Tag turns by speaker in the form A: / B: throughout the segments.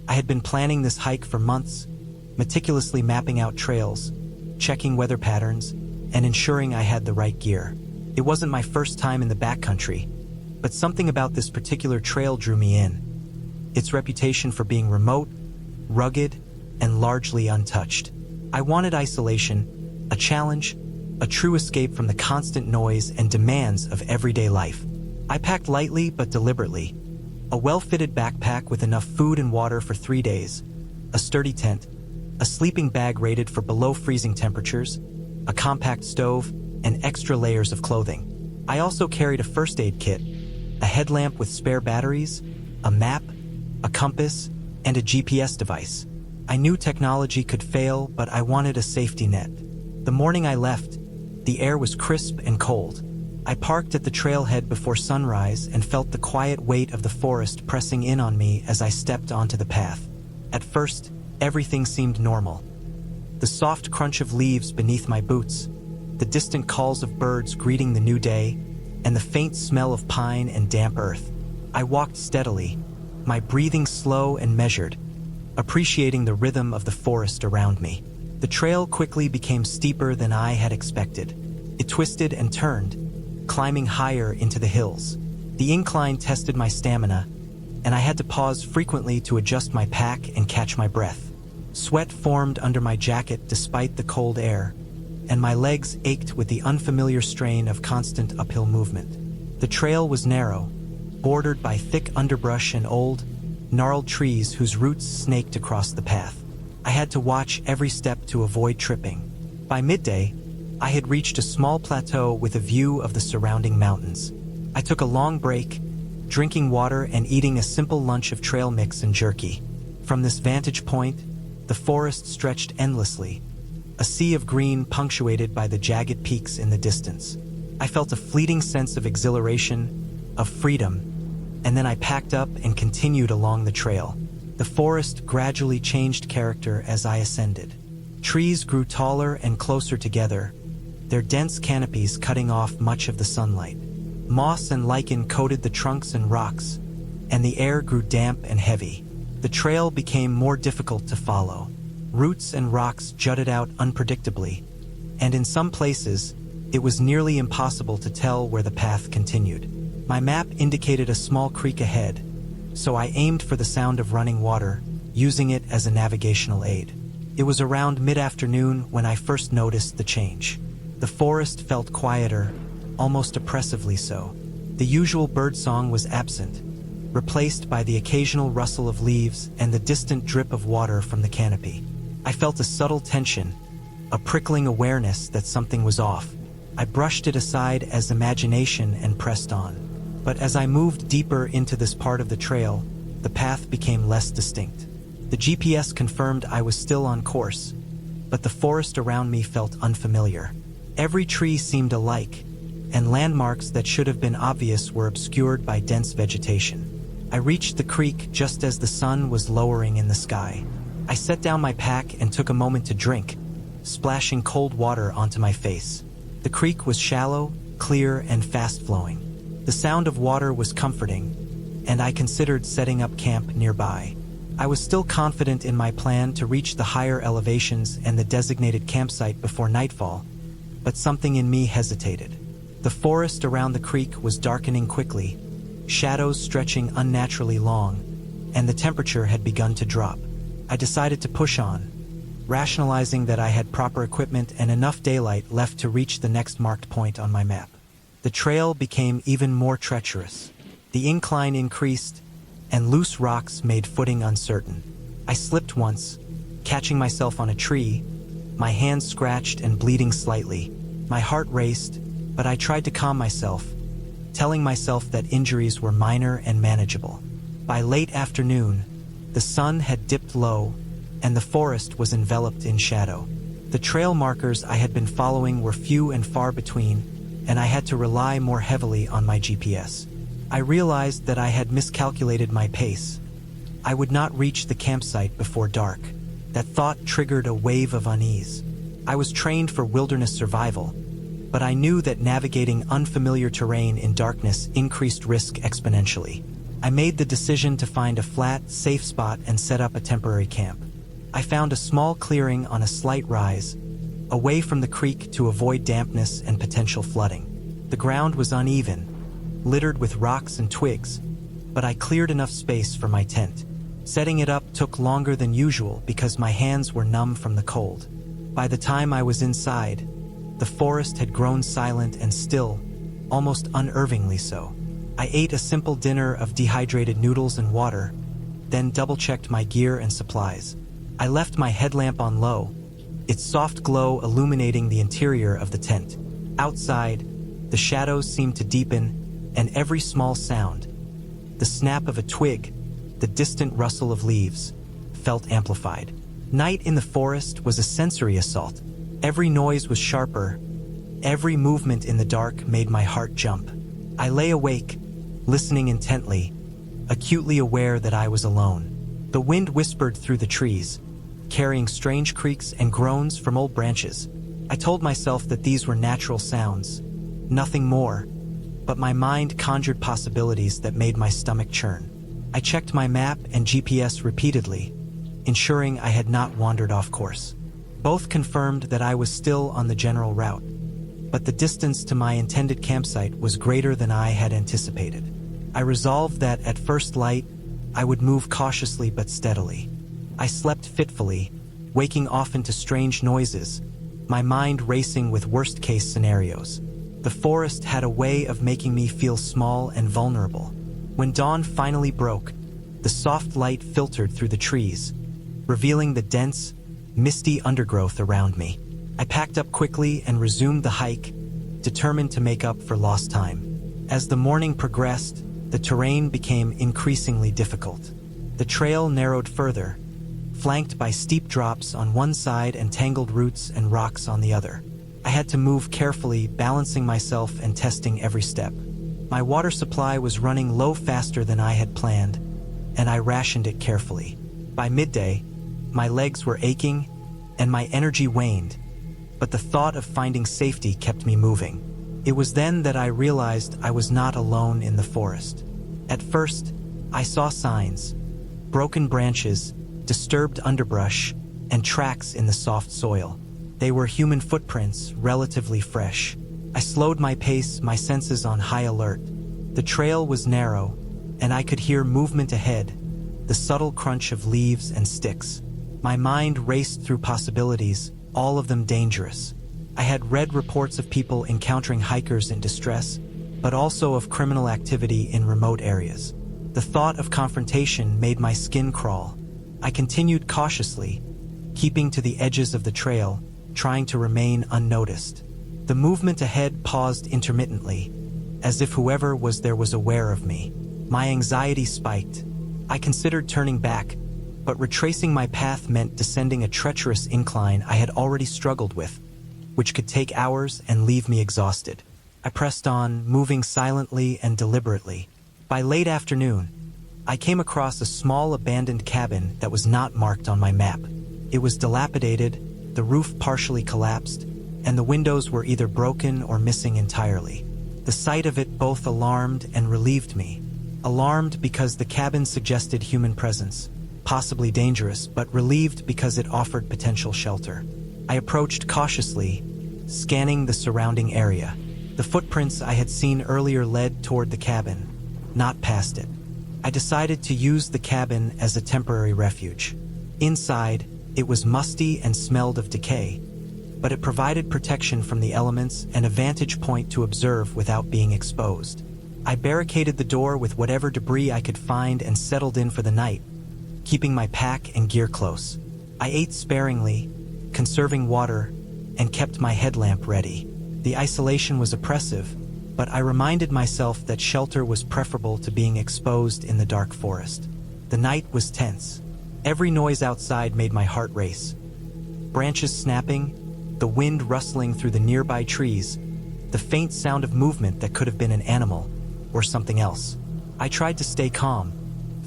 A: I had been planning this hike for months, meticulously mapping out trails, checking weather patterns, and ensuring I had the right gear. It wasn't my first time in the backcountry, but something about this particular trail drew me in. Its reputation for being remote, rugged, and largely untouched. I wanted isolation, a challenge, a true escape from the constant noise and demands of everyday life. I packed lightly but deliberately. A well-fitted backpack with enough food and water for 3 days, a sturdy tent, a sleeping bag rated for below freezing temperatures, a compact stove, and extra layers of clothing. I also carried a first aid kit, a headlamp with spare batteries, a map, a compass, and a GPS device. I knew technology could fail, but I wanted a safety net. The morning I left, the air was crisp and cold. I parked at the trailhead before sunrise and felt the quiet weight of the forest pressing in on me as I stepped onto the path. At first, everything seemed normal. The soft crunch of leaves beneath my boots, the distant calls of birds greeting the new day, and the faint smell of pine and damp earth. I walked steadily, my breathing slow and measured, appreciating the rhythm of the forest around me. The trail quickly became steeper than I had expected. It twisted and turned, climbing higher into the hills. The incline tested my stamina, and I had to pause frequently to adjust my pack and catch my breath. Sweat formed under my jacket despite the cold air, and my legs ached with the unfamiliar strain of constant uphill movement. The trail was narrow, bordered by thick underbrush and old, gnarled trees whose roots snaked across the path. I had to watch every step to avoid tripping. By midday, I had reached a small plateau with a view of the surrounding mountains. I took a long break, drinking water and eating a simple lunch of trail mix and jerky. From this vantage point, the forest stretched endlessly, a sea of green punctuated by the jagged peaks in the distance. I felt a fleeting sense of exhilaration, of freedom, and then I packed up and continued along the trail. The forest gradually changed character as I ascended. Trees grew taller and closer together, their dense canopies cutting off much of the sunlight. Moss and lichen coated the trunks and rocks, and the air grew damp and heavy. The trail became more difficult to follow. Roots and rocks jutted out unpredictably, and in some places, it was nearly impossible to tell where the path continued. My map indicated a small creek ahead, so I aimed for the sound of running water, using it as a navigational aid. It was around mid-afternoon when I first noticed the change. The forest felt quieter, almost oppressively so. The usual birdsong was absent, replaced by the occasional rustle of leaves and the distant drip of water from the canopy. I felt a subtle tension, a prickling awareness that something was off. I brushed it aside as imagination and pressed on. But as I moved deeper into this part of the trail, the path became less distinct. The GPS confirmed I was still on course, but the forest around me felt unfamiliar. Every tree seemed alike, and landmarks that should have been obvious were obscured by dense vegetation. I reached the creek just as the sun was lowering in the sky. I set down my pack and took a moment to drink, splashing cold water onto my face. The creek was shallow, clear, and fast-flowing. The sound of water was comforting, and I considered setting up camp nearby. I was still confident in my plan to reach the higher elevations and the designated campsite before nightfall, but something in me hesitated. The forest around the creek was darkening quickly, shadows stretching unnaturally long, and the temperature had begun to drop. I decided to push on, rationalizing that I had proper equipment and enough daylight left to reach the next marked point on my map. The trail became even more treacherous. The incline increased, and loose rocks made footing uncertain. I slipped once, catching myself on a tree, my hands scratched and bleeding slightly. My heart raced, but I tried to calm myself, telling myself that injuries were minor and manageable. By late afternoon, the sun had dipped low, and the forest was enveloped in shadow. The trail markers I had been following were few and far between, and I had to rely more heavily on my GPS. I realized that I had miscalculated my pace. I would not reach the campsite before dark. That thought triggered a wave of unease. I was trained for wilderness survival, but I knew that navigating unfamiliar terrain in darkness increased risk exponentially. I made the decision to find a flat, safe spot and set up a temporary camp. I found a small clearing on a slight rise, away from the creek to avoid dampness and potential flooding. The ground was uneven, littered with rocks and twigs, but I cleared enough space for my tent. Setting it up took longer than usual because my hands were numb from the cold. By the time I was inside, the forest had grown silent and still, almost unnervingly so. I ate a simple dinner of dehydrated noodles and water, then double-checked my gear and supplies. I left my headlamp on low, its soft glow illuminating the interior of the tent. Outside, the shadows seemed to deepen, and every small sound, the snap of a twig, the distant rustle of leaves, felt amplified. Night in the forest was a sensory assault. Every noise was sharper. Every movement in the dark made my heart jump. I lay awake, listening intently, acutely aware that I was alone. The wind whispered through the trees, carrying strange creaks and groans from old branches. I told myself that these were natural sounds, nothing more, but my mind conjured possibilities that made my stomach churn. I checked my map and GPS repeatedly, ensuring I had not wandered off course. Both confirmed that I was still on the general route, but the distance to my intended campsite was greater than I had anticipated. I resolved that at first light, I would move cautiously but steadily. I slept fitfully, waking often to strange noises, my mind racing with worst-case scenarios. The forest had a way of making me feel small and vulnerable. When dawn finally broke, the soft light filtered through the trees, revealing the dense, misty undergrowth around me. I packed up quickly and resumed the hike, determined to make up for lost time. As the morning progressed, the terrain became increasingly difficult. The trail narrowed further, flanked by steep drops on one side and tangled roots and rocks on the other. I had to move carefully, balancing myself and testing every step. My water supply was running low faster than I had planned, and I rationed it carefully. By midday, my legs were aching and my energy waned, but the thought of finding safety kept me moving. It was then that I realized I was not alone in the forest. At first, I saw signs, broken branches, disturbed underbrush, and tracks in the soft soil. They were human footprints, relatively fresh. I slowed my pace, my senses on high alert. The trail was narrow, and I could hear movement ahead, the subtle crunch of leaves and sticks. My mind raced through possibilities, all of them dangerous. I had read reports of people encountering hikers in distress, but also of criminal activity in remote areas. The thought of confrontation made my skin crawl. I continued cautiously, keeping to the edges of the trail, trying to remain unnoticed. The movement ahead paused intermittently, as if whoever was there was aware of me. My anxiety spiked. I considered turning back, but retracing my path meant descending a treacherous incline I had already struggled with, which could take hours and leave me exhausted. I pressed on, moving silently and deliberately. By late afternoon, I came across a small abandoned cabin that was not marked on my map. It was dilapidated, the roof partially collapsed, and the windows were either broken or missing entirely. The sight of it both alarmed and relieved me. Alarmed because the cabin suggested human presence, possibly dangerous, but relieved because it offered potential shelter. I approached cautiously, scanning the surrounding area. The footprints I had seen earlier led toward the cabin, not past it. I decided to use the cabin as a temporary refuge. Inside, it was musty and smelled of decay, but it provided protection from the elements and a vantage point to observe without being exposed. I barricaded the door with whatever debris I could find and settled in for the night, keeping my pack and gear close. I ate sparingly, conserving water, and kept my headlamp ready. The isolation was oppressive, but I reminded myself that shelter was preferable to being exposed in the dark forest. The night was tense. Every noise outside made my heart race. Branches snapping, the wind rustling through the nearby trees, the faint sound of movement that could have been an animal or something else. I tried to stay calm,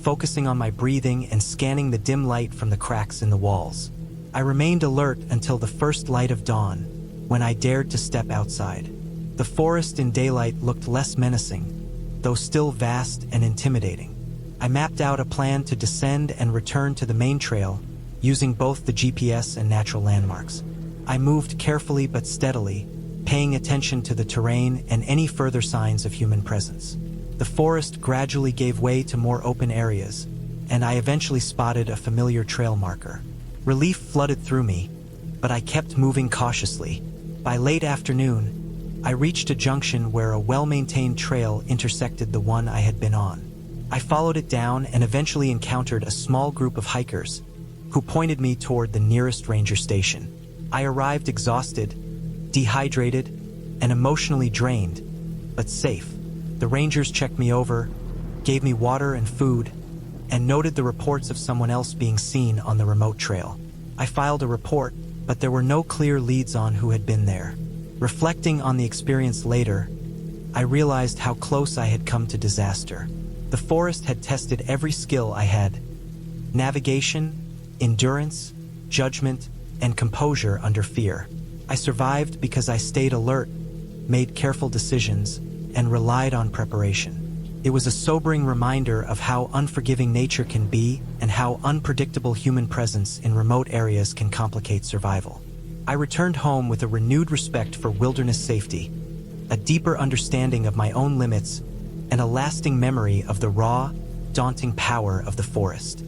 A: focusing on my breathing and scanning the dim light from the cracks in the walls. I remained alert until the first light of dawn, when I dared to step outside. The forest in daylight looked less menacing, though still vast and intimidating. I mapped out a plan to descend and return to the main trail, using both the GPS and natural landmarks. I moved carefully but steadily, paying attention to the terrain and any further signs of human presence. The forest gradually gave way to more open areas, and I eventually spotted a familiar trail marker. Relief flooded through me, but I kept moving cautiously. By late afternoon, I reached a junction where a well-maintained trail intersected the one I had been on. I followed it down and eventually encountered a small group of hikers who pointed me toward the nearest ranger station. I arrived exhausted, dehydrated, and emotionally drained, but safe. The rangers checked me over, gave me water and food, and noted the reports of someone else being seen on the remote trail. I filed a report, but there were no clear leads on who had been there. Reflecting on the experience later, I realized how close I had come to disaster. The forest had tested every skill I had: navigation, endurance, judgment, and composure under fear. I survived because I stayed alert, made careful decisions, and relied on preparation. It was a sobering reminder of how unforgiving nature can be and how unpredictable human presence in remote areas can complicate survival. I returned home with a renewed respect for wilderness safety, a deeper understanding of my own limits, and a lasting memory of the raw, daunting power of the forest.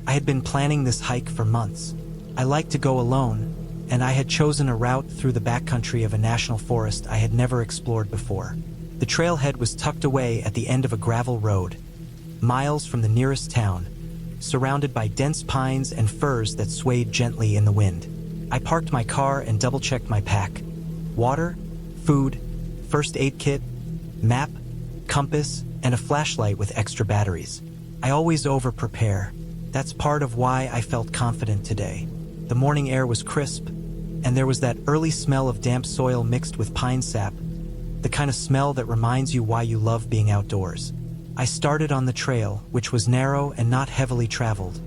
A: I had been planning this hike for months. I liked to go alone, and I had chosen a route through the backcountry of a national forest I had never explored before. The trailhead was tucked away at the end of a gravel road, miles from the nearest town, surrounded by dense pines and firs that swayed gently in the wind. I parked my car and double-checked my pack: water, food, first aid kit, map, compass, and a flashlight with extra batteries. I always over-prepare. That's part of why I felt confident today. The morning air was crisp, and there was that early smell of damp soil mixed with pine sap, the kind of smell that reminds you why you love being outdoors. I started on the trail, which was narrow and not heavily traveled,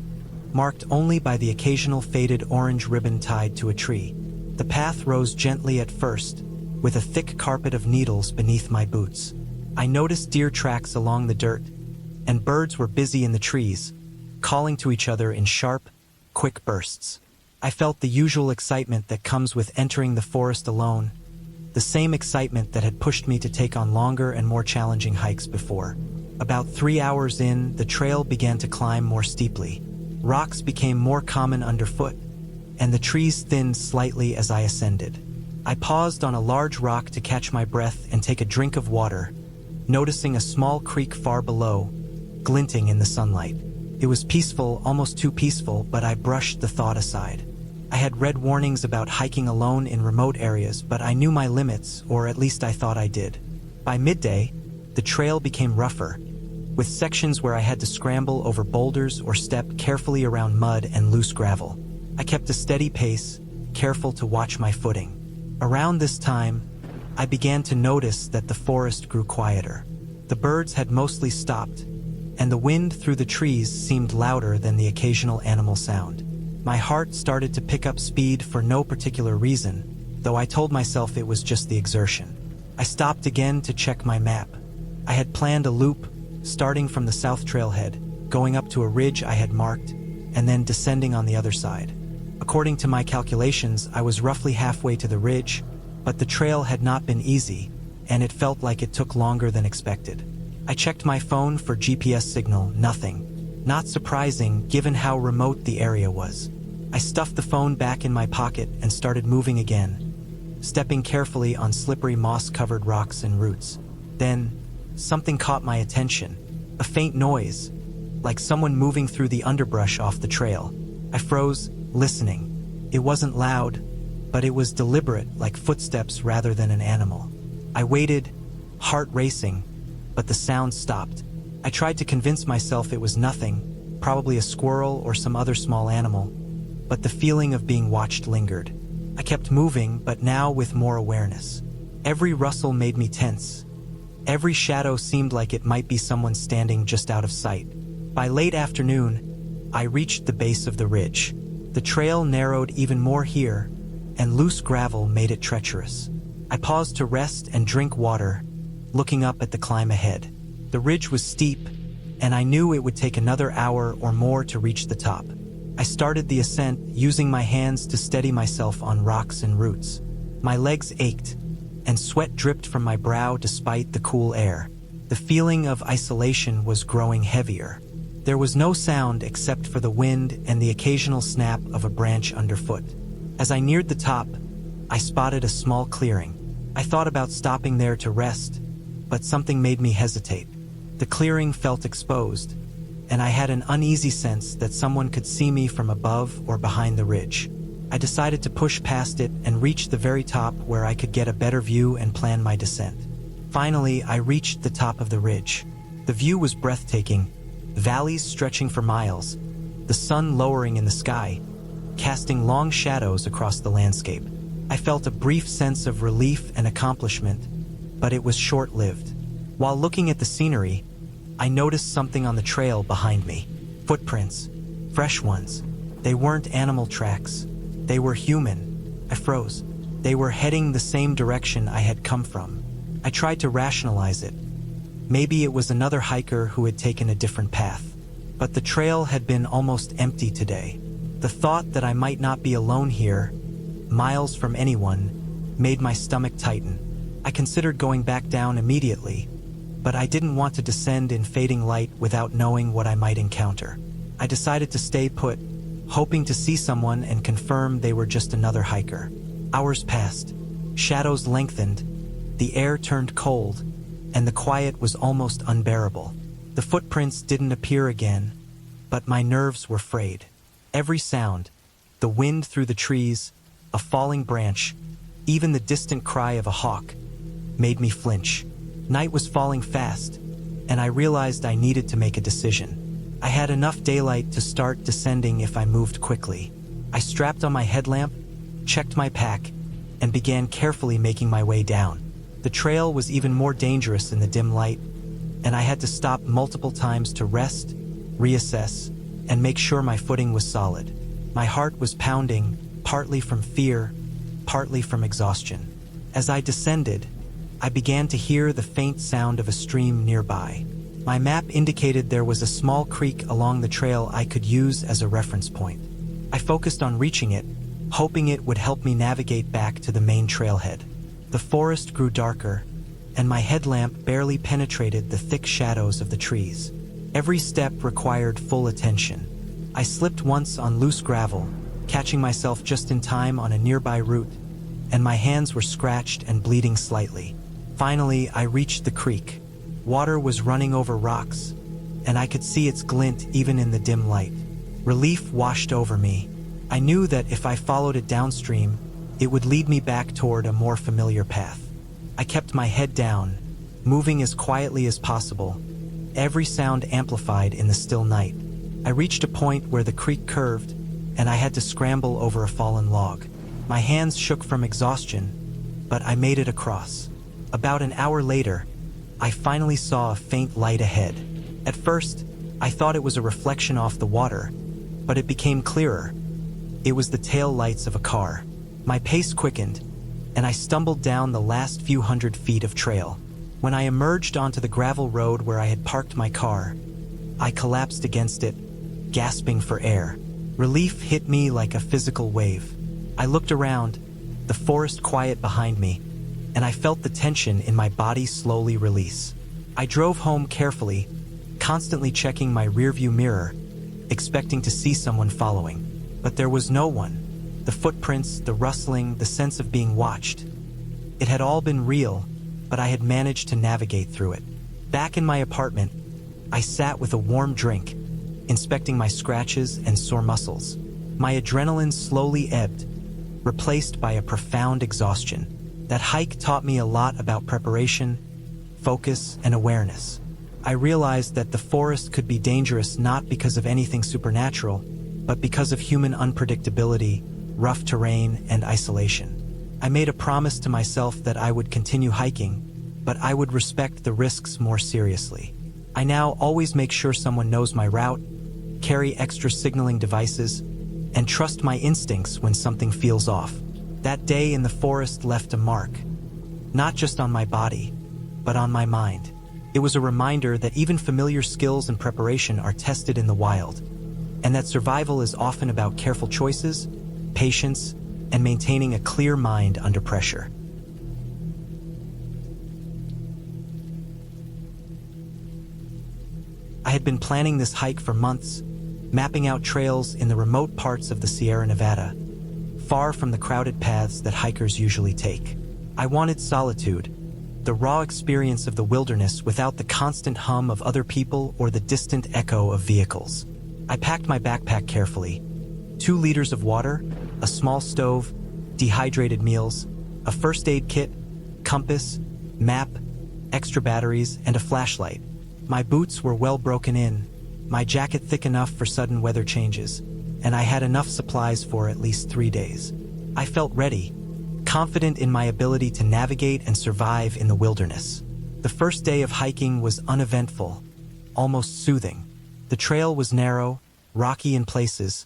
A: marked only by the occasional faded orange ribbon tied to a tree. The path rose gently at first, with a thick carpet of needles beneath my boots. I noticed deer tracks along the dirt, and birds were busy in the trees, calling to each other in sharp, quick bursts. I felt the usual excitement that comes with entering the forest alone, the same excitement that had pushed me to take on longer and more challenging hikes before. About 3 hours in, the trail began to climb more steeply. Rocks became more common underfoot, and the trees thinned slightly as I ascended. I paused on a large rock to catch my breath and take a drink of water, noticing a small creek far below, glinting in the sunlight. It was peaceful, almost too peaceful, but I brushed the thought aside. I had read warnings about hiking alone in remote areas, but I knew my limits, or at least I thought I did. By midday, the trail became rougher, with sections where I had to scramble over boulders or step carefully around mud and loose gravel. I kept a steady pace, careful to watch my footing. Around this time, I began to notice that the forest grew quieter. The birds had mostly stopped, and the wind through the trees seemed louder than the occasional animal sound. My heart started to pick up speed for no particular reason, though I told myself it was just the exertion. I stopped again to check my map. I had planned a loop, starting from the south trailhead, going up to a ridge I had marked, and then descending on the other side. According to my calculations, I was roughly halfway to the ridge, but the trail had not been easy, and it felt like it took longer than expected. I checked my phone for GPS signal, nothing. Not surprising, given how remote the area was. I stuffed the phone back in my pocket and started moving again, stepping carefully on slippery moss-covered rocks and roots. Then, something caught my attention. A faint noise, like someone moving through the underbrush off the trail. I froze, listening. It wasn't loud, but it was deliberate, like footsteps rather than an animal. I waited, heart racing, but the sound stopped. I tried to convince myself it was nothing, probably a squirrel or some other small animal, but the feeling of being watched lingered. I kept moving, but now with more awareness. Every rustle made me tense. Every shadow seemed like it might be someone standing just out of sight. By late afternoon, I reached the base of the ridge. The trail narrowed even more here, and loose gravel made it treacherous. I paused to rest and drink water, looking up at the climb ahead. The ridge was steep, and I knew it would take another hour or more to reach the top. I started the ascent, using my hands to steady myself on rocks and roots. My legs ached, and sweat dripped from my brow despite the cool air. The feeling of isolation was growing heavier. There was no sound except for the wind and the occasional snap of a branch underfoot. As I neared the top, I spotted a small clearing. I thought about stopping there to rest, but something made me hesitate. The clearing felt exposed, and I had an uneasy sense that someone could see me from above or behind the ridge. I decided to push past it and reach the very top where I could get a better view and plan my descent. Finally, I reached the top of the ridge. The view was breathtaking, valleys stretching for miles, the sun lowering in the sky, casting long shadows across the landscape. I felt a brief sense of relief and accomplishment, but it was short-lived. While looking at the scenery, I noticed something on the trail behind me. Footprints, fresh ones. They weren't animal tracks. They were human. I froze. They were heading the same direction I had come from. I tried to rationalize it. Maybe it was another hiker who had taken a different path. But the trail had been almost empty today. The thought that I might not be alone here, miles from anyone, made my stomach tighten. I considered going back down immediately, but I didn't want to descend in fading light without knowing what I might encounter. I decided to stay put, hoping to see someone and confirm they were just another hiker. Hours passed. Shadows lengthened. The air turned cold, and the quiet was almost unbearable. The footprints didn't appear again, but my nerves were frayed. Every sound, the wind through the trees, a falling branch, even the distant cry of a hawk, made me flinch. Night was falling fast, and I realized I needed to make a decision. I had enough daylight to start descending if I moved quickly. I strapped on my headlamp, checked my pack, and began carefully making my way down. The trail was even more dangerous in the dim light, and I had to stop multiple times to rest, reassess, and make sure my footing was solid. My heart was pounding, partly from fear, partly from exhaustion. As I descended, I began to hear the faint sound of a stream nearby. My map indicated there was a small creek along the trail I could use as a reference point. I focused on reaching it, hoping it would help me navigate back to the main trailhead. The forest grew darker, and my headlamp barely penetrated the thick shadows of the trees. Every step required full attention. I slipped once on loose gravel, catching myself just in time on a nearby root, and my hands were scratched and bleeding slightly. Finally, I reached the creek. Water was running over rocks, and I could see its glint even in the dim light. Relief washed over me. I knew that if I followed it downstream, it would lead me back toward a more familiar path. I kept my head down, moving as quietly as possible, every sound amplified in the still night. I reached a point where the creek curved, and I had to scramble over a fallen log. My hands shook from exhaustion, but I made it across. About an hour later, I finally saw a faint light ahead. At first, I thought it was a reflection off the water, but it became clearer. It was the tail lights of a car. My pace quickened, and I stumbled down the last few hundred feet of trail. When I emerged onto the gravel road where I had parked my car, I collapsed against it, gasping for air. Relief hit me like a physical wave. I looked around, the forest quiet behind me, and I felt the tension in my body slowly release. I drove home carefully, constantly checking my rearview mirror, expecting to see someone following. But there was no one. The footprints, the rustling, the sense of being watched. It had all been real, but I had managed to navigate through it. Back in my apartment, I sat with a warm drink, inspecting my scratches and sore muscles. My adrenaline slowly ebbed, replaced by a profound exhaustion. That hike taught me a lot about preparation, focus, and awareness. I realized that the forest could be dangerous not because of anything supernatural, but because of human unpredictability, rough terrain, and isolation. I made a promise to myself that I would continue hiking, but I would respect the risks more seriously. I now always make sure someone knows my route, carry extra signaling devices, and trust my instincts when something feels off. That day in the forest left a mark. not just on my body, but on my mind. It was a reminder that even familiar skills and preparation are tested in the wild, and that survival is often about careful choices, patience, and maintaining a clear mind under pressure. I had been planning this hike for months, mapping out trails in the remote parts of the Sierra Nevada, far from the crowded paths that hikers usually take. I wanted solitude, the raw experience of the wilderness without the constant hum of other people or the distant echo of vehicles. I packed my backpack carefully. 2 liters of water, a small stove, dehydrated meals, a first aid kit, compass, map, extra batteries, and a flashlight. My boots were well broken in, my jacket thick enough for sudden weather changes, and I had enough supplies for at least 3 days. I felt ready, confident in my ability to navigate and survive in the wilderness. The first day of hiking was uneventful, almost soothing. The trail was narrow, rocky in places,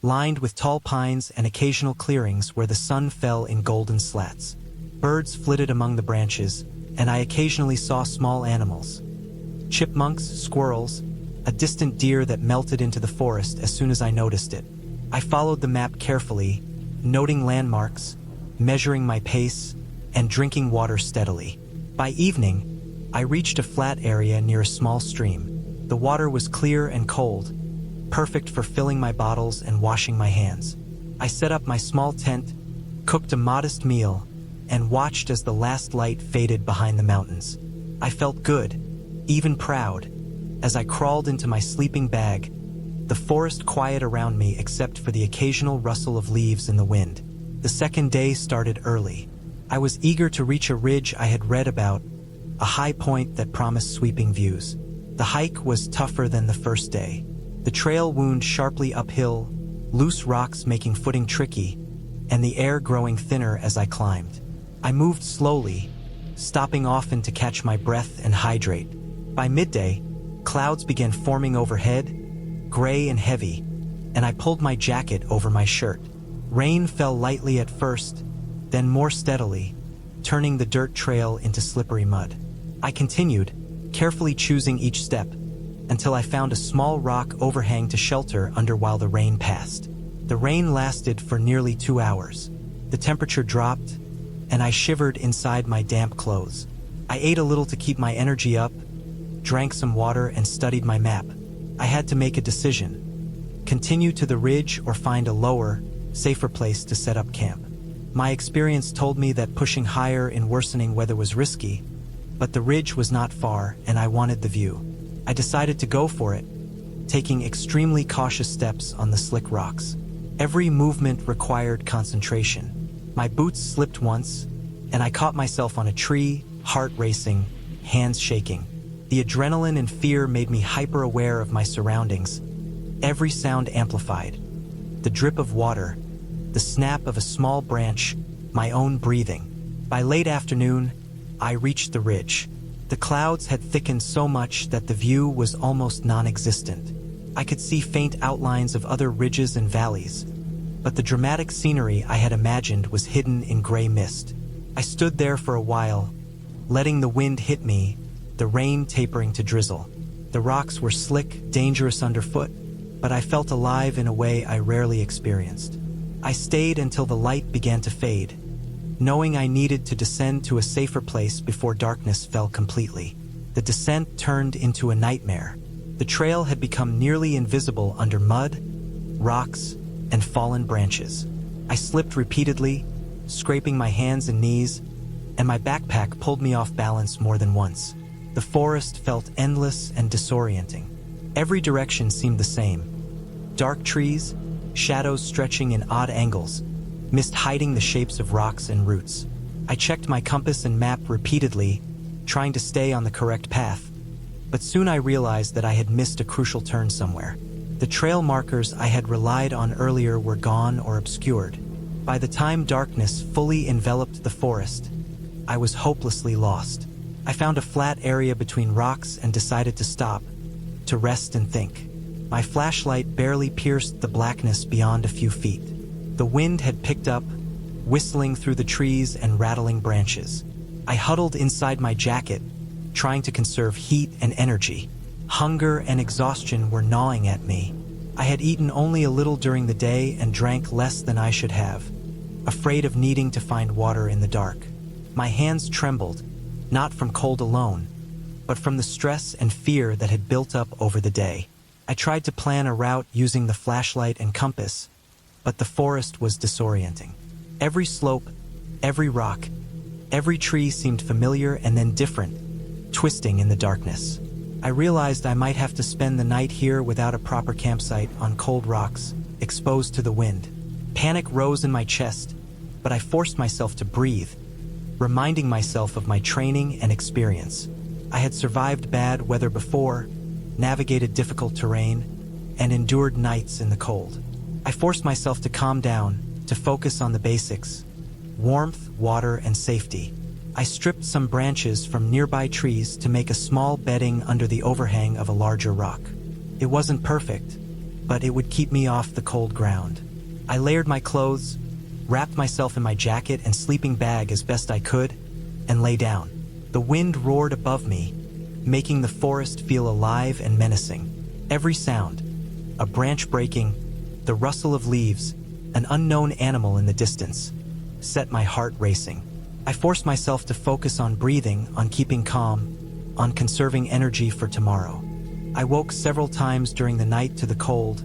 A: lined with tall pines and occasional clearings where the sun fell in golden slats. Birds flitted among the branches, and I occasionally saw small animals. Chipmunks, squirrels, a distant deer that melted into the forest as soon as I noticed it. I followed the map carefully, noting landmarks, measuring my pace, and drinking water steadily. By evening, I reached a flat area near a small stream. The water was clear and cold, perfect for filling my bottles and washing my hands. I set up my small tent, cooked a modest meal, and watched as the last light faded behind the mountains. I felt good, even proud, as I crawled into my sleeping bag, the forest quiet around me except for the occasional rustle of leaves in the wind. The second day started early. I was eager to reach a ridge I had read about, a high point that promised sweeping views. The hike was tougher than the first day. The trail wound sharply uphill, loose rocks making footing tricky, and the air growing thinner as I climbed. I moved slowly, stopping often to catch my breath and hydrate. By midday, clouds began forming overhead, gray and heavy, and I pulled my jacket over my shirt. Rain fell lightly at first, then more steadily, turning the dirt trail into slippery mud. I continued, carefully choosing each step, until I found a small rock overhang to shelter under while the rain passed. The rain lasted for nearly 2 hours. The temperature dropped, and I shivered inside my damp clothes. I ate a little to keep my energy up, drank some water, and studied my map. I had to make a decision: continue to the ridge or find a lower, safer place to set up camp. My experience told me that pushing higher in worsening weather was risky, but the ridge was not far and I wanted the view. I decided to go for it, taking extremely cautious steps on the slick rocks. Every movement required concentration. My boots slipped once, and I caught myself on a tree, heart racing, hands shaking. The adrenaline and fear made me hyper-aware of my surroundings, every sound amplified. The drip of water, the snap of a small branch, my own breathing. By late afternoon, I reached the ridge. The clouds had thickened so much that the view was almost non-existent. I could see faint outlines of other ridges and valleys, but the dramatic scenery I had imagined was hidden in gray mist. I stood there for a while, letting the wind hit me, the rain tapering to drizzle. The rocks were slick, dangerous underfoot, but I felt alive in a way I rarely experienced. I stayed until the light began to fade, knowing I needed to descend to a safer place before darkness fell completely. The descent turned into a nightmare. The trail had become nearly invisible under mud, rocks, and fallen branches. I slipped repeatedly, scraping my hands and knees, and my backpack pulled me off balance more than once. The forest felt endless and disorienting. Every direction seemed the same. Dark trees, shadows stretching in odd angles, mist hiding the shapes of rocks and roots. I checked my compass and map repeatedly, trying to stay on the correct path, but soon I realized that I had missed a crucial turn somewhere. The trail markers I had relied on earlier were gone or obscured. By the time darkness fully enveloped the forest, I was hopelessly lost. I found a flat area between rocks and decided to stop, to rest and think. My flashlight barely pierced the blackness beyond a few feet. The wind had picked up, whistling through the trees and rattling branches. I huddled inside my jacket, trying to conserve heat and energy. Hunger and exhaustion were gnawing at me. I had eaten only a little during the day and drank less than I should have, afraid of needing to find water in the dark. My hands trembled, not from cold alone, but from the stress and fear that had built up over the day. I tried to plan a route using the flashlight and compass, but the forest was disorienting. Every slope, every rock, every tree seemed familiar and then different, twisting in the darkness. I realized I might have to spend the night here without a proper campsite on cold rocks, exposed to the wind. Panic rose in my chest, but I forced myself to breathe, reminding myself of my training and experience. I had survived bad weather before, navigated difficult terrain, and endured nights in the cold. I forced myself to calm down, to focus on the basics: warmth, water, and safety. I stripped some branches from nearby trees to make a small bedding under the overhang of a larger rock. It wasn't perfect, but it would keep me off the cold ground. I layered my clothes, wrapped myself in my jacket and sleeping bag as best I could, and lay down. The wind roared above me, making the forest feel alive and menacing. Every sound, a branch breaking, the rustle of leaves, an unknown animal in the distance, set my heart racing. I forced myself to focus on breathing, on keeping calm, on conserving energy for tomorrow. I woke several times during the night to the cold,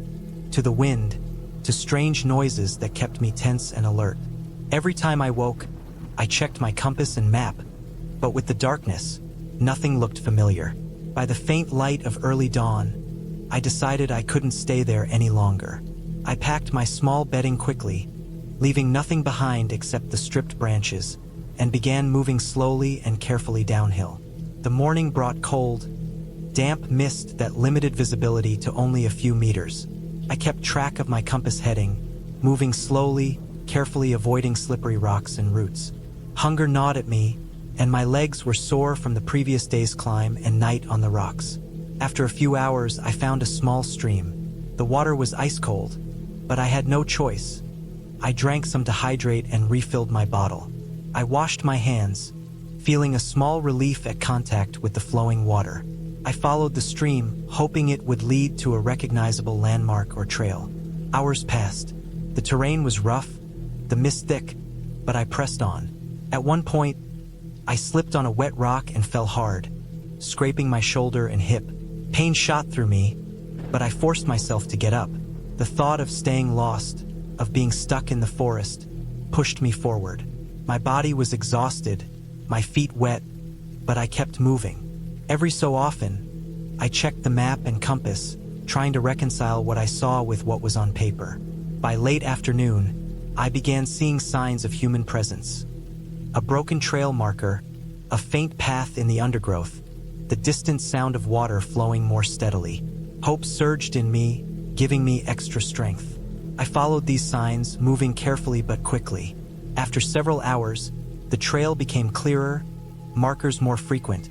A: to the wind, to strange noises that kept me tense and alert. Every time I woke, I checked my compass and map, but with the darkness, nothing looked familiar. By the faint light of early dawn, I decided I couldn't stay there any longer. I packed my small bedding quickly, leaving nothing behind except the stripped branches, and began moving slowly and carefully downhill. The morning brought cold, damp mist that limited visibility to only a few meters. I kept track of my compass heading, moving slowly, carefully avoiding slippery rocks and roots. Hunger gnawed at me, and my legs were sore from the previous day's climb and night on the rocks. After a few hours, I found a small stream. The water was ice cold, but I had no choice. I drank some to hydrate and refilled my bottle. I washed my hands, feeling a small relief at contact with the flowing water. I followed the stream, hoping it would lead to a recognizable landmark or trail. Hours passed. The terrain was rough, the mist thick, but I pressed on. At one point, I slipped on a wet rock and fell hard, scraping my shoulder and hip. Pain shot through me, but I forced myself to get up. The thought of staying lost, of being stuck in the forest, pushed me forward. My body was exhausted, my feet wet, but I kept moving. Every so often, I checked the map and compass, trying to reconcile what I saw with what was on paper. By late afternoon, I began seeing signs of human presence. A broken trail marker, a faint path in the undergrowth, the distant sound of water flowing more steadily. Hope surged in me, giving me extra strength. I followed these signs, moving carefully but quickly. After several hours, the trail became clearer, markers more frequent,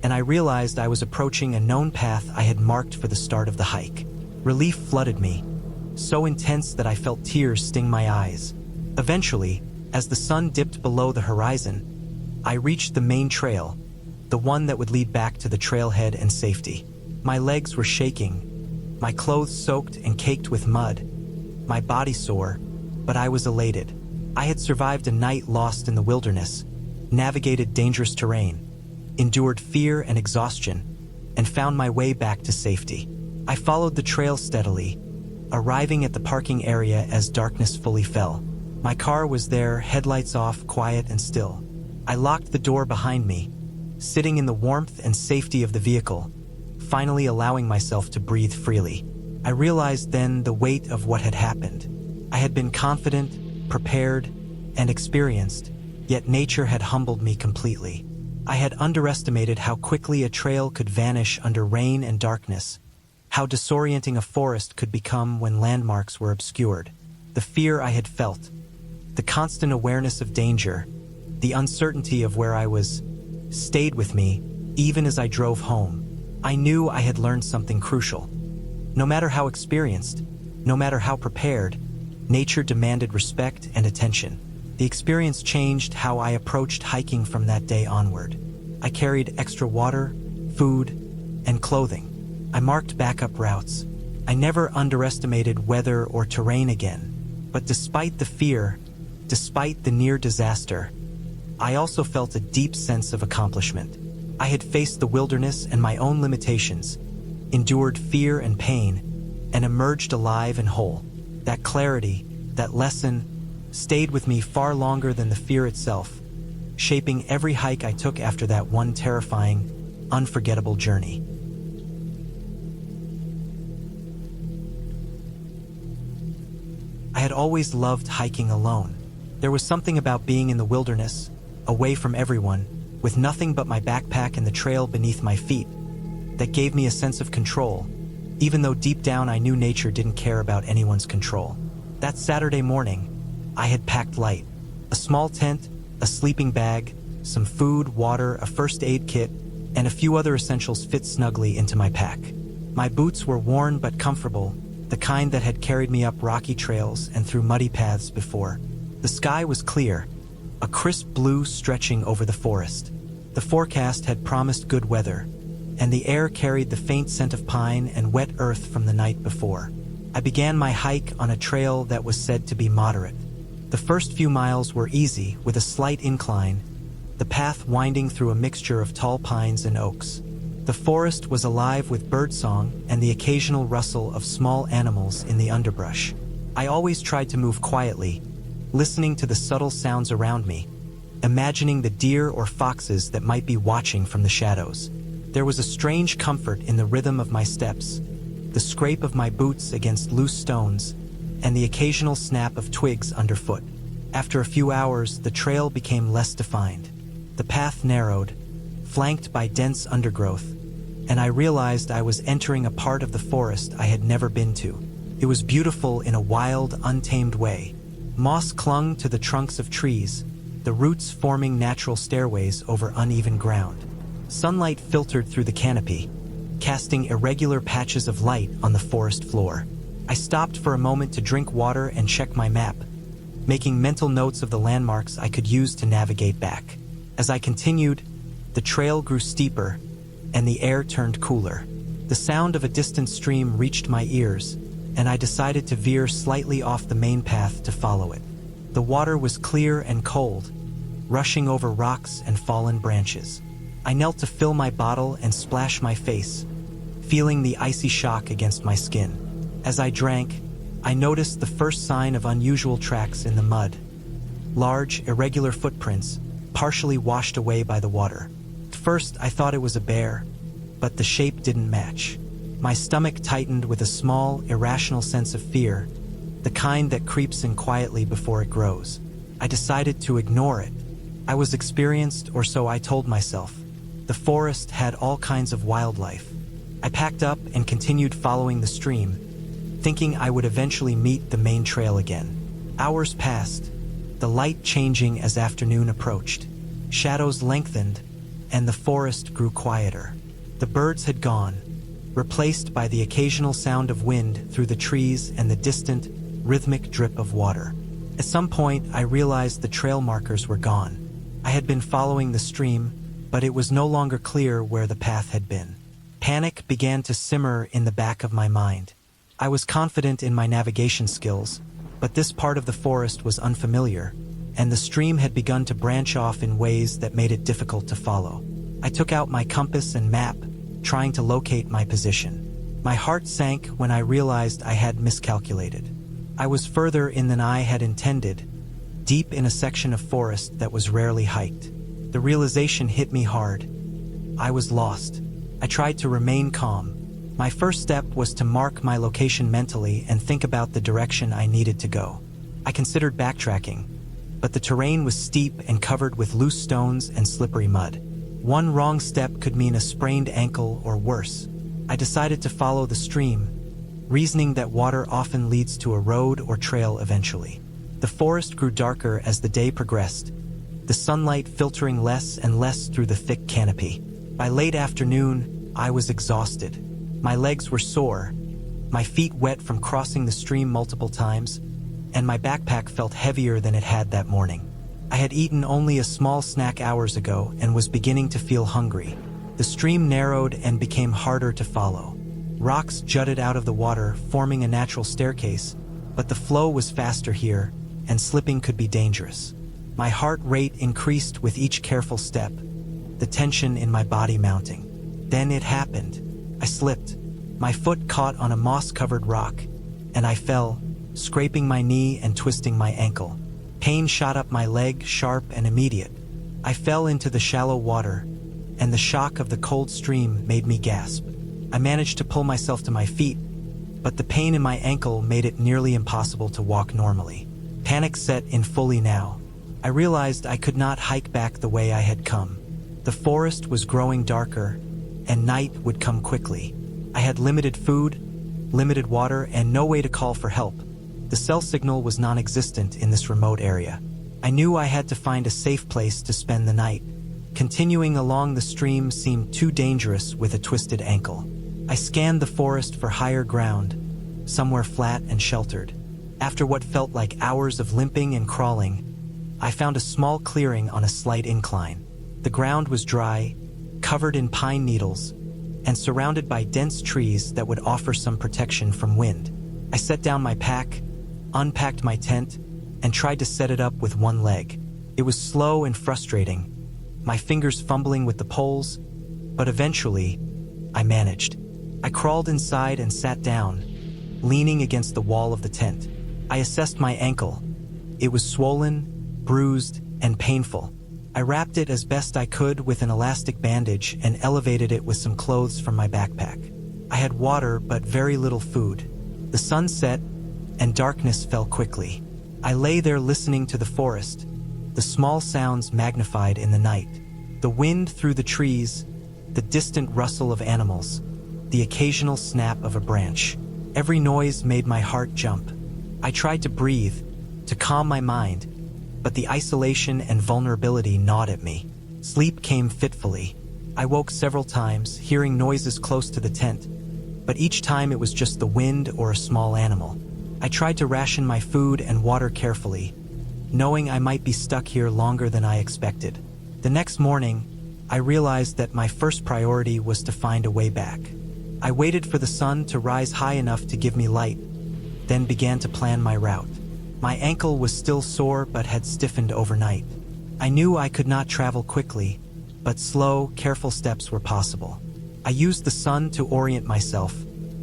A: and I realized I was approaching a known path I had marked for the start of the hike. Relief flooded me, so intense that I felt tears sting my eyes. Eventually, as the sun dipped below the horizon, I reached the main trail, the one that would lead back to the trailhead and safety. My legs were shaking, my clothes soaked and caked with mud, my body sore, but I was elated. I had survived a night lost in the wilderness, navigated dangerous terrain, endured fear and exhaustion, and found my way back to safety. I followed the trail steadily, arriving at the parking area as darkness fully fell. My car was there, headlights off, quiet and still. I locked the door behind me, sitting in the warmth and safety of the vehicle, finally allowing myself to breathe freely. I realized then the weight of what had happened. I had been confident, prepared, and experienced, yet nature had humbled me completely. I had underestimated how quickly a trail could vanish under rain and darkness, how disorienting a forest could become when landmarks were obscured. The fear I had felt, the constant awareness of danger, the uncertainty of where I was, stayed with me even as I drove home. I knew I had learned something crucial. No matter how experienced, no matter how prepared, nature demanded respect and attention. The experience changed how I approached hiking from that day onward. I carried extra water, food, and clothing. I marked backup routes. I never underestimated weather or terrain again. But despite the fear, despite the near disaster, I also felt a deep sense of accomplishment. I had faced the wilderness and my own limitations, endured fear and pain, and emerged alive and whole. That clarity, that lesson, stayed with me far longer than the fear itself, shaping every hike I took after that one terrifying, unforgettable journey. I had always loved hiking alone. There was something about being in the wilderness, away from everyone, with nothing but my backpack and the trail beneath my feet, that gave me a sense of control, even though deep down I knew nature didn't care about anyone's control. That Saturday morning, I had packed light: a small tent, a sleeping bag, some food, water, a first aid kit, and a few other essentials fit snugly into my pack. My boots were worn but comfortable, the kind that had carried me up rocky trails and through muddy paths before. The sky was clear, a crisp blue stretching over the forest. The forecast had promised good weather, and the air carried the faint scent of pine and wet earth from the night before. I began my hike on a trail that was said to be moderate. The first few miles were easy, with a slight incline, the path winding through a mixture of tall pines and oaks. The forest was alive with birdsong and the occasional rustle of small animals in the underbrush. I always tried to move quietly, listening to the subtle sounds around me, imagining the deer or foxes that might be watching from the shadows. There was a strange comfort in the rhythm of my steps, the scrape of my boots against loose stones, and the occasional snap of twigs underfoot. After a few hours, the trail became less defined. The path narrowed, flanked by dense undergrowth, and I realized I was entering a part of the forest I had never been to. It was beautiful in a wild, untamed way. Moss clung to the trunks of trees, the roots forming natural stairways over uneven ground. Sunlight filtered through the canopy, casting irregular patches of light on the forest floor. I stopped for a moment to drink water and check my map, making mental notes of the landmarks I could use to navigate back. As I continued, the trail grew steeper, and the air turned cooler. The sound of a distant stream reached my ears, and I decided to veer slightly off the main path to follow it. The water was clear and cold, rushing over rocks and fallen branches. I knelt to fill my bottle and splash my face, feeling the icy shock against my skin. As I drank, I noticed the first sign of unusual tracks in the mud. Large, irregular footprints, partially washed away by the water. At first, I thought it was a bear, but the shape didn't match. My stomach tightened with a small, irrational sense of fear, the kind that creeps in quietly before it grows. I decided to ignore it. I was experienced, or so I told myself. The forest had all kinds of wildlife. I packed up and continued following the stream, thinking I would eventually meet the main trail again. Hours passed, the light changing as afternoon approached. Shadows lengthened, and the forest grew quieter. The birds had gone, replaced by the occasional sound of wind through the trees and the distant, rhythmic drip of water. At some point, I realized the trail markers were gone. I had been following the stream, but it was no longer clear where the path had been. Panic began to simmer in the back of my mind. I was confident in my navigation skills, but this part of the forest was unfamiliar, and the stream had begun to branch off in ways that made it difficult to follow. I took out my compass and map, trying to locate my position. My heart sank when I realized I had miscalculated. I was further in than I had intended, deep in a section of forest that was rarely hiked. The realization hit me hard. I was lost. I tried to remain calm. My first step was to mark my location mentally and think about the direction I needed to go. I considered backtracking, but the terrain was steep and covered with loose stones and slippery mud. One wrong step could mean a sprained ankle or worse. I decided to follow the stream, reasoning that water often leads to a road or trail eventually. The forest grew darker as the day progressed, the sunlight filtering less and less through the thick canopy. By late afternoon, I was exhausted. My legs were sore, my feet wet from crossing the stream multiple times, and my backpack felt heavier than it had that morning. I had eaten only a small snack hours ago and was beginning to feel hungry. The stream narrowed and became harder to follow. Rocks jutted out of the water, forming a natural staircase, but the flow was faster here, and slipping could be dangerous. My heart rate increased with each careful step, the tension in my body mounting. Then it happened. I slipped. My foot caught on a moss-covered rock, and I fell, scraping my knee and twisting my ankle. Pain shot up my leg, sharp and immediate. I fell into the shallow water, and the shock of the cold stream made me gasp. I managed to pull myself to my feet, but the pain in my ankle made it nearly impossible to walk normally. Panic set in fully now. I realized I could not hike back the way I had come. The forest was growing darker, and night would come quickly. I had limited food, limited water, and no way to call for help. The cell signal was non-existent in this remote area. I knew I had to find a safe place to spend the night. Continuing along the stream seemed too dangerous with a twisted ankle. I scanned the forest for higher ground, somewhere flat and sheltered. After what felt like hours of limping and crawling, I found a small clearing on a slight incline. The ground was dry, covered in pine needles, and surrounded by dense trees that would offer some protection from wind. I set down my pack, unpacked my tent, and tried to set it up with one leg. It was slow and frustrating, my fingers fumbling with the poles, but eventually, I managed. I crawled inside and sat down, leaning against the wall of the tent. I assessed my ankle. It was swollen, bruised, and painful. I wrapped it as best I could with an elastic bandage and elevated it with some clothes from my backpack. I had water but very little food. The sun set, and darkness fell quickly. I lay there listening to the forest, the small sounds magnified in the night. The wind through the trees, the distant rustle of animals, the occasional snap of a branch. Every noise made my heart jump. I tried to breathe, to calm my mind, but the isolation and vulnerability gnawed at me. Sleep came fitfully. I woke several times, hearing noises close to the tent, but each time it was just the wind or a small animal. I tried to ration my food and water carefully, knowing I might be stuck here longer than I expected. The next morning, I realized that my first priority was to find a way back. I waited for the sun to rise high enough to give me light, then began to plan my route. My ankle was still sore but had stiffened overnight. I knew I could not travel quickly, but slow, careful steps were possible. I used the sun to orient myself,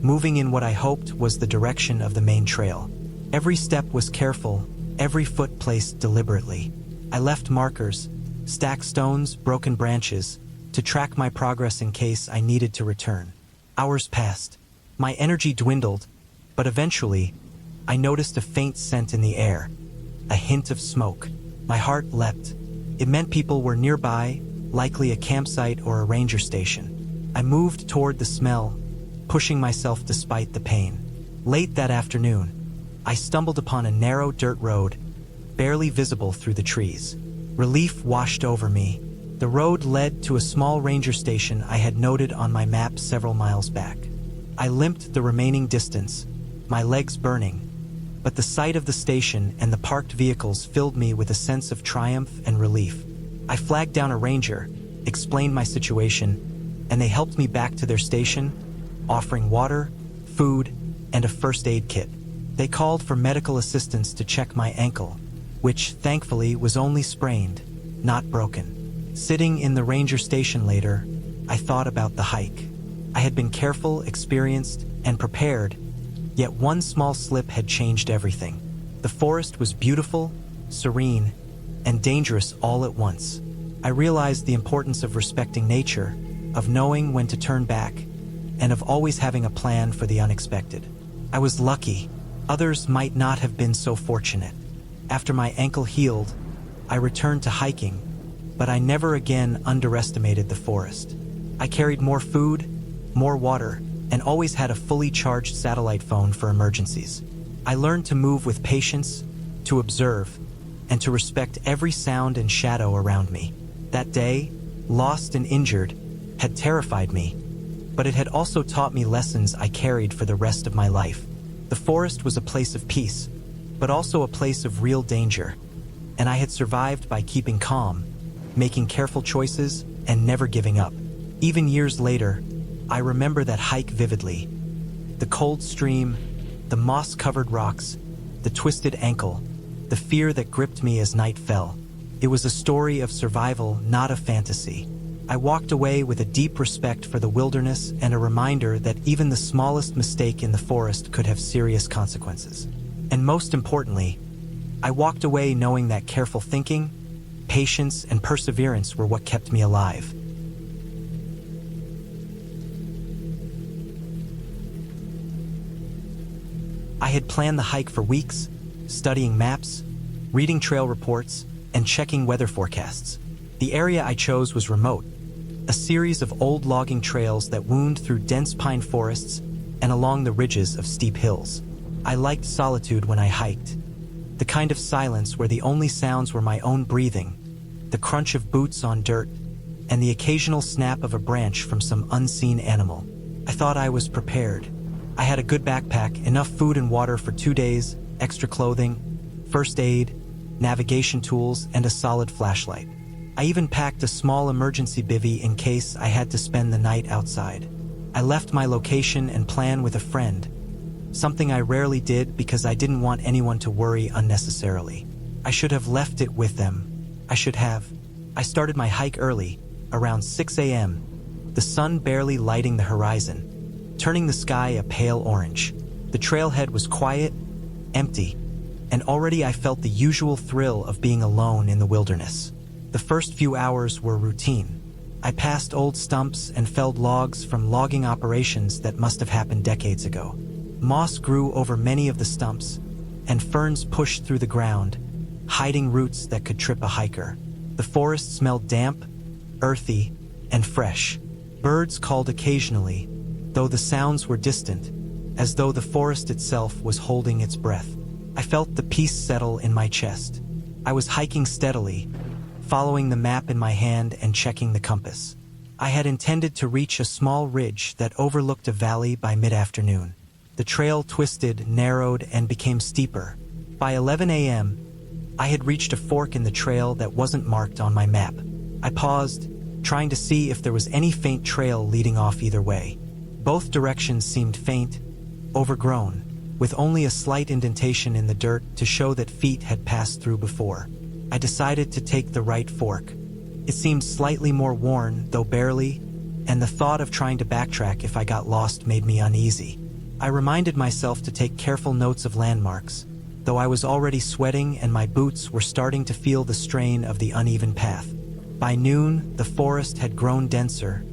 A: moving in what I hoped was the direction of the main trail. Every step was careful, every foot placed deliberately. I left markers, stacked stones, broken branches, to track my progress in case I needed to return. Hours passed. My energy dwindled, but eventually, I noticed a faint scent in the air, a hint of smoke. My heart leapt. It meant people were nearby, likely a campsite or a ranger station. I moved toward the smell, pushing myself despite the pain. Late that afternoon, I stumbled upon a narrow dirt road, barely visible through the trees. Relief washed over me. The road led to a small ranger station I had noted on my map several miles back. I limped the remaining distance, my legs burning, but the sight of the station and the parked vehicles filled me with a sense of triumph and relief. I flagged down a ranger, explained my situation, and they helped me back to their station, offering water, food, and a first aid kit. They called for medical assistance to check my ankle, which, thankfully, was only sprained, not broken. Sitting in the ranger station later, I thought about the hike. I had been careful, experienced, and prepared, yet one small slip had changed everything. The forest was beautiful, serene, and dangerous all at once. I realized the importance of respecting nature, of knowing when to turn back, and of always having a plan for the unexpected. I was lucky. Others might not have been so fortunate. After my ankle healed, I returned to hiking, but I never again underestimated the forest. I carried more food, more water, and always had a fully charged satellite phone for emergencies. I learned to move with patience, to observe, and to respect every sound and shadow around me. That day, lost and injured, had terrified me, but it had also taught me lessons I carried for the rest of my life. The forest was a place of peace, but also a place of real danger. and I had survived by keeping calm, making careful choices, and never giving up. Even years later, I remember that hike vividly. The cold stream, the moss-covered rocks, the twisted ankle, the fear that gripped me as night fell. It was a story of survival, not a fantasy. I walked away with a deep respect for the wilderness and a reminder that even the smallest mistake in the forest could have serious consequences. And most importantly, I walked away knowing that careful thinking, patience, and perseverance were what kept me alive. I had planned the hike for weeks, studying maps, reading trail reports, and checking weather forecasts. The area I chose was remote, a series of old logging trails that wound through dense pine forests and along the ridges of steep hills. I liked solitude when I hiked, the kind of silence where the only sounds were my own breathing, the crunch of boots on dirt, and the occasional snap of a branch from some unseen animal. I thought I was prepared. I had a good backpack, enough food and water for 2 days, extra clothing, first aid, navigation tools, and a solid flashlight. I even packed a small emergency bivvy in case I had to spend the night outside. I left my location and plan with a friend, something I rarely did because I didn't want anyone to worry unnecessarily. I should have left it with them. I should have. I started my hike early, around 6 a.m., the sun barely lighting the horizon, turning the sky a pale orange. The trailhead was quiet, empty, and already I felt the usual thrill of being alone in the wilderness. The first few hours were routine. I passed old stumps and felled logs from logging operations that must have happened decades ago. Moss grew over many of the stumps, and ferns pushed through the ground, hiding roots that could trip a hiker. The forest smelled damp, earthy, and fresh. Birds called occasionally, though the sounds were distant, as though the forest itself was holding its breath. I felt the peace settle in my chest. I was hiking steadily, following the map in my hand and checking the compass. I had intended to reach a small ridge that overlooked a valley by mid-afternoon. The trail twisted, narrowed, and became steeper. By 11 a.m., I had reached a fork in the trail that wasn't marked on my map. I paused, trying to see if there was any faint trail leading off either way. Both directions seemed faint, overgrown, with only a slight indentation in the dirt to show that feet had passed through before. I decided to take the right fork. It seemed slightly more worn, though barely, and the thought of trying to backtrack if I got lost made me uneasy. I reminded myself to take careful notes of landmarks, though I was already sweating and my boots were starting to feel the strain of the uneven path. By noon, the forest had grown denser,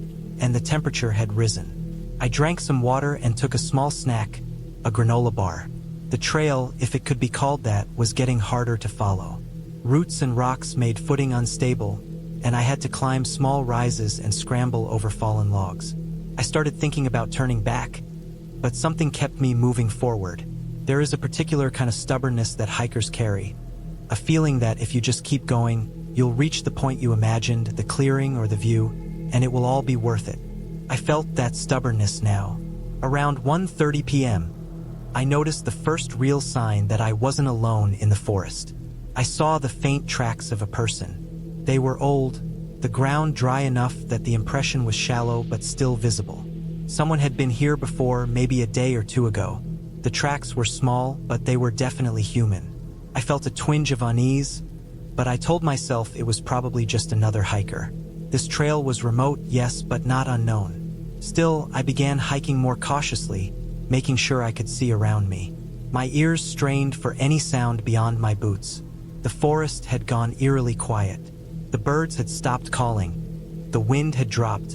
A: and the temperature had risen. I drank some water and took a small snack, a granola bar. The trail, if it could be called that, was getting harder to follow. Roots and rocks made footing unstable, and I had to climb small rises and scramble over fallen logs. I started thinking about turning back, but something kept me moving forward. There is a particular kind of stubbornness that hikers carry, a feeling that if you just keep going, you'll reach the point you imagined, the clearing or the view, and it will all be worth it. I felt that stubbornness now. Around 1:30 p.m., I noticed the first real sign that I wasn't alone in the forest. I saw the faint tracks of a person. They were old, the ground dry enough that the impression was shallow but still visible. Someone had been here before, maybe a day or two ago. The tracks were small, but they were definitely human. I felt a twinge of unease, but I told myself it was probably just another hiker. This trail was remote, yes, but not unknown. Still, I began hiking more cautiously, making sure I could see around me. My ears strained for any sound beyond my boots. The forest had gone eerily quiet. The birds had stopped calling. The wind had dropped,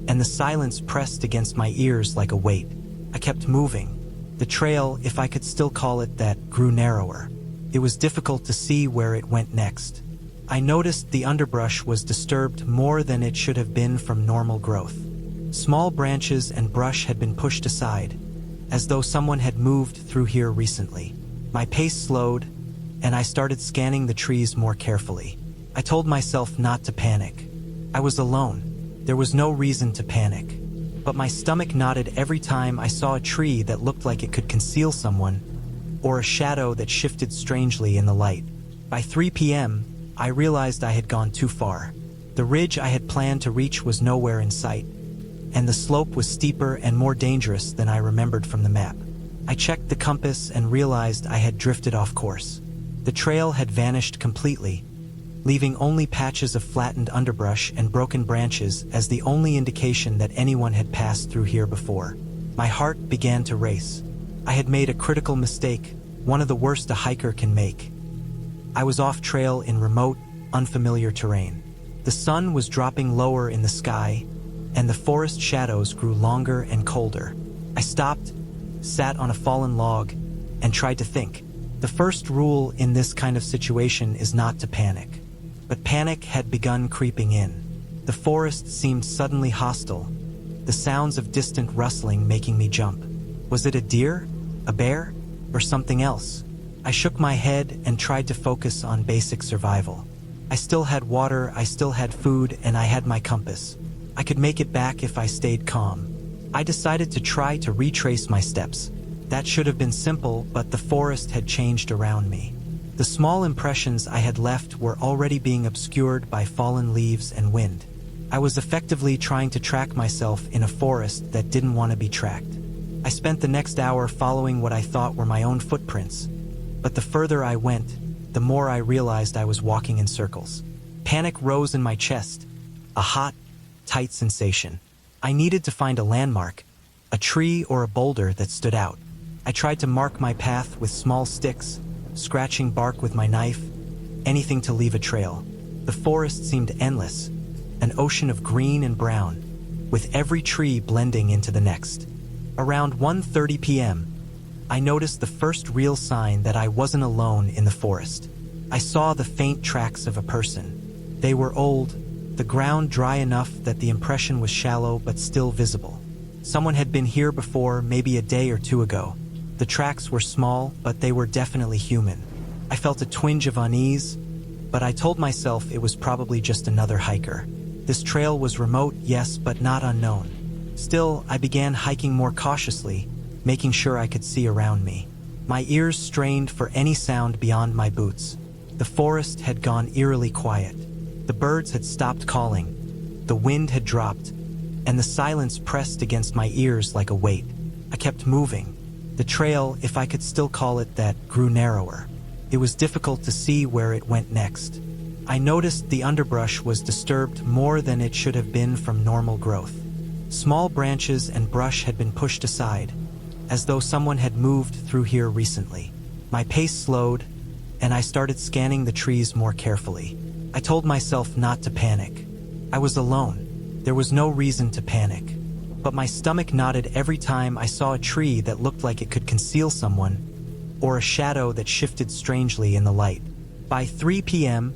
A: and the silence pressed against my ears like a weight. I kept moving. The trail, if I could still call it that, grew narrower. It was difficult to see where it went next. I noticed the underbrush was disturbed more than it should have been from normal growth. Small branches and brush had been pushed aside, as though someone had moved through here recently. My pace slowed, and I started scanning the trees more carefully. I told myself not to panic. I was alone. There was no reason to panic. But my stomach knotted every time I saw a tree that looked like it could conceal someone, or a shadow that shifted strangely in the light. By 3 p.m., I realized I had gone too far. The ridge I had planned to reach was nowhere in sight, and the slope was steeper and more dangerous than I remembered from the map. I checked the compass and realized I had drifted off course. The trail had vanished completely, leaving only patches of flattened underbrush and broken branches as the only indication that anyone had passed through here before. My heart began to race. I had made a critical mistake, one of the worst a hiker can make. I was off trail in remote, unfamiliar terrain. The sun was dropping lower in the sky, and the forest shadows grew longer and colder. I stopped, sat on a fallen log, and tried to think. The first rule in this kind of situation is not to panic. But panic had begun creeping in. The forest seemed suddenly hostile, the sounds of distant rustling making me jump. Was it a deer, a bear, or something else? I shook my head and tried to focus on basic survival. I still had water, I still had food, and I had my compass. I could make it back if I stayed calm. I decided to try to retrace my steps. That should have been simple, but the forest had changed around me. The small impressions I had left were already being obscured by fallen leaves and wind. I was effectively trying to track myself in a forest that didn't want to be tracked. I spent the next hour following what I thought were my own footprints, but the further I went, the more I realized I was walking in circles. Panic rose in my chest, a hot, tight sensation. I needed to find a landmark, a tree or a boulder that stood out. I tried to mark my path with small sticks, scratching bark with my knife, anything to leave a trail. The forest seemed endless, an ocean of green and brown, with every tree blending into the next. Around 1:30 p.m., I noticed the first real sign that I wasn't alone in the forest. I saw the faint tracks of a person. They were old, the ground dry enough that the impression was shallow but still visible. Someone had been here before, maybe a day or two ago. The tracks were small, but they were definitely human. I felt a twinge of unease, but I told myself it was probably just another hiker. This trail was remote, yes, but not unknown. Still, I began hiking more cautiously, making sure I could see around me. My ears strained for any sound beyond my boots. The forest had gone eerily quiet. The birds had stopped calling. The wind had dropped, and the silence pressed against my ears like a weight. I kept moving. The trail, if I could still call it that, grew narrower. It was difficult to see where it went next. I noticed the underbrush was disturbed more than it should have been from normal growth. Small branches and brush had been pushed aside, as though someone had moved through here recently. My pace slowed, and I started scanning the trees more carefully. I told myself not to panic. I was alone. There was no reason to panic. But my stomach knotted every time I saw a tree that looked like it could conceal someone, or a shadow that shifted strangely in the light. By 3 p.m.,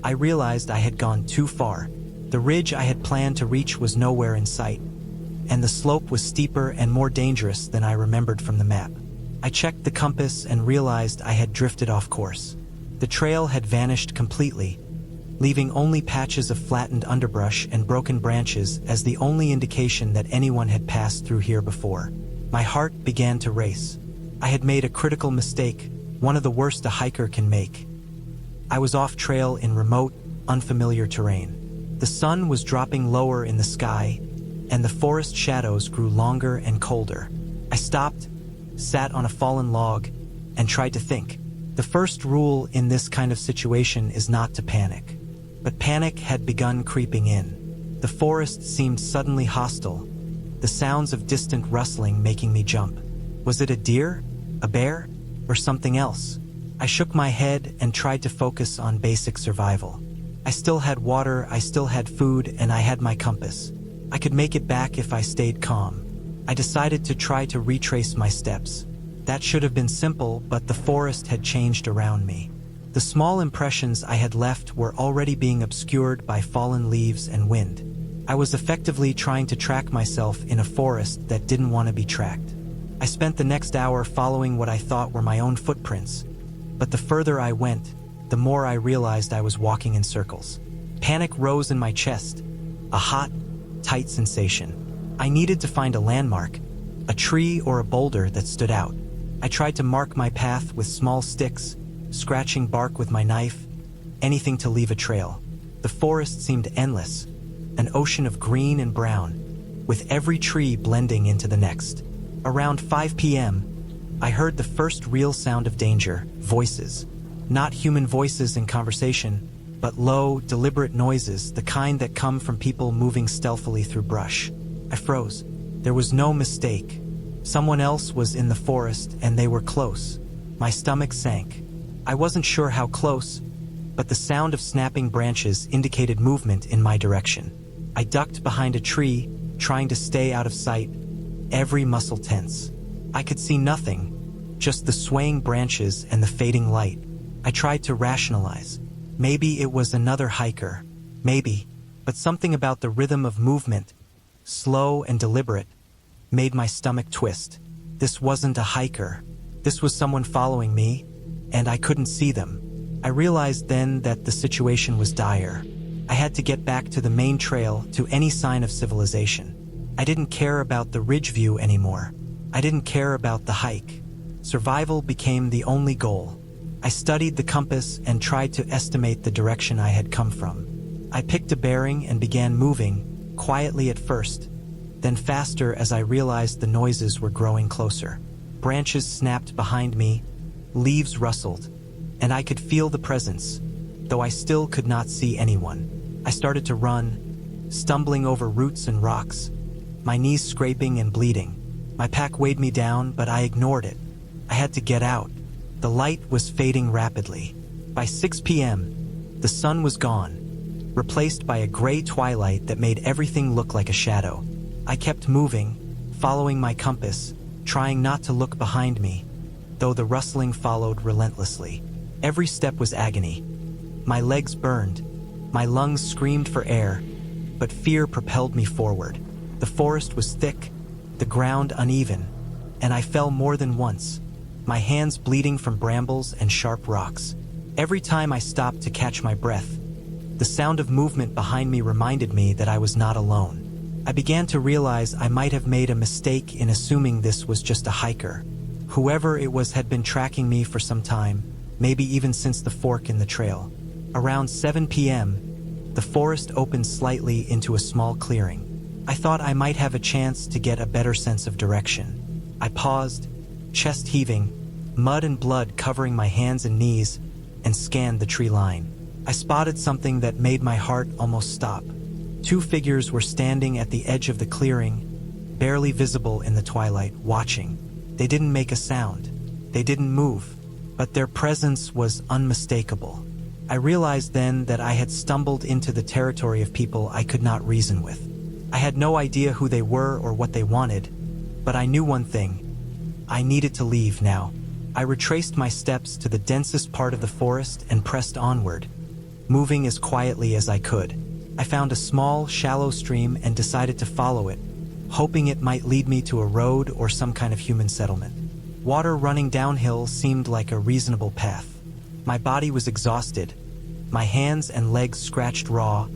A: I realized I had gone too far. The ridge I had planned to reach was nowhere in sight, and the slope was steeper and more dangerous than I remembered from the map. I checked the compass and realized I had drifted off course. The trail had vanished completely, leaving only patches of flattened underbrush and broken branches as the only indication that anyone had passed through here before. My heart began to race. I had made a critical mistake, one of the worst a hiker can make. I was off trail in remote, unfamiliar terrain. The sun was dropping lower in the sky, and the forest shadows grew longer and colder. I stopped, sat on a fallen log, and tried to think. The first rule in this kind of situation is not to panic. But panic had begun creeping in. The forest seemed suddenly hostile, the sounds of distant rustling making me jump. Was it a deer, a bear, or something else? I shook my head and tried to focus on basic survival. I still had water, I still had food, and I had my compass. I could make it back if I stayed calm. I decided to try to retrace my steps. That should have been simple, but the forest had changed around me. The small impressions I had left were already being obscured by fallen leaves and wind. I was effectively trying to track myself in a forest that didn't want to be tracked. I spent the next hour following what I thought were my own footprints, but the further I went, the more I realized I was walking in circles. Panic rose in my chest, a hot, tight sensation. I needed to find a landmark, a tree or a boulder that stood out. I tried to mark my path with small sticks, scratching bark with my knife, anything to leave a trail. The forest seemed endless, an ocean of green and brown, with every tree blending into the next. Around 5 p.m., I heard the first real sound of danger, voices. Not human voices in conversation, but low, deliberate noises, the kind that come from people moving stealthily through brush. I froze. There was no mistake. Someone else was in the forest, and they were close. My stomach sank. I wasn't sure how close, but the sound of snapping branches indicated movement in my direction. I ducked behind a tree, trying to stay out of sight, every muscle tense. I could see nothing, just the swaying branches and the fading light. I tried to rationalize. Maybe it was another hiker. Maybe. But something about the rhythm of movement, slow and deliberate, made my stomach twist. This wasn't a hiker. This was someone following me, and I couldn't see them. I realized then that the situation was dire. I had to get back to the main trail, to any sign of civilization. I didn't care about the ridge view anymore. I didn't care about the hike. Survival became the only goal. I studied the compass and tried to estimate the direction I had come from. I picked a bearing and began moving, quietly at first, then faster as I realized the noises were growing closer. Branches snapped behind me, leaves rustled, and I could feel the presence, though I still could not see anyone. I started to run, stumbling over roots and rocks, my knees scraping and bleeding. My pack weighed me down, but I ignored it. I had to get out. The light was fading rapidly. By 6 p.m., the sun was gone, replaced by a gray twilight that made everything look like a shadow. I kept moving, following my compass, trying not to look behind me, though the rustling followed relentlessly. Every step was agony. My legs burned, my lungs screamed for air, but fear propelled me forward. The forest was thick, the ground uneven, and I fell more than once, my hands bleeding from brambles and sharp rocks. Every time I stopped to catch my breath, the sound of movement behind me reminded me that I was not alone. I began to realize I might have made a mistake in assuming this was just a hiker. Whoever it was had been tracking me for some time, maybe even since the fork in the trail. Around 7 p.m., the forest opened slightly into a small clearing. I thought I might have a chance to get a better sense of direction. I paused, chest heaving, mud and blood covering my hands and knees, and scanned the tree line. I spotted something that made my heart almost stop. Two figures were standing at the edge of the clearing, barely visible in the twilight, watching. They didn't make a sound. They didn't move, but their presence was unmistakable. I realized then that I had stumbled into the territory of people I could not reason with. I had no idea who they were or what they wanted, but I knew one thing. I needed to leave now. I retraced my steps to the densest part of the forest and pressed onward, moving as quietly as I could. I found a small, shallow stream and decided to follow it, hoping it might lead me to a road or some kind of human settlement. Water running downhill seemed like a reasonable path. My body was exhausted, my hands and legs scratched raw,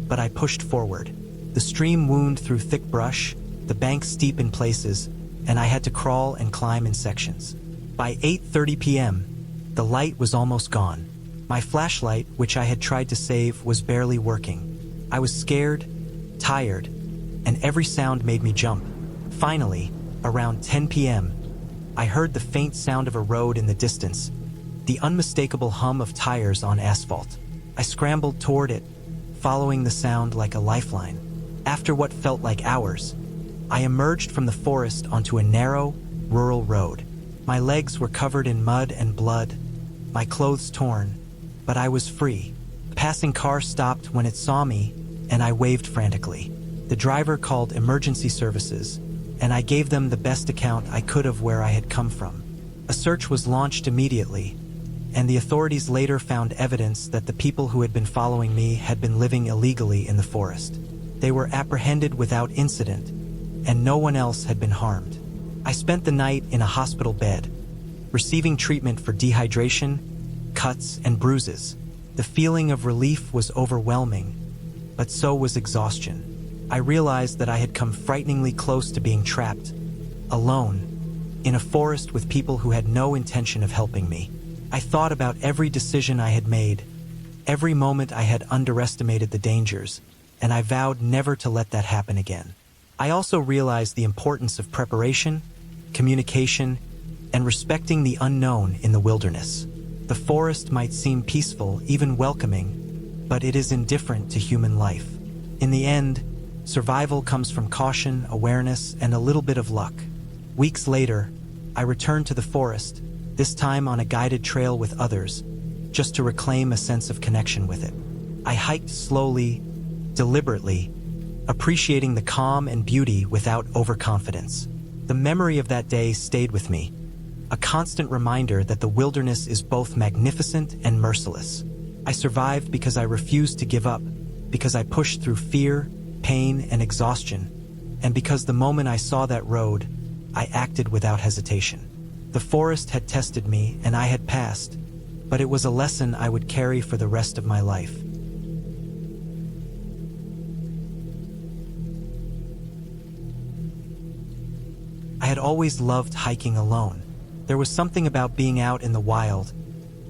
A: but I pushed forward. The stream wound through thick brush, the bank steep in places, and I had to crawl and climb in sections. By 8:30 p.m., the light was almost gone. My flashlight, which I had tried to save, was barely working. I was scared, tired, and every sound made me jump. Finally, around 10 p.m., I heard the faint sound of a road in the distance, the unmistakable hum of tires on asphalt. I scrambled toward it, following the sound like a lifeline. After what felt like hours, I emerged from the forest onto a narrow, rural road. My legs were covered in mud and blood, my clothes torn, but I was free. A passing car stopped when it saw me, and I waved frantically. The driver called emergency services, and I gave them the best account I could of where I had come from. A search was launched immediately, and the authorities later found evidence that the people who had been following me had been living illegally in the forest. They were apprehended without incident, and no one else had been harmed. I spent the night in a hospital bed, receiving treatment for dehydration, cuts, and bruises. The feeling of relief was overwhelming, but so was exhaustion. I realized that I had come frighteningly close to being trapped, alone, in a forest with people who had no intention of helping me. I thought about every decision I had made, every moment I had underestimated the dangers, and I vowed never to let that happen again. I also realized the importance of preparation, communication, and respecting the unknown in the wilderness. The forest might seem peaceful, even welcoming, but it is indifferent to human life. In the end, survival comes from caution, awareness, and a little bit of luck. Weeks later, I returned to the forest, this time on a guided trail with others, just to reclaim a sense of connection with it. I hiked slowly, deliberately, appreciating the calm and beauty without overconfidence. The memory of that day stayed with me, a constant reminder that the wilderness is both magnificent and merciless. I survived because I refused to give up, because I pushed through fear, pain, and exhaustion, and because the moment I saw that road, I acted without hesitation. The forest had tested me, and I had passed, but it was a lesson I would carry for the rest of my life. I had always loved hiking alone. There was something about being out in the wild,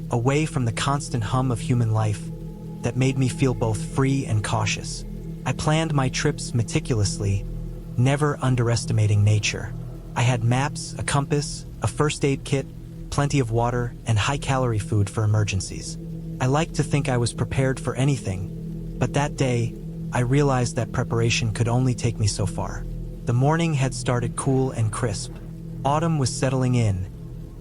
A: away from the constant hum of human life, that made me feel both free and cautious. I planned my trips meticulously, never underestimating nature. I had maps, a compass, a first aid kit, plenty of water, and high-calorie food for emergencies. I liked to think I was prepared for anything, but that day, I realized that preparation could only take me so far. The morning had started cool and crisp. Autumn was settling in,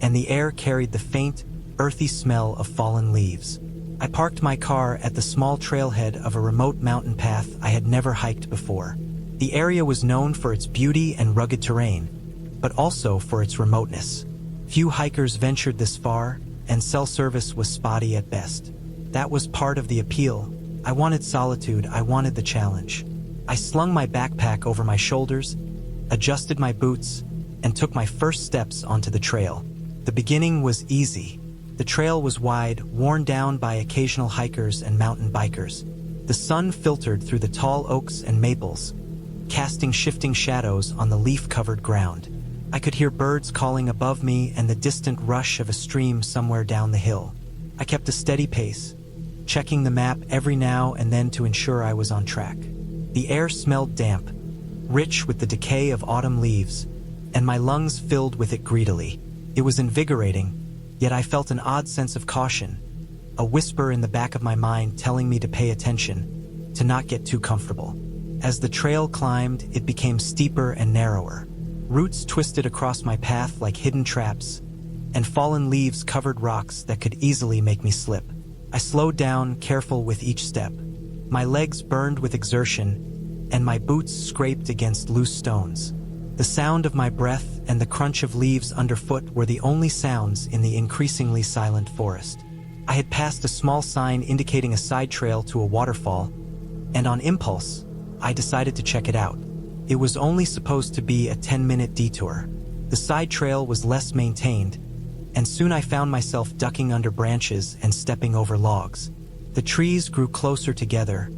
A: and the air carried the faint, earthy smell of fallen leaves. I parked my car at the small trailhead of a remote mountain path I had never hiked before. The area was known for its beauty and rugged terrain, but also for its remoteness. Few hikers ventured this far, and cell service was spotty at best. That was part of the appeal. I wanted solitude, I wanted the challenge. I slung my backpack over my shoulders, adjusted my boots, and took my first steps onto the trail. The beginning was easy. The trail was wide, worn down by occasional hikers and mountain bikers. The sun filtered through the tall oaks and maples, casting shifting shadows on the leaf-covered ground. I could hear birds calling above me and the distant rush of a stream somewhere down the hill. I kept a steady pace, checking the map every now and then to ensure I was on track. The air smelled damp, rich with the decay of autumn leaves, and my lungs filled with it greedily. It was invigorating, yet I felt an odd sense of caution, a whisper in the back of my mind telling me to pay attention, to not get too comfortable. As the trail climbed, it became steeper and narrower. Roots twisted across my path like hidden traps, and fallen leaves covered rocks that could easily make me slip. I slowed down, careful with each step. My legs burned with exertion, and my boots scraped against loose stones. The sound of my breath and the crunch of leaves underfoot were the only sounds in the increasingly silent forest. I had passed a small sign indicating a side trail to a waterfall, and on impulse, I decided to check it out. It was only supposed to be a 10-minute detour. The side trail was less maintained, and soon I found myself ducking under branches and stepping over logs. The trees grew closer together,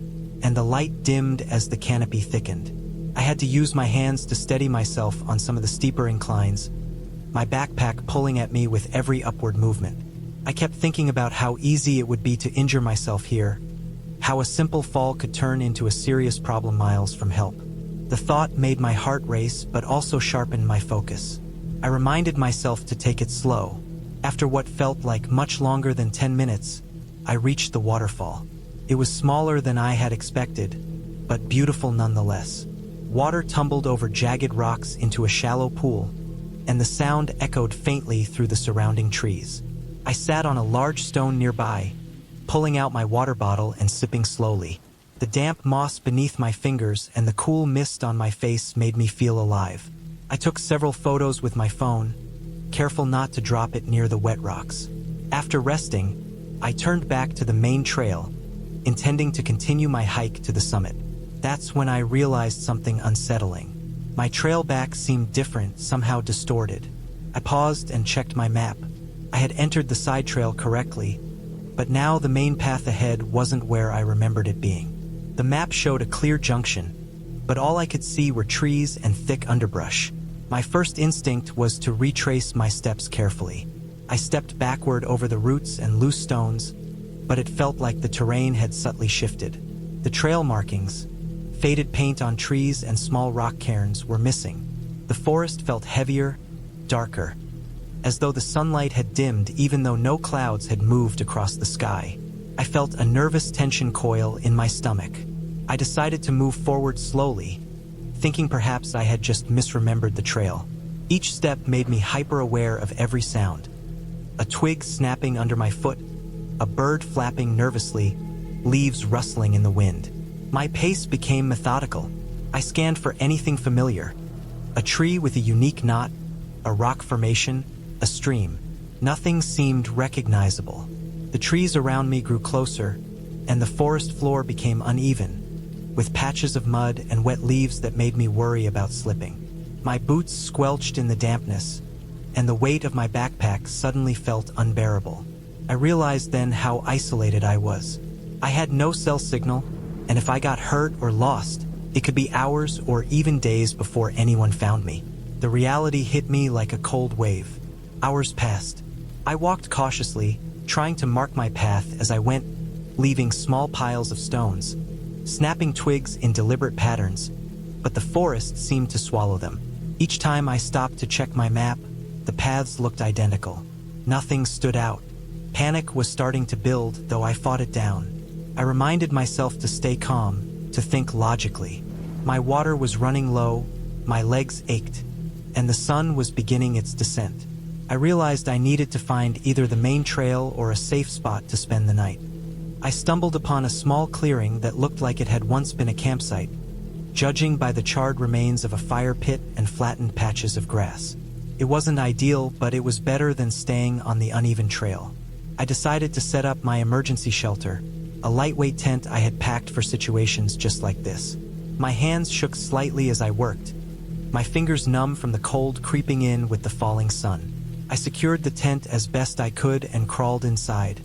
A: and the light dimmed as the canopy thickened. I had to use my hands to steady myself on some of the steeper inclines, my backpack pulling at me with every upward movement. I kept thinking about how easy it would be to injure myself here, how a simple fall could turn into a serious problem miles from help. The thought made my heart race but also sharpened my focus. I reminded myself to take it slow. After what felt like much longer than 10 minutes, I reached the waterfall. It was smaller than I had expected, but beautiful nonetheless. Water tumbled over jagged rocks into a shallow pool, and the sound echoed faintly through the surrounding trees. I sat on a large stone nearby, pulling out my water bottle and sipping slowly. The damp moss beneath my fingers and the cool mist on my face made me feel alive. I took several photos with my phone, careful not to drop it near the wet rocks. After resting, I turned back to the main trail, intending to continue my hike to the summit. That's when I realized something unsettling. My trail back seemed different, somehow distorted. I paused and checked my map. I had entered the side trail correctly, but now the main path ahead wasn't where I remembered it being. The map showed a clear junction, but all I could see were trees and thick underbrush. My first instinct was to retrace my steps carefully. I stepped backward over the roots and loose stones, but it felt like the terrain had subtly shifted. The trail markings, faded paint on trees and small rock cairns were missing. The forest felt heavier, darker, as though the sunlight had dimmed even though no clouds had moved across the sky. I felt a nervous tension coil in my stomach. I decided to move forward slowly, thinking perhaps I had just misremembered the trail. Each step made me hyper-aware of every sound. A twig snapping under my foot, a bird flapping nervously, leaves rustling in the wind. My pace became methodical. I scanned for anything familiar. A tree with a unique knot, a rock formation, a stream. Nothing seemed recognizable. The trees around me grew closer, and the forest floor became uneven, with patches of mud and wet leaves that made me worry about slipping. My boots squelched in the dampness, and the weight of my backpack suddenly felt unbearable. I realized then how isolated I was. I had no cell signal, and if I got hurt or lost, it could be hours or even days before anyone found me. The reality hit me like a cold wave. Hours passed. I walked cautiously, trying to mark my path as I went, leaving small piles of stones, snapping twigs in deliberate patterns, but the forest seemed to swallow them. Each time I stopped to check my map, the paths looked identical. Nothing stood out. Panic was starting to build, though I fought it down. I reminded myself to stay calm, to think logically. My water was running low, my legs ached, and the sun was beginning its descent. I realized I needed to find either the main trail or a safe spot to spend the night. I stumbled upon a small clearing that looked like it had once been a campsite, judging by the charred remains of a fire pit and flattened patches of grass. It wasn't ideal, but it was better than staying on the uneven trail. I decided to set up my emergency shelter, a lightweight tent I had packed for situations just like this. My hands shook slightly as I worked, my fingers numb from the cold creeping in with the falling sun. I secured the tent as best I could and crawled inside,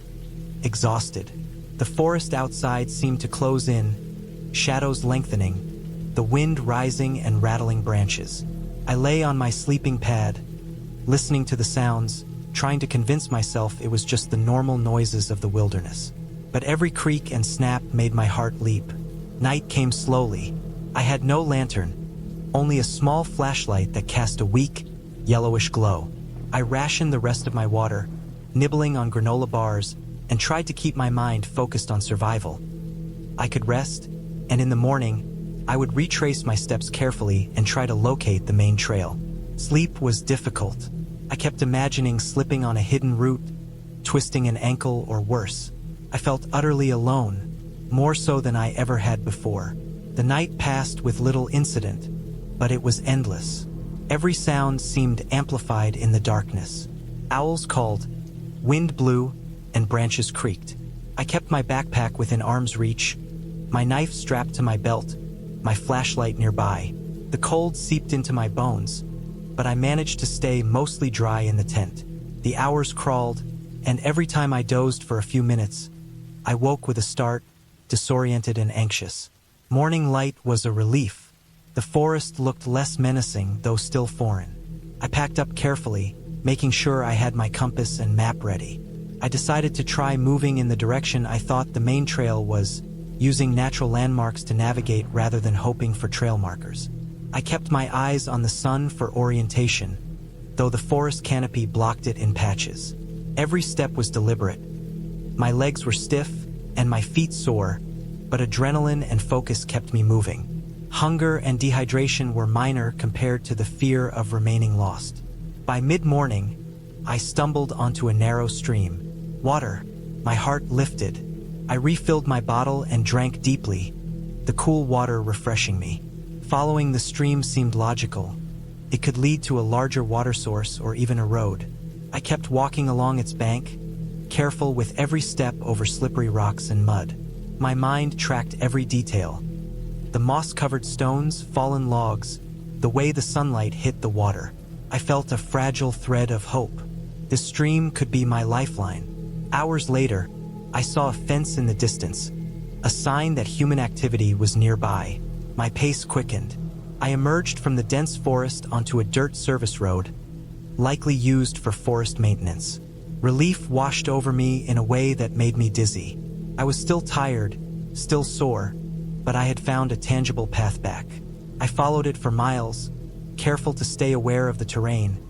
A: exhausted. The forest outside seemed to close in, shadows lengthening, the wind rising and rattling branches. I lay on my sleeping pad, listening to the sounds, trying to convince myself it was just the normal noises of the wilderness. But every creak and snap made my heart leap. Night came slowly. I had no lantern, only a small flashlight that cast a weak, yellowish glow. I rationed the rest of my water, nibbling on granola bars, and tried to keep my mind focused on survival. I could rest, and in the morning, I would retrace my steps carefully and try to locate the main trail. Sleep was difficult. I kept imagining slipping on a hidden route, twisting an ankle or worse. I felt utterly alone, more so than I ever had before. The night passed with little incident, but it was endless. Every sound seemed amplified in the darkness. Owls called, wind blew, and branches creaked. I kept my backpack within arm's reach, my knife strapped to my belt, my flashlight nearby. The cold seeped into my bones, but I managed to stay mostly dry in the tent. The hours crawled, and every time I dozed for a few minutes, I woke with a start, disoriented and anxious. Morning light was a relief. The forest looked less menacing, though still foreign. I packed up carefully, making sure I had my compass and map ready. I decided to try moving in the direction I thought the main trail was, using natural landmarks to navigate rather than hoping for trail markers. I kept my eyes on the sun for orientation, though the forest canopy blocked it in patches. Every step was deliberate. My legs were stiff and my feet sore, but adrenaline and focus kept me moving. Hunger and dehydration were minor compared to the fear of remaining lost. By mid-morning, I stumbled onto a narrow stream. Water. My heart lifted. I refilled my bottle and drank deeply, the cool water refreshing me. Following the stream seemed logical. It could lead to a larger water source or even a road. I kept walking along its bank, careful with every step over slippery rocks and mud. My mind tracked every detail. The moss-covered stones, fallen logs, the way the sunlight hit the water. I felt a fragile thread of hope. The stream could be my lifeline. Hours later, I saw a fence in the distance, a sign that human activity was nearby. My pace quickened. I emerged from the dense forest onto a dirt service road, likely used for forest maintenance. Relief washed over me in a way that made me dizzy. I was still tired, still sore, but I had found a tangible path back. I followed it for miles, careful to stay aware of the terrain,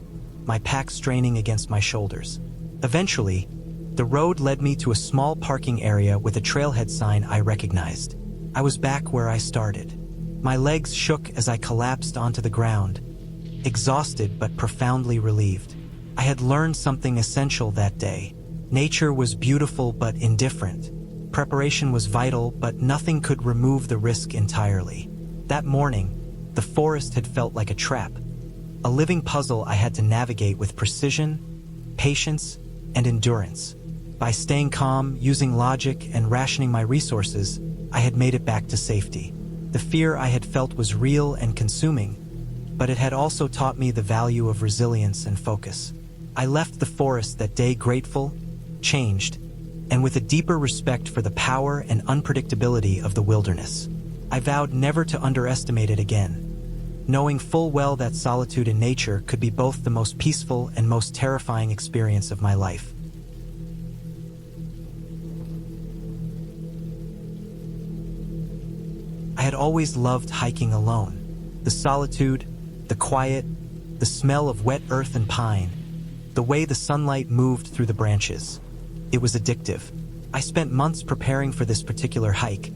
A: my pack straining against my shoulders. Eventually, the road led me to a small parking area with a trailhead sign I recognized. I was back where I started. My legs shook as I collapsed onto the ground, exhausted but profoundly relieved. I had learned something essential that day. Nature was beautiful but indifferent. Preparation was vital, but nothing could remove the risk entirely. That morning, the forest had felt like a trap, a living puzzle I had to navigate with precision, patience, and endurance. By staying calm, using logic, and rationing my resources, I had made it back to safety. The fear I had felt was real and consuming, but it had also taught me the value of resilience and focus. I left the forest that day grateful, changed, and with a deeper respect for the power and unpredictability of the wilderness. I vowed never to underestimate it again, knowing full well that solitude in nature could be both the most peaceful and most terrifying experience of my life. I had always loved hiking alone. The solitude, the quiet, the smell of wet earth and pine, the way the sunlight moved through the branches. It was addictive. I spent months preparing for this particular hike,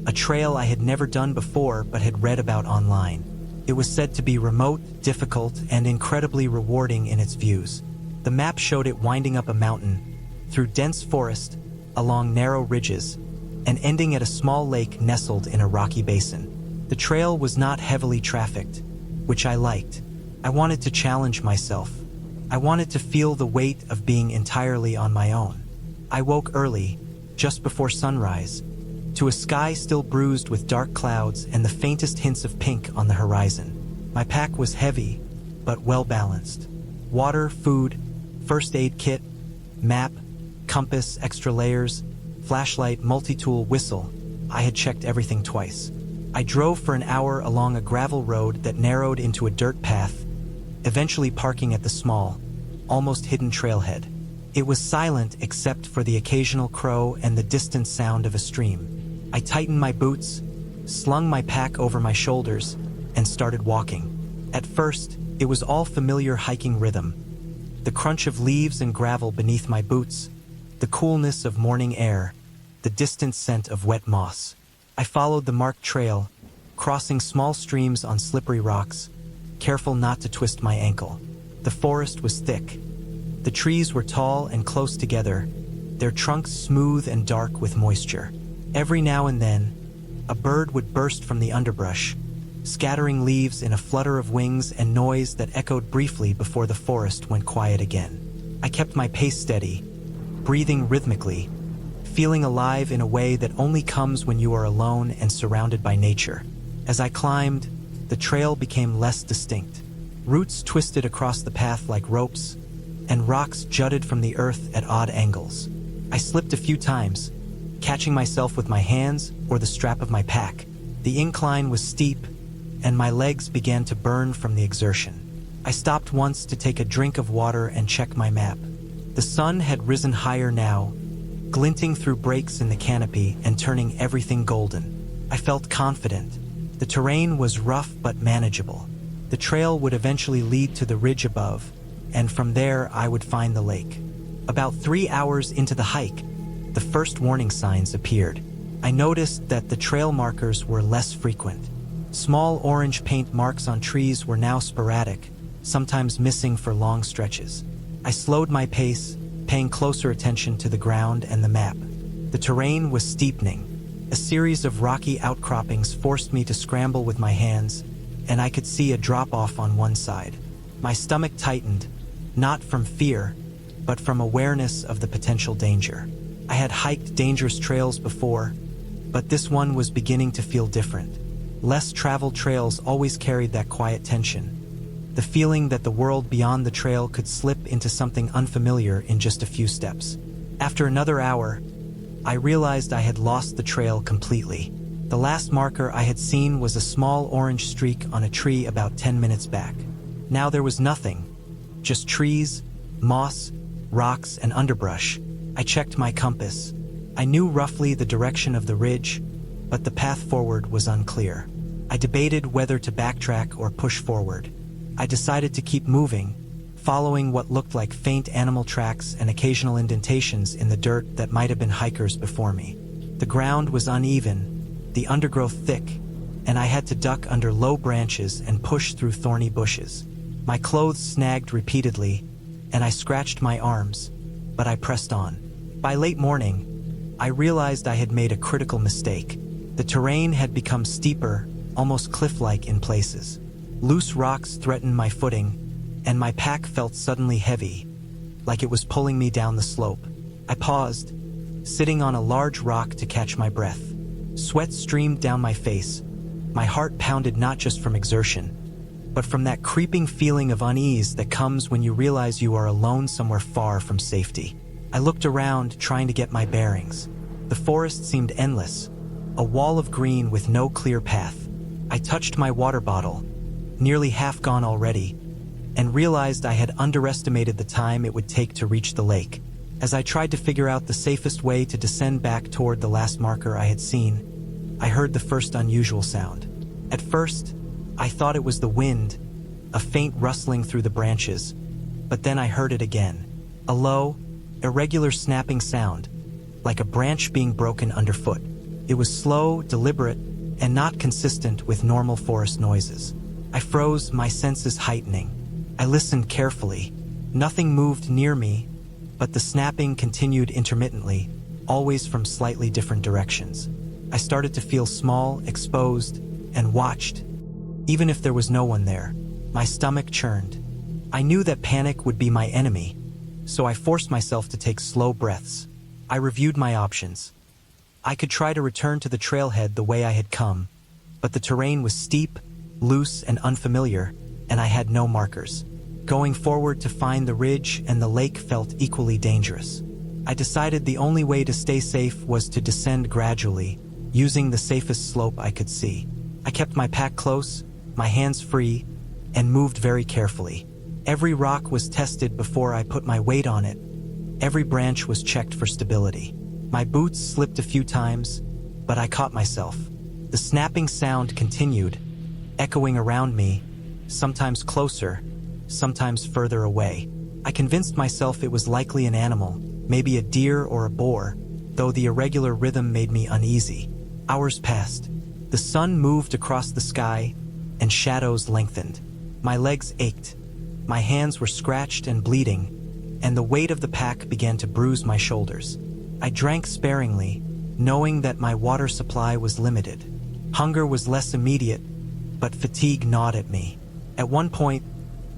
A: a trail I had never done before but had read about online. It was said to be remote, difficult, and incredibly rewarding in its views. The map showed it winding up a mountain, through dense forest, along narrow ridges, and ending at a small lake nestled in a rocky basin. The trail was not heavily trafficked, which I liked. I wanted to challenge myself. I wanted to feel the weight of being entirely on my own. I woke early, just before sunrise, to a sky still bruised with dark clouds and the faintest hints of pink on the horizon. My pack was heavy, but well-balanced. Water, food, first aid kit, map, compass, extra layers, flashlight, multi-tool, whistle. I had checked everything twice. I drove for an hour along a gravel road that narrowed into a dirt path, eventually parking at the small, almost hidden trailhead. It was silent except for the occasional crow and the distant sound of a stream. I tightened my boots, slung my pack over my shoulders, and started walking. At first, it was all familiar hiking rhythm. The crunch of leaves and gravel beneath my boots, the coolness of morning air, the distant scent of wet moss. I followed the marked trail, crossing small streams on slippery rocks, careful not to twist my ankle. The forest was thick. The trees were tall and close together, their trunks smooth and dark with moisture. Every now and then, a bird would burst from the underbrush, scattering leaves in a flutter of wings and noise that echoed briefly before the forest went quiet again. I kept my pace steady, breathing rhythmically, feeling alive in a way that only comes when you are alone and surrounded by nature. As I climbed, the trail became less distinct. Roots twisted across the path like ropes, and rocks jutted from the earth at odd angles. I slipped a few times, catching myself with my hands or the strap of my pack. The incline was steep, and my legs began to burn from the exertion. I stopped once to take a drink of water and check my map. The sun had risen higher now, glinting through breaks in the canopy and turning everything golden. I felt confident. The terrain was rough but manageable. The trail would eventually lead to the ridge above, and from there I would find the lake. About 3 hours into the hike, the first warning signs appeared. I noticed that the trail markers were less frequent. Small orange paint marks on trees were now sporadic, sometimes missing for long stretches. I slowed my pace, paying closer attention to the ground and the map. The terrain was steepening. A series of rocky outcroppings forced me to scramble with my hands, and I could see a drop-off on one side. My stomach tightened, not from fear, but from awareness of the potential danger. I had hiked dangerous trails before, but this one was beginning to feel different. Less traveled trails always carried that quiet tension, the feeling that the world beyond the trail could slip into something unfamiliar in just a few steps. After another hour, I realized I had lost the trail completely. The last marker I had seen was a small orange streak on a tree about 10 minutes back. Now there was nothing, just trees, moss, rocks, and underbrush. I checked my compass. I knew roughly the direction of the ridge, but the path forward was unclear. I debated whether to backtrack or push forward. I decided to keep moving, following what looked like faint animal tracks and occasional indentations in the dirt that might have been hikers before me. The ground was uneven, the undergrowth thick, and I had to duck under low branches and push through thorny bushes. My clothes snagged repeatedly, and I scratched my arms, but I pressed on. By late morning, I realized I had made a critical mistake. The terrain had become steeper, almost cliff-like in places. Loose rocks threatened my footing, and my pack felt suddenly heavy, like it was pulling me down the slope. I paused, sitting on a large rock to catch my breath. Sweat streamed down my face. My heart pounded not just from exertion, but from that creeping feeling of unease that comes when you realize you are alone somewhere far from safety. I looked around, trying to get my bearings. The forest seemed endless, a wall of green with no clear path. I touched my water bottle, nearly half gone already, and realized I had underestimated the time it would take to reach the lake. As I tried to figure out the safest way to descend back toward the last marker I had seen, I heard the first unusual sound. At first, I thought it was the wind, a faint rustling through the branches, but then I heard it again. A low, irregular snapping sound, like a branch being broken underfoot. It was slow, deliberate, and not consistent with normal forest noises. I froze, my senses heightening. I listened carefully. Nothing moved near me, but the snapping continued intermittently, always from slightly different directions. I started to feel small, exposed, and watched. Even if there was no one there, my stomach churned. I knew that panic would be my enemy, so I forced myself to take slow breaths. I reviewed my options. I could try to return to the trailhead the way I had come, but the terrain was steep, loose, and unfamiliar, and I had no markers. Going forward to find the ridge and the lake felt equally dangerous. I decided the only way to stay safe was to descend gradually, using the safest slope I could see. I kept my pack close, my hands free, and moved very carefully. Every rock was tested before I put my weight on it. Every branch was checked for stability. My boots slipped a few times, but I caught myself. The snapping sound continued, echoing around me, sometimes closer, sometimes further away. I convinced myself it was likely an animal, maybe a deer or a boar, though the irregular rhythm made me uneasy. Hours passed. The sun moved across the sky, and shadows lengthened. My legs ached. My hands were scratched and bleeding, and the weight of the pack began to bruise my shoulders. I drank sparingly, knowing that my water supply was limited. Hunger was less immediate, but fatigue gnawed at me. At one point,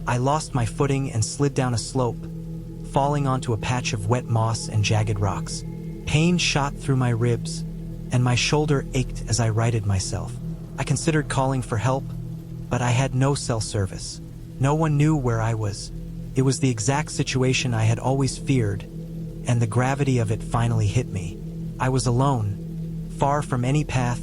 A: I lost my footing and slid down a slope, falling onto a patch of wet moss and jagged rocks. Pain shot through my ribs, and my shoulder ached as I righted myself. I considered calling for help, but I had no cell service. No one knew where I was. It was the exact situation I had always feared, and the gravity of it finally hit me. I was alone, far from any path,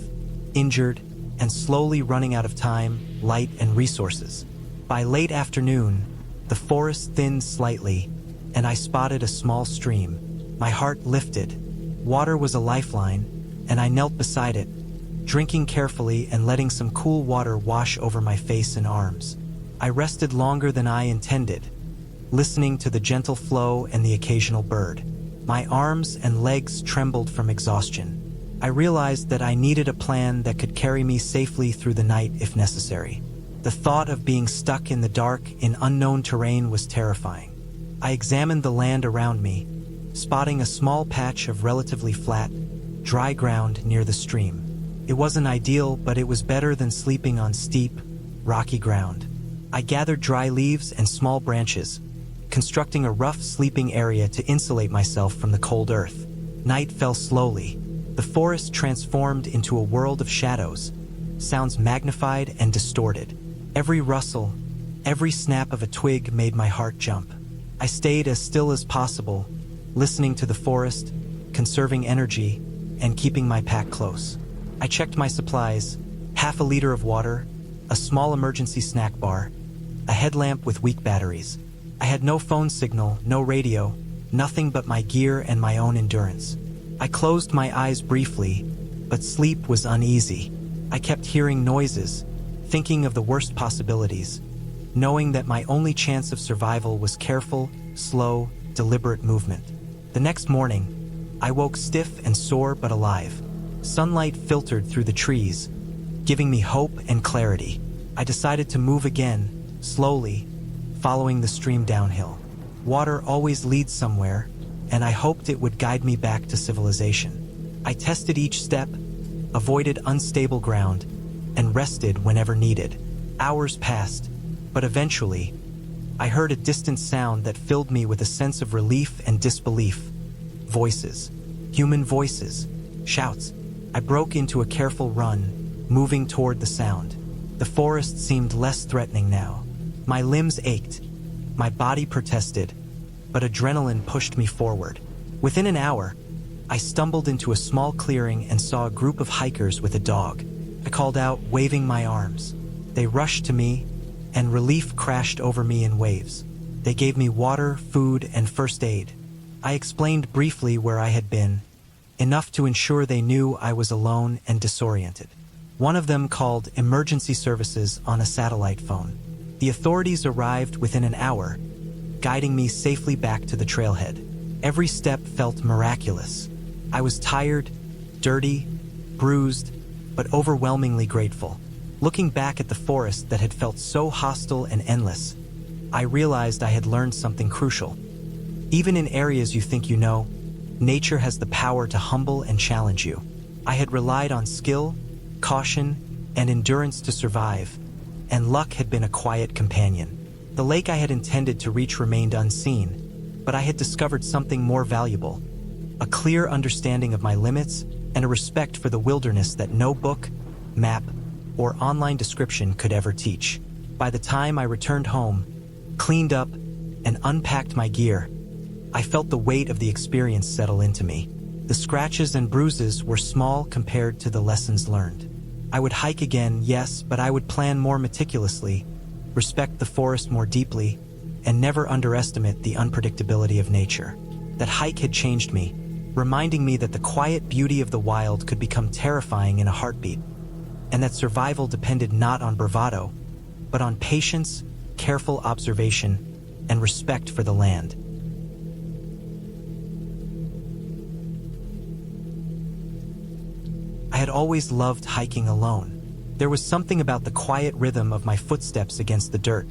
A: injured, and slowly running out of time, light, and resources. By late afternoon, the forest thinned slightly, and I spotted a small stream. My heart lifted. Water was a lifeline, and I knelt beside it, drinking carefully and letting some cool water wash over my face and arms. I rested longer than I intended, listening to the gentle flow and the occasional bird. My arms and legs trembled from exhaustion. I realized that I needed a plan that could carry me safely through the night if necessary. The thought of being stuck in the dark in unknown terrain was terrifying. I examined the land around me, spotting a small patch of relatively flat, dry ground near the stream. It wasn't ideal, but it was better than sleeping on steep, rocky ground. I gathered dry leaves and small branches, constructing a rough sleeping area to insulate myself from the cold earth. Night fell slowly. The forest transformed into a world of shadows, sounds magnified and distorted. Every rustle, every snap of a twig made my heart jump. I stayed as still as possible, listening to the forest, conserving energy, and keeping my pack close. I checked my supplies: half a liter of water, a small emergency snack bar, a headlamp with weak batteries. I had no phone signal, no radio, nothing but my gear and my own endurance. I closed my eyes briefly, but sleep was uneasy. I kept hearing noises, thinking of the worst possibilities, knowing that my only chance of survival was careful, slow, deliberate movement. The next morning, I woke stiff and sore but alive. Sunlight filtered through the trees, giving me hope and clarity. I decided to move again, slowly, following the stream downhill. Water always leads somewhere, and I hoped it would guide me back to civilization. I tested each step, avoided unstable ground, and rested whenever needed. Hours passed, but eventually, I heard a distant sound that filled me with a sense of relief and disbelief. Voices. Human voices. Shouts. I broke into a careful run, moving toward the sound. The forest seemed less threatening now. My limbs ached. My body protested, but adrenaline pushed me forward. Within an hour, I stumbled into a small clearing and saw a group of hikers with a dog. I called out, waving my arms. They rushed to me, and relief crashed over me in waves. They gave me water, food, and first aid. I explained briefly where I had been, enough to ensure they knew I was alone and disoriented. One of them called emergency services on a satellite phone. The authorities arrived within an hour, guiding me safely back to the trailhead. Every step felt miraculous. I was tired, dirty, bruised, but overwhelmingly grateful. Looking back at the forest that had felt so hostile and endless, I realized I had learned something crucial. Even in areas you think you know, nature has the power to humble and challenge you. I had relied on skill, caution, and endurance to survive, and luck had been a quiet companion. The lake I had intended to reach remained unseen, but I had discovered something more valuable: a clear understanding of my limits and a respect for the wilderness that no book, map, or online description could ever teach. By the time I returned home, cleaned up, and unpacked my gear, I felt the weight of the experience settle into me. The scratches and bruises were small compared to the lessons learned. I would hike again, yes, but I would plan more meticulously, respect the forest more deeply, and never underestimate the unpredictability of nature. That hike had changed me, reminding me that the quiet beauty of the wild could become terrifying in a heartbeat, and that survival depended not on bravado, but on patience, careful observation, and respect for the land. I had always loved hiking alone. There was something about the quiet rhythm of my footsteps against the dirt,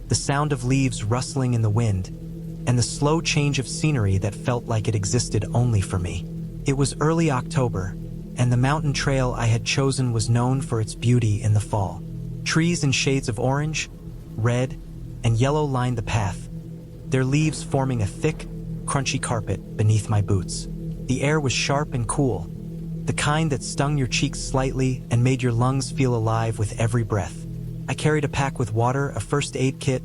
A: the sound of leaves rustling in the wind, and the slow change of scenery that felt like it existed only for me. It was early October, and the mountain trail I had chosen was known for its beauty in the fall. Trees in shades of orange, red, and yellow lined the path, their leaves forming a thick, crunchy carpet beneath my boots. The air was sharp and cool, the kind that stung your cheeks slightly and made your lungs feel alive with every breath. I carried a pack with water, a first aid kit,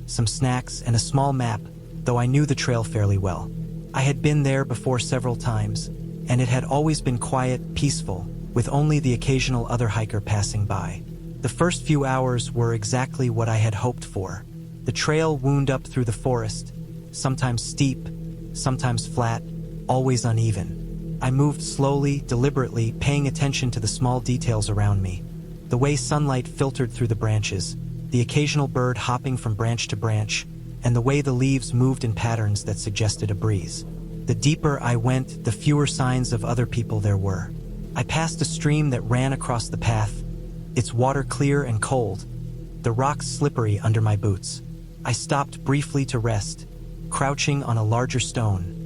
A: some snacks, and a small map, though I knew the trail fairly well. I had been there before several times, and it had always been quiet, peaceful, with only the occasional other hiker passing by. The first few hours were exactly what I had hoped for. The trail wound up through the forest, sometimes steep, sometimes flat, always uneven. I moved slowly, deliberately, paying attention to the small details around me. The way sunlight filtered through the branches, the occasional bird hopping from branch to branch, and the way the leaves moved in patterns that suggested a breeze. The deeper I went, the fewer signs of other people there were. I passed a stream that ran across the path, its water clear and cold, the rocks slippery under my boots. I stopped briefly to rest, crouching on a larger stone,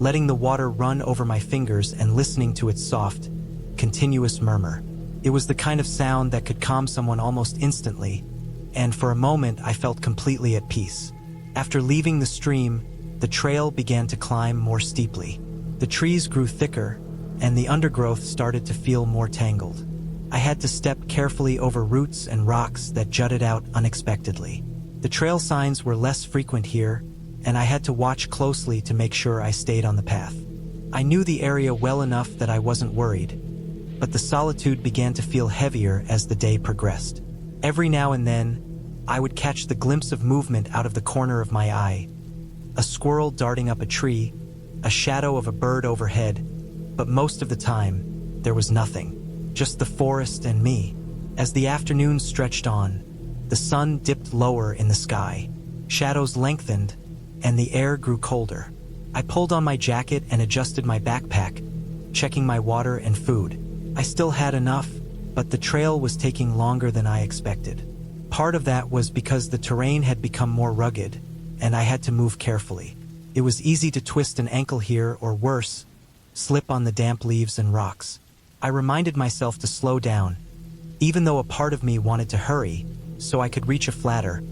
A: letting the water run over my fingers and listening to its soft, continuous murmur. It was the kind of sound that could calm someone almost instantly, and for a moment I felt completely at peace. After leaving the stream, the trail began to climb more steeply. The trees grew thicker, and the undergrowth started to feel more tangled. I had to step carefully over roots and rocks that jutted out unexpectedly. The trail signs were less frequent here, and I had to watch closely to make sure I stayed on the path. I knew the area well enough that I wasn't worried, but the solitude began to feel heavier as the day progressed. Every now and then, I would catch the glimpse of movement out of the corner of my eye, a squirrel darting up a tree, a shadow of a bird overhead, but most of the time, there was nothing. Just the forest and me. As the afternoon stretched on, the sun dipped lower in the sky. Shadows lengthened, and the air grew colder. I pulled on my jacket and adjusted my backpack, checking my water and food. I still had enough, but the trail was taking longer than I expected. Part of that was because the terrain had become more rugged, and I had to move carefully. It was easy to twist an ankle here or worse, slip on the damp leaves and rocks. I reminded myself to slow down, even though a part of me wanted to hurry, so I could reach a flatter,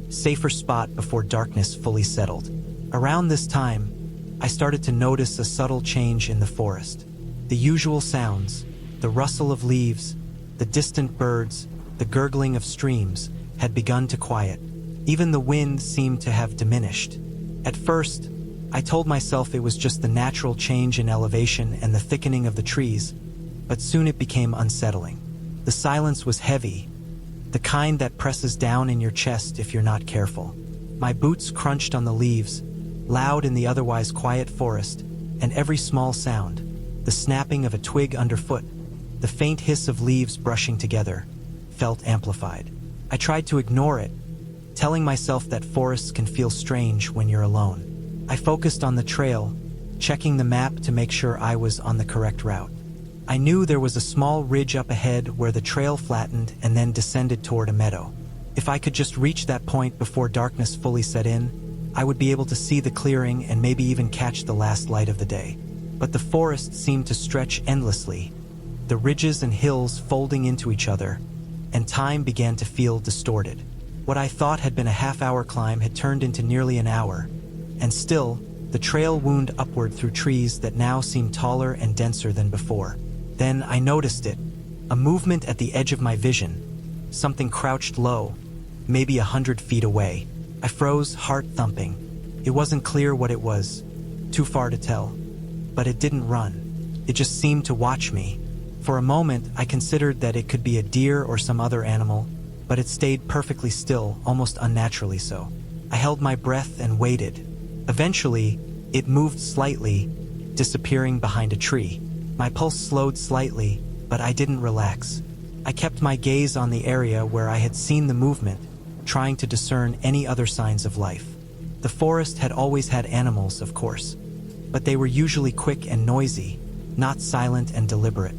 A: safer spot before darkness fully settled. Around this time, I started to notice a subtle change in the forest. The usual sounds, the rustle of leaves, the distant birds, the gurgling of streams, had begun to quiet. Even the wind seemed to have diminished. At first, I told myself it was just the natural change in elevation and the thickening of the trees, but soon it became unsettling. The silence was heavy, the kind that presses down in your chest if you're not careful. My boots crunched on the leaves, loud in the otherwise quiet forest, and every small sound, the snapping of a twig underfoot, the faint hiss of leaves brushing together, felt amplified. I tried to ignore it, telling myself that forests can feel strange when you're alone. I focused on the trail, checking the map to make sure I was on the correct route. I knew there was a small ridge up ahead where the trail flattened and then descended toward a meadow. If I could just reach that point before darkness fully set in, I would be able to see the clearing and maybe even catch the last light of the day. But the forest seemed to stretch endlessly, the ridges and hills folding into each other, and time began to feel distorted. What I thought had been a half-hour climb had turned into nearly an hour, and still, the trail wound upward through trees that now seemed taller and denser than before. Then I noticed it, a movement at the edge of my vision. Something crouched low, maybe 100 feet away. I froze, heart thumping. It wasn't clear what it was, too far to tell. But it didn't run. It just seemed to watch me. For a moment, I considered that it could be a deer or some other animal, but it stayed perfectly still, almost unnaturally so. I held my breath and waited. Eventually, it moved slightly, disappearing behind a tree. My pulse slowed slightly, but I didn't relax. I kept my gaze on the area where I had seen the movement, trying to discern any other signs of life. The forest had always had animals, of course, but they were usually quick and noisy, not silent and deliberate.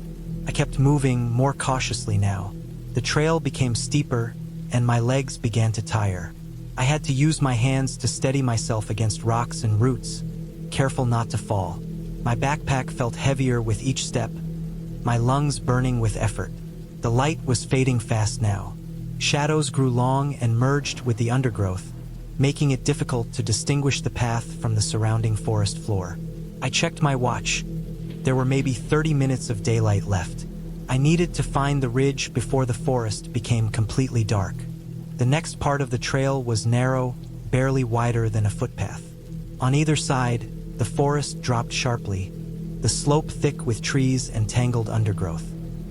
A: I kept moving more cautiously now. The trail became steeper, and my legs began to tire. I had to use my hands to steady myself against rocks and roots, careful not to fall. My backpack felt heavier with each step, my lungs burning with effort. The light was fading fast now. Shadows grew long and merged with the undergrowth, making it difficult to distinguish the path from the surrounding forest floor. I checked my watch. There were maybe 30 minutes of daylight left. I needed to find the ridge before the forest became completely dark. The next part of the trail was narrow, barely wider than a footpath. On either side, the forest dropped sharply, the slope thick with trees and tangled undergrowth.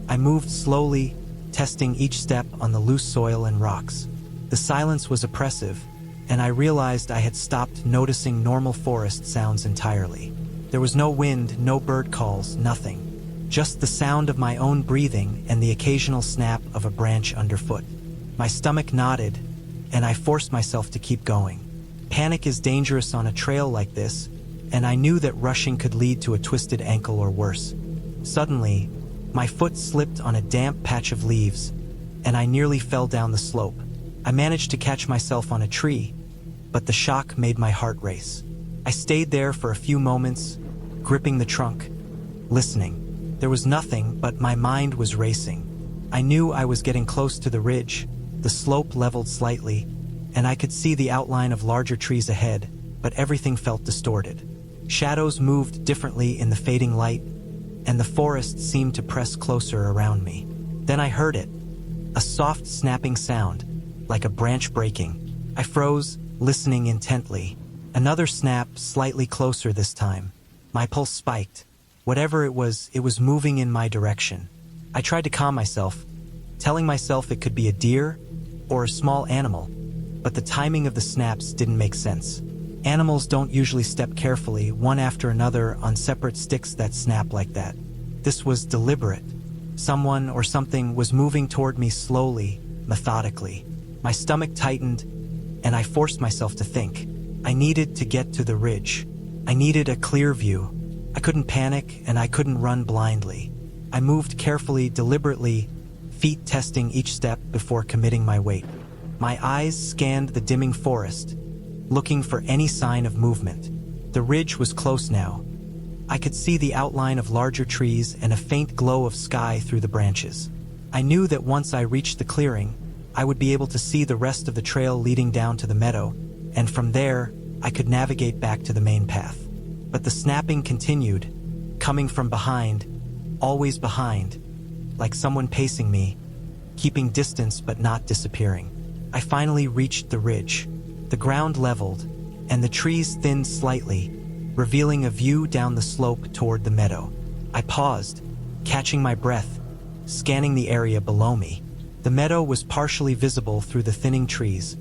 A: I moved slowly, testing each step on the loose soil and rocks. The silence was oppressive, and I realized I had stopped noticing normal forest sounds entirely. There was no wind, no bird calls, nothing. Just the sound of my own breathing and the occasional snap of a branch underfoot. My stomach knotted, and I forced myself to keep going. Panic is dangerous on a trail like this, and I knew that rushing could lead to a twisted ankle or worse. Suddenly, my foot slipped on a damp patch of leaves, and I nearly fell down the slope. I managed to catch myself on a tree, but the shock made my heart race. I stayed there for a few moments, gripping the trunk, listening. There was nothing, but my mind was racing. I knew I was getting close to the ridge. The slope leveled slightly, and I could see the outline of larger trees ahead, but everything felt distorted. Shadows moved differently in the fading light, and the forest seemed to press closer around me. Then I heard it, a soft snapping sound, like a branch breaking. I froze, listening intently. Another snap, slightly closer this time. My pulse spiked. Whatever it was moving in my direction. I tried to calm myself, telling myself it could be a deer or a small animal, but the timing of the snaps didn't make sense. Animals don't usually step carefully, one after another, on separate sticks that snap like that. This was deliberate. Someone or something was moving toward me slowly, methodically. My stomach tightened, and I forced myself to think. I needed to get to the ridge. I needed a clear view. I couldn't panic, and I couldn't run blindly. I moved carefully, deliberately, feet testing each step before committing my weight. My eyes scanned the dimming forest, looking for any sign of movement. The ridge was close now. I could see the outline of larger trees and a faint glow of sky through the branches. I knew that once I reached the clearing, I would be able to see the rest of the trail leading down to the meadow, and from there, I could navigate back to the main path. But the snapping continued, coming from behind, always behind, like someone pacing me, keeping distance but not disappearing. I finally reached the ridge. The ground leveled, and the trees thinned slightly, revealing a view down the slope toward the meadow. I paused, catching my breath, scanning the area below me. The meadow was partially visible through the thinning trees,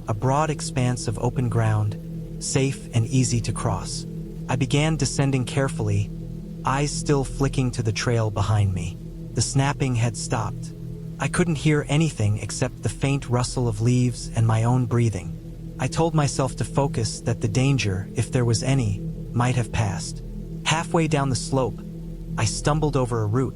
A: a broad expanse of open ground, safe and easy to cross. I began descending carefully, eyes still flicking to the trail behind me. The snapping had stopped. I couldn't hear anything except the faint rustle of leaves and my own breathing. I told myself to focus, that the danger, if there was any, might have passed. Halfway down the slope, I stumbled over a root,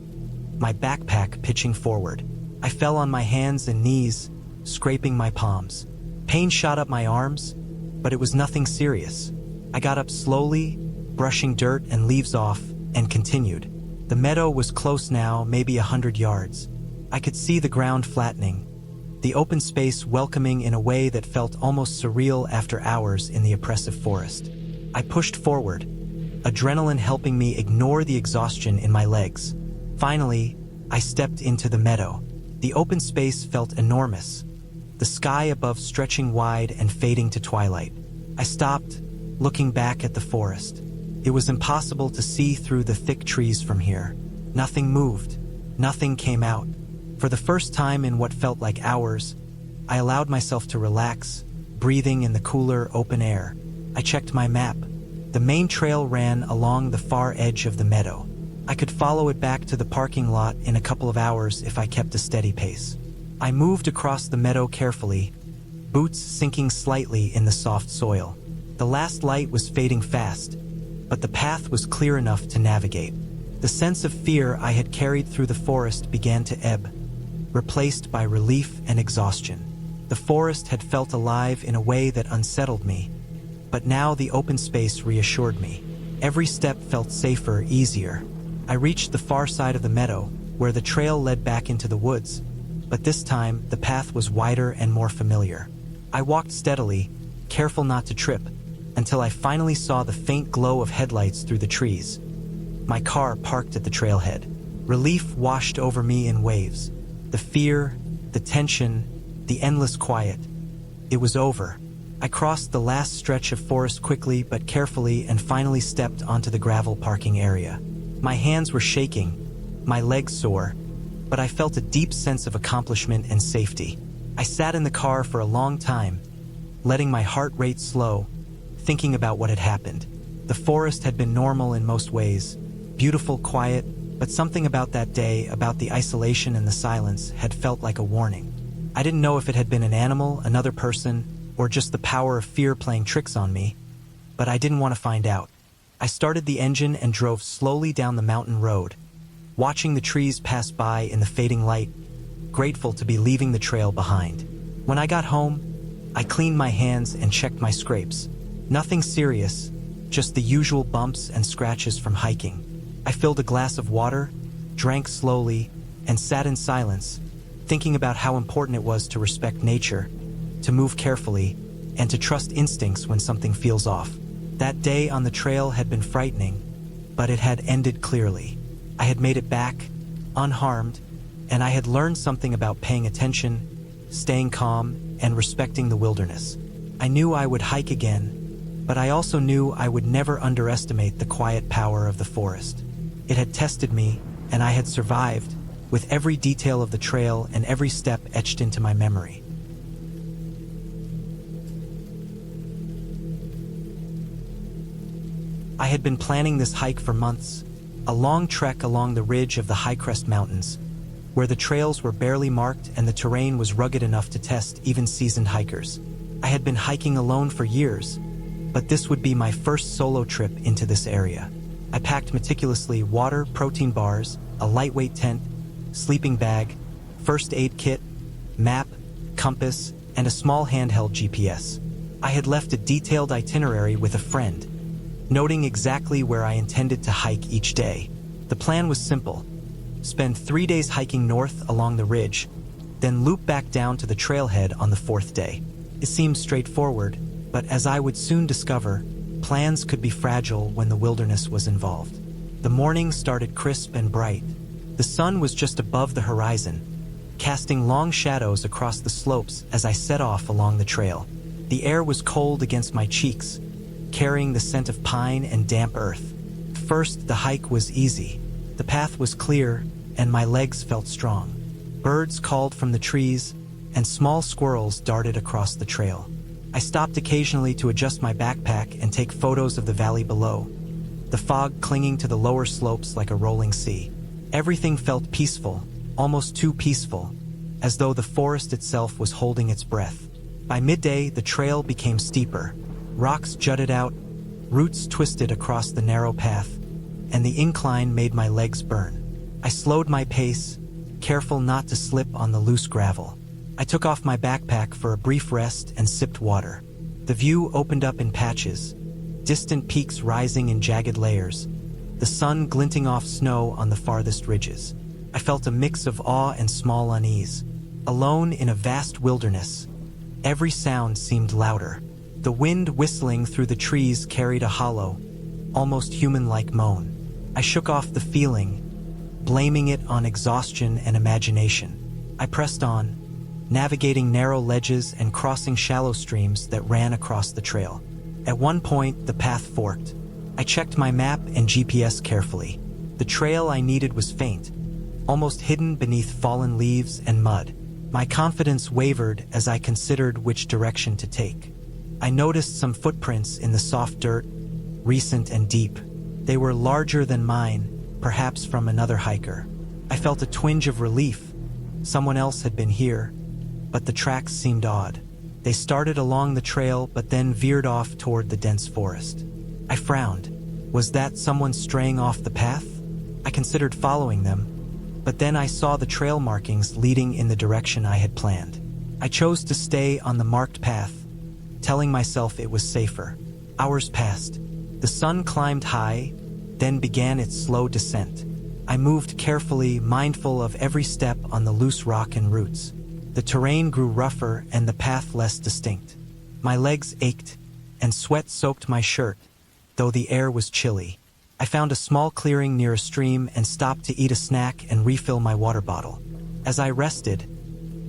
A: my backpack pitching forward. I fell on my hands and knees, scraping my palms. Pain shot up my arms, but it was nothing serious. I got up slowly, brushing dirt and leaves off, and continued. The meadow was close now, maybe 100 yards. I could see the ground flattening, the open space welcoming in a way that felt almost surreal after hours in the oppressive forest. I pushed forward, adrenaline helping me ignore the exhaustion in my legs. Finally, I stepped into the meadow. The open space felt enormous, the sky above stretching wide and fading to twilight. I stopped, looking back at the forest. It was impossible to see through the thick trees from here. Nothing moved, nothing came out. For the first time in what felt like hours, I allowed myself to relax, breathing in the cooler, open air. I checked my map. The main trail ran along the far edge of the meadow. I could follow it back to the parking lot in a couple of hours if I kept a steady pace. I moved across the meadow carefully, boots sinking slightly in the soft soil. The last light was fading fast, but the path was clear enough to navigate. The sense of fear I had carried through the forest began to ebb, replaced by relief and exhaustion. The forest had felt alive in a way that unsettled me, but now the open space reassured me. Every step felt safer, easier. I reached the far side of the meadow, where the trail led back into the woods, but this time the path was wider and more familiar. I walked steadily, careful not to trip, until I finally saw the faint glow of headlights through the trees. My car parked at the trailhead. Relief washed over me in waves. The fear, the tension, the endless quiet. It was over. I crossed the last stretch of forest quickly but carefully and finally stepped onto the gravel parking area. My hands were shaking, my legs sore, but I felt a deep sense of accomplishment and safety. I sat in the car for a long time, letting my heart rate slow, thinking about what had happened. The forest had been normal in most ways, beautiful, quiet, but something about that day, about the isolation and the silence, had felt like a warning. I didn't know if it had been an animal, another person, or just the power of fear playing tricks on me, but I didn't want to find out. I started the engine and drove slowly down the mountain road, watching the trees pass by in the fading light, grateful to be leaving the trail behind. When I got home, I cleaned my hands and checked my scrapes. Nothing serious, just the usual bumps and scratches from hiking. I filled a glass of water, drank slowly, and sat in silence, thinking about how important it was to respect nature, to move carefully, and to trust instincts when something feels off. That day on the trail had been frightening, but it had ended clearly. I had made it back, unharmed, and I had learned something about paying attention, staying calm, and respecting the wilderness. I knew I would hike again, but I also knew I would never underestimate the quiet power of the forest. It had tested me, and I had survived, with every detail of the trail and every step etched into my memory. I had been planning this hike for months, a long trek along the ridge of the Highcrest Mountains, where the trails were barely marked and the terrain was rugged enough to test even seasoned hikers. I had been hiking alone for years, but this would be my first solo trip into this area. I packed meticulously water, protein bars, a lightweight tent, sleeping bag, first aid kit, map, compass, and a small handheld GPS. I had left a detailed itinerary with a friend, noting exactly where I intended to hike each day. The plan was simple: spend 3 days hiking north along the ridge, then loop back down to the trailhead on the 4th day. It seemed straightforward, but as I would soon discover, plans could be fragile when the wilderness was involved. The morning started crisp and bright. The sun was just above the horizon, casting long shadows across the slopes as I set off along the trail. The air was cold against my cheeks, carrying the scent of pine and damp earth. First, the hike was easy. The path was clear, and my legs felt strong. Birds called from the trees, and small squirrels darted across the trail. I stopped occasionally to adjust my backpack and take photos of the valley below, the fog clinging to the lower slopes like a rolling sea. Everything felt peaceful, almost too peaceful, as though the forest itself was holding its breath. By midday, the trail became steeper. Rocks jutted out, roots twisted across the narrow path, and the incline made my legs burn. I slowed my pace, careful not to slip on the loose gravel. I took off my backpack for a brief rest and sipped water. The view opened up in patches, distant peaks rising in jagged layers, the sun glinting off snow on the farthest ridges. I felt a mix of awe and small unease. Alone in a vast wilderness, every sound seemed louder. The wind whistling through the trees carried a hollow, almost human-like moan. I shook off the feeling, blaming it on exhaustion and imagination. I pressed on, navigating narrow ledges and crossing shallow streams that ran across the trail. At one point, the path forked. I checked my map and GPS carefully. The trail I needed was faint, almost hidden beneath fallen leaves and mud. My confidence wavered as I considered which direction to take. I noticed some footprints in the soft dirt, recent and deep. They were larger than mine, perhaps from another hiker. I felt a twinge of relief. Someone else had been here, but the tracks seemed odd. They started along the trail but then veered off toward the dense forest. I frowned. Was that someone straying off the path? I considered following them, but then I saw the trail markings leading in the direction I had planned. I chose to stay on the marked path, telling myself it was safer. Hours passed. The sun climbed high, then began its slow descent. I moved carefully, mindful of every step on the loose rock and roots. The terrain grew rougher and the path less distinct. My legs ached, and sweat soaked my shirt, though the air was chilly. I found a small clearing near a stream and stopped to eat a snack and refill my water bottle. As I rested,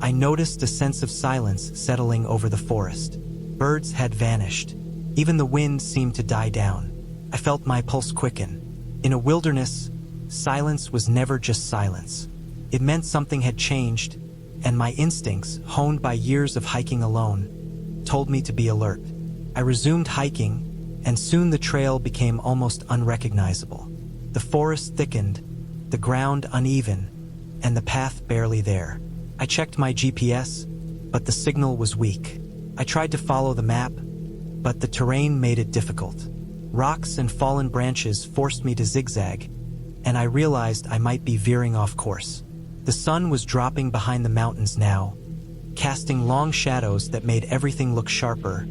A: I noticed a sense of silence settling over the forest. Birds had vanished. Even the wind seemed to die down. I felt my pulse quicken. In a wilderness, silence was never just silence. It meant something had changed, and my instincts, honed by years of hiking alone, told me to be alert. I resumed hiking, and soon the trail became almost unrecognizable. The forest thickened, the ground uneven, and the path barely there. I checked my GPS, but the signal was weak. I tried to follow the map, but the terrain made it difficult. Rocks and fallen branches forced me to zigzag, and I realized I might be veering off course. The sun was dropping behind the mountains now, casting long shadows that made everything look sharper,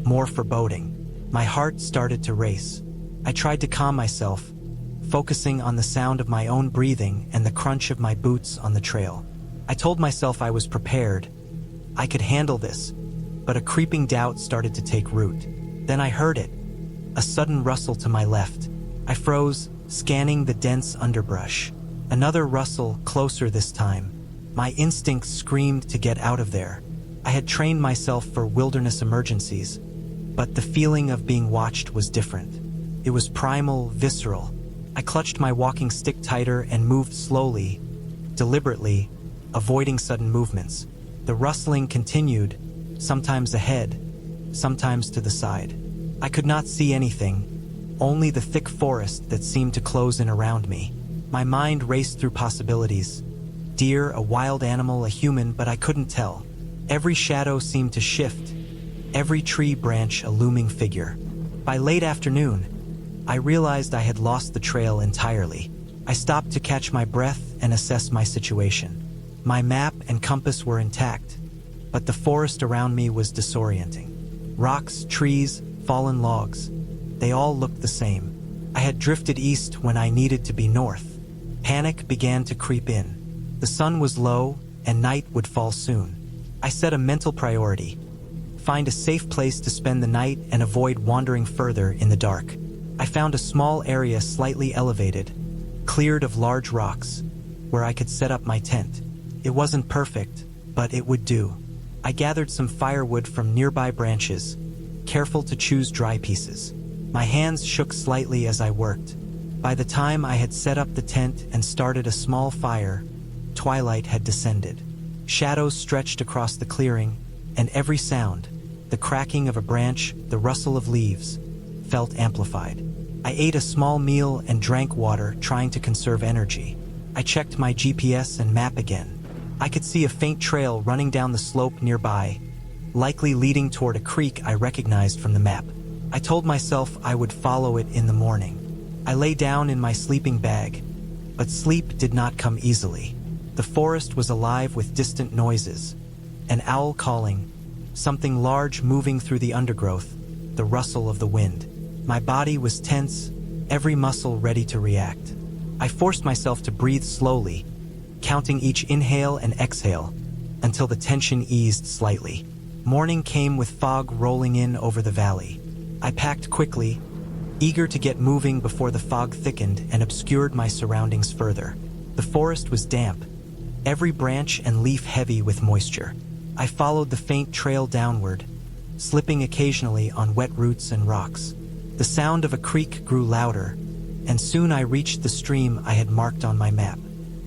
A: more foreboding. My heart started to race. I tried to calm myself, focusing on the sound of my own breathing and the crunch of my boots on the trail. I told myself I was prepared. I could handle this, but a creeping doubt started to take root. Then I heard it, a sudden rustle to my left. I froze, scanning the dense underbrush. Another rustle, closer this time. My instincts screamed to get out of there. I had trained myself for wilderness emergencies, but the feeling of being watched was different. It was primal, visceral. I clutched my walking stick tighter and moved slowly, deliberately, avoiding sudden movements. The rustling continued, sometimes ahead, sometimes to the side. I could not see anything, only the thick forest that seemed to close in around me. My mind raced through possibilities. Deer, a wild animal, a human, but I couldn't tell. Every shadow seemed to shift, every tree branch a looming figure. By late afternoon, I realized I had lost the trail entirely. I stopped to catch my breath and assess my situation. My map and compass were intact, but the forest around me was disorienting. Rocks, trees, fallen logs, they all looked the same. I had drifted east when I needed to be north. Panic began to creep in. The sun was low, and night would fall soon. I set a mental priority: find a safe place to spend the night and avoid wandering further in the dark. I found a small area slightly elevated, cleared of large rocks, where I could set up my tent. It wasn't perfect, but it would do. I gathered some firewood from nearby branches, careful to choose dry pieces. My hands shook slightly as I worked. By the time I had set up the tent and started a small fire, twilight had descended. Shadows stretched across the clearing, and every sound, the cracking of a branch, the rustle of leaves, felt amplified. I ate a small meal and drank water, trying to conserve energy. I checked my GPS and map again. I could see a faint trail running down the slope nearby, likely leading toward a creek I recognized from the map. I told myself I would follow it in the morning. I lay down in my sleeping bag, but sleep did not come easily. The forest was alive with distant noises, an owl calling, something large moving through the undergrowth, the rustle of the wind. My body was tense, every muscle ready to react. I forced myself to breathe slowly, counting each inhale and exhale until the tension eased slightly. Morning came with fog rolling in over the valley. I packed quickly, eager to get moving before the fog thickened and obscured my surroundings further. The forest was damp, every branch and leaf heavy with moisture. I followed the faint trail downward, slipping occasionally on wet roots and rocks. The sound of a creek grew louder, and soon I reached the stream I had marked on my map.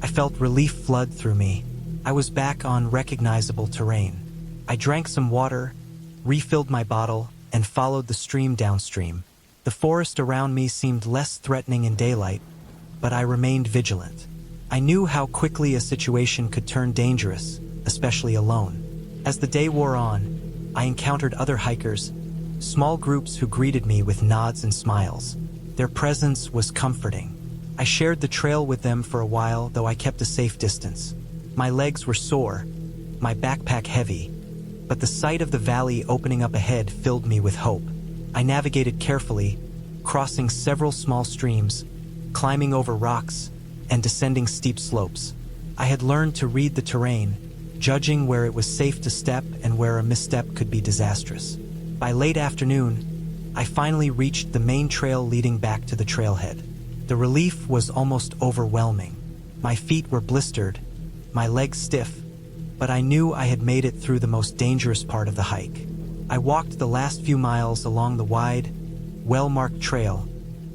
A: I felt relief flood through me. I was back on recognizable terrain. I drank some water, refilled my bottle, and followed the stream downstream. The forest around me seemed less threatening in daylight, but I remained vigilant. I knew how quickly a situation could turn dangerous, especially alone. As the day wore on, I encountered other hikers, small groups who greeted me with nods and smiles. Their presence was comforting. I shared the trail with them for a while, though I kept a safe distance. My legs were sore, my backpack heavy, but the sight of the valley opening up ahead filled me with hope. I navigated carefully, crossing several small streams, climbing over rocks, and descending steep slopes. I had learned to read the terrain, judging where it was safe to step and where a misstep could be disastrous. By late afternoon, I finally reached the main trail leading back to the trailhead. The relief was almost overwhelming. My feet were blistered, my legs stiff, but I knew I had made it through the most dangerous part of the hike. I walked the last few miles along the wide, well-marked trail,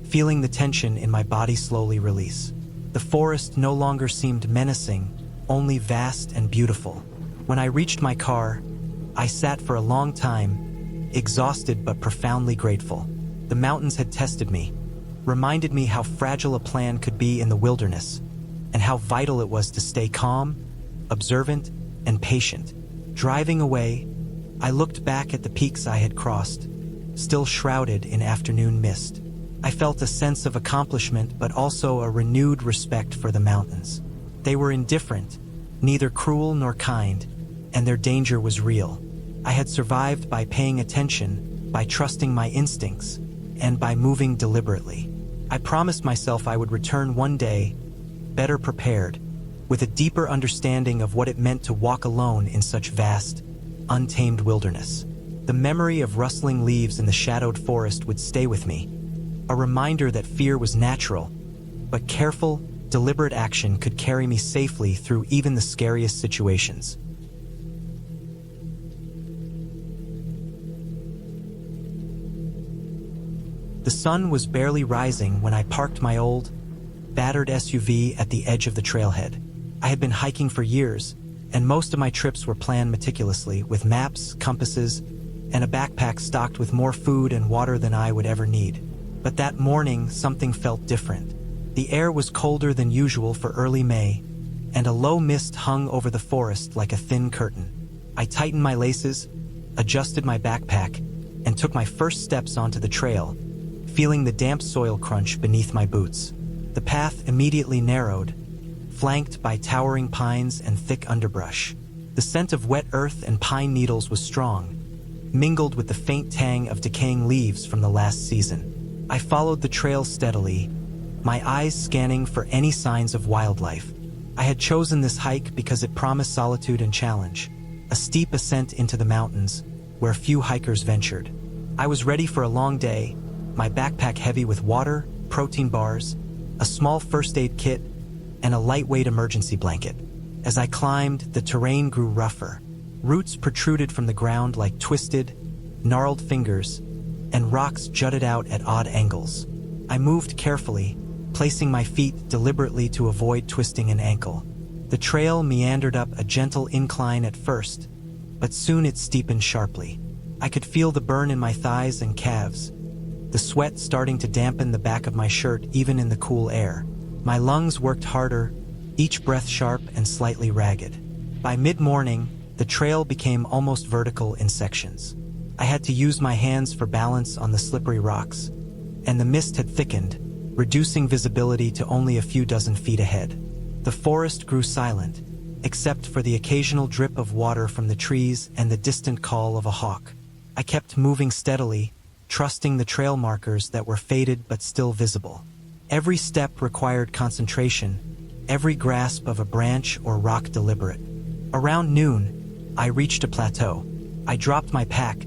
A: feeling the tension in my body slowly release. The forest no longer seemed menacing, only vast and beautiful. When I reached my car, I sat for a long time, exhausted but profoundly grateful. The mountains had tested me, reminded me how fragile a plan could be in the wilderness, and how vital it was to stay calm, observant, and patient. Driving away, I looked back at the peaks I had crossed, still shrouded in afternoon mist. I felt a sense of accomplishment, but also a renewed respect for the mountains. They were indifferent, neither cruel nor kind, and their danger was real. I had survived by paying attention, by trusting my instincts, and by moving deliberately. I promised myself I would return one day, better prepared, with a deeper understanding of what it meant to walk alone in such vast, untamed wilderness. The memory of rustling leaves in the shadowed forest would stay with me, a reminder that fear was natural, but careful, deliberate action could carry me safely through even the scariest situations. The sun was barely rising when I parked my old, battered SUV at the edge of the trailhead. I had been hiking for years, and most of my trips were planned meticulously, with maps, compasses, and a backpack stocked with more food and water than I would ever need. But that morning, something felt different. The air was colder than usual for early May, and a low mist hung over the forest like a thin curtain. I tightened my laces, adjusted my backpack, and took my first steps onto the trail, feeling the damp soil crunch beneath my boots. The path immediately narrowed, flanked by towering pines and thick underbrush. The scent of wet earth and pine needles was strong, mingled with the faint tang of decaying leaves from the last season. I followed the trail steadily, my eyes scanning for any signs of wildlife. I had chosen this hike because it promised solitude and challenge, a steep ascent into the mountains where few hikers ventured. I was ready for a long day, my backpack heavy with water, protein bars, a small first aid kit, and a lightweight emergency blanket. As I climbed, the terrain grew rougher. Roots protruded from the ground like twisted, gnarled fingers, and rocks jutted out at odd angles. I moved carefully, placing my feet deliberately to avoid twisting an ankle. The trail meandered up a gentle incline at first, but soon it steepened sharply. I could feel the burn in my thighs and calves, the sweat starting to dampen the back of my shirt even in the cool air. My lungs worked harder, each breath sharp and slightly ragged. By mid-morning, the trail became almost vertical in sections. I had to use my hands for balance on the slippery rocks, and the mist had thickened, reducing visibility to only a few dozen feet ahead. The forest grew silent, except for the occasional drip of water from the trees and the distant call of a hawk. I kept moving steadily, trusting the trail markers that were faded but still visible. Every step required concentration, every grasp of a branch or rock deliberate. Around noon, I reached a plateau. I dropped my pack,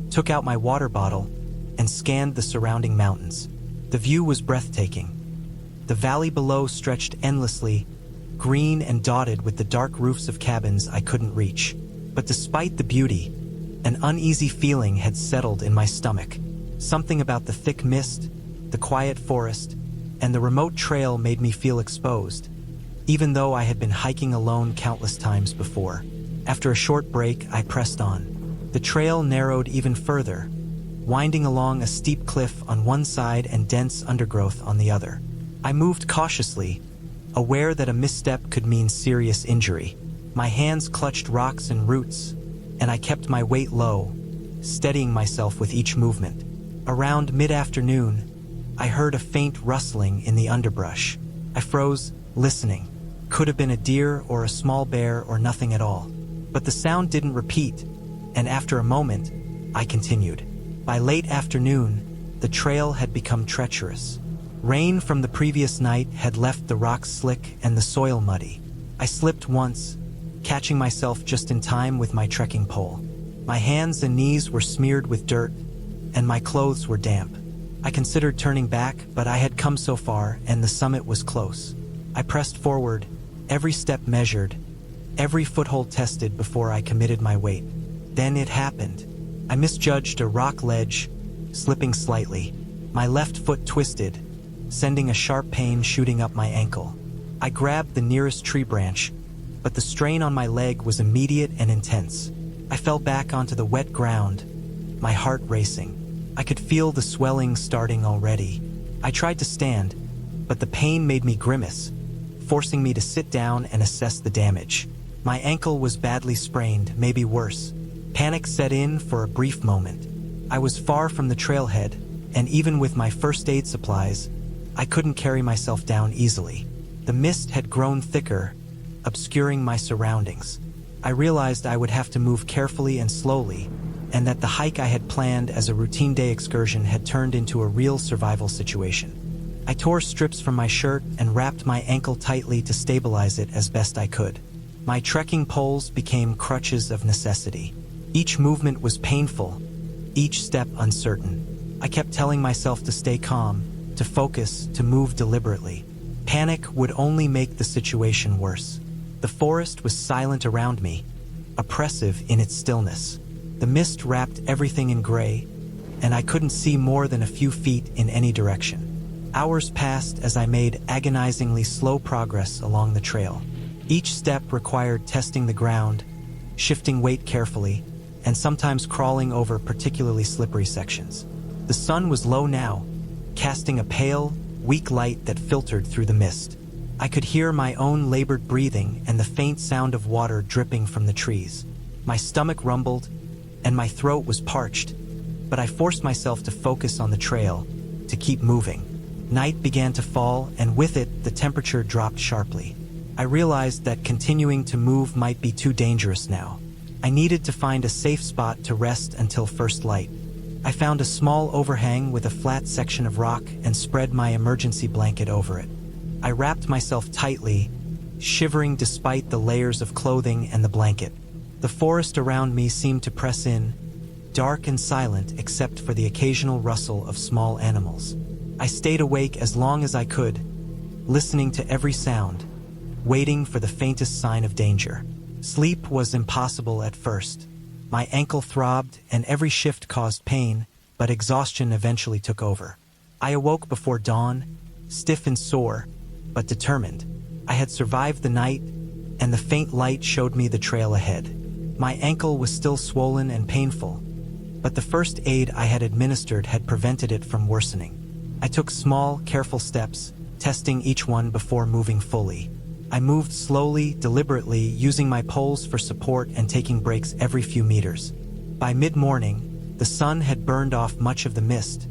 A: took out my water bottle, and scanned the surrounding mountains. The view was breathtaking. The valley below stretched endlessly, green and dotted with the dark roofs of cabins I couldn't reach. But despite the beauty, an uneasy feeling had settled in my stomach. Something about the thick mist, the quiet forest, and the remote trail made me feel exposed, even though I had been hiking alone countless times before. After a short break, I pressed on. The trail narrowed even further, winding along a steep cliff on one side and dense undergrowth on the other. I moved cautiously, aware that a misstep could mean serious injury. My hands clutched rocks and roots, and I kept my weight low, steadying myself with each movement. Around mid-afternoon, I heard a faint rustling in the underbrush. I froze, listening. Could have been a deer or a small bear or nothing at all. But the sound didn't repeat, and after a moment, I continued. By late afternoon, the trail had become treacherous. Rain from the previous night had left the rocks slick and the soil muddy. I slipped once, catching myself just in time with my trekking pole. My hands and knees were smeared with dirt, and my clothes were damp. I considered turning back, but I had come so far and the summit was close. I pressed forward, every step measured, every foothold tested before I committed my weight. Then it happened. I misjudged a rock ledge, slipping slightly. My left foot twisted, sending a sharp pain shooting up my ankle. I grabbed the nearest tree branch, but the strain on my leg was immediate and intense. I fell back onto the wet ground, my heart racing. I could feel the swelling starting already. I tried to stand, but the pain made me grimace, forcing me to sit down and assess the damage. My ankle was badly sprained, maybe worse. Panic set in for a brief moment. I was far from the trailhead, and even with my first aid supplies, I couldn't carry myself down easily. The mist had grown thicker, obscuring my surroundings. I realized I would have to move carefully and slowly, and that the hike I had planned as a routine day excursion had turned into a real survival situation. I tore strips from my shirt and wrapped my ankle tightly to stabilize it as best I could. My trekking poles became crutches of necessity. Each movement was painful, each step uncertain. I kept telling myself to stay calm, to focus, to move deliberately. Panic would only make the situation worse. The forest was silent around me, oppressive in its stillness. The mist wrapped everything in gray, and I couldn't see more than a few feet in any direction. Hours passed as I made agonizingly slow progress along the trail. Each step required testing the ground, shifting weight carefully, and sometimes crawling over particularly slippery sections. The sun was low now, casting a pale, weak light that filtered through the mist. I could hear my own labored breathing and the faint sound of water dripping from the trees. My stomach rumbled, and my throat was parched, but I forced myself to focus on the trail, to keep moving. Night began to fall, and with it, the temperature dropped sharply. I realized that continuing to move might be too dangerous now. I needed to find a safe spot to rest until first light. I found a small overhang with a flat section of rock and spread my emergency blanket over it. I wrapped myself tightly, shivering despite the layers of clothing and the blanket. The forest around me seemed to press in, dark and silent except for the occasional rustle of small animals. I stayed awake as long as I could, listening to every sound, waiting for the faintest sign of danger. Sleep was impossible at first. My ankle throbbed and every shift caused pain, but exhaustion eventually took over. I awoke before dawn, stiff and sore, but determined. I had survived the night, and the faint light showed me the trail ahead. My ankle was still swollen and painful, but the first aid I had administered had prevented it from worsening. I took small, careful steps, testing each one before moving fully. I moved slowly, deliberately, using my poles for support and taking breaks every few meters. By mid-morning, the sun had burned off much of the mist,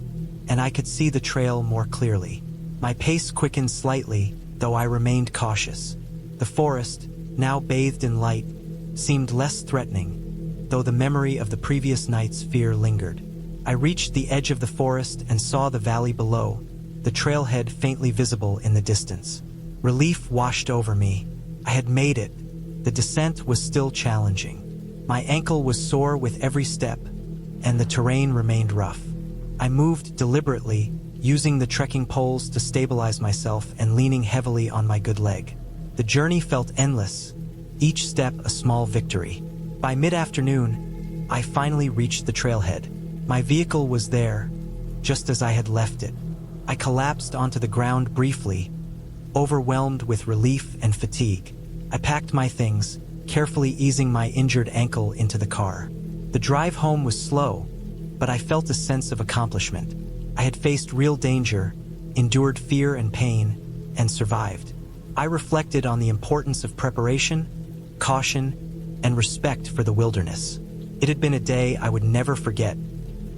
A: and I could see the trail more clearly. My pace quickened slightly, though I remained cautious. The forest, now bathed in light, seemed less threatening, though the memory of the previous night's fear lingered. I reached the edge of the forest and saw the valley below, the trailhead faintly visible in the distance. Relief washed over me. I had made it. The descent was still challenging. My ankle was sore with every step, and the terrain remained rough. I moved deliberately, using the trekking poles to stabilize myself and leaning heavily on my good leg. The journey felt endless, each step a small victory. By mid-afternoon, I finally reached the trailhead. My vehicle was there, just as I had left it. I collapsed onto the ground briefly, overwhelmed with relief and fatigue. I packed my things, carefully easing my injured ankle into the car. The drive home was slow, but I felt a sense of accomplishment. I had faced real danger, endured fear and pain, and survived. I reflected on the importance of preparation, caution, and respect for the wilderness. It had been a day I would never forget,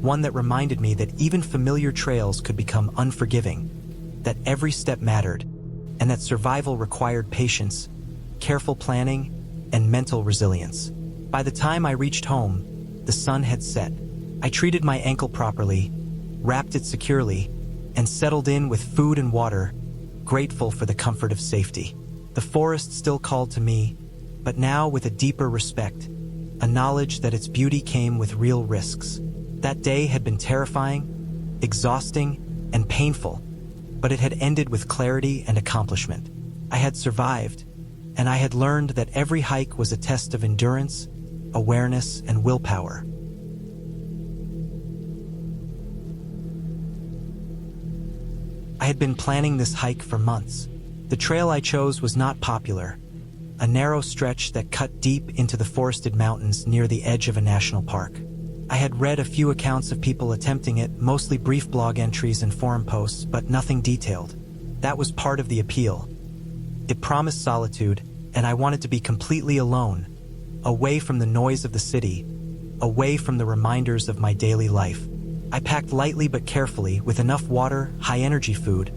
A: one that reminded me that even familiar trails could become unforgiving, that every step mattered, and that survival required patience, careful planning, and mental resilience. By the time I reached home, the sun had set. I treated my ankle properly, wrapped it securely, and settled in with food and water, grateful for the comfort of safety. The forest still called to me, but now with a deeper respect, a knowledge that its beauty came with real risks. That day had been terrifying, exhausting, and painful, but it had ended with clarity and accomplishment. I had survived, and I had learned that every hike was a test of endurance, awareness, and willpower. I had been planning this hike for months. The trail I chose was not popular, a narrow stretch that cut deep into the forested mountains near the edge of a national park. I had read a few accounts of people attempting it, mostly brief blog entries and forum posts, but nothing detailed. That was part of the appeal. It promised solitude, and I wanted to be completely alone, away from the noise of the city, away from the reminders of my daily life. I packed lightly but carefully with enough water, high-energy food,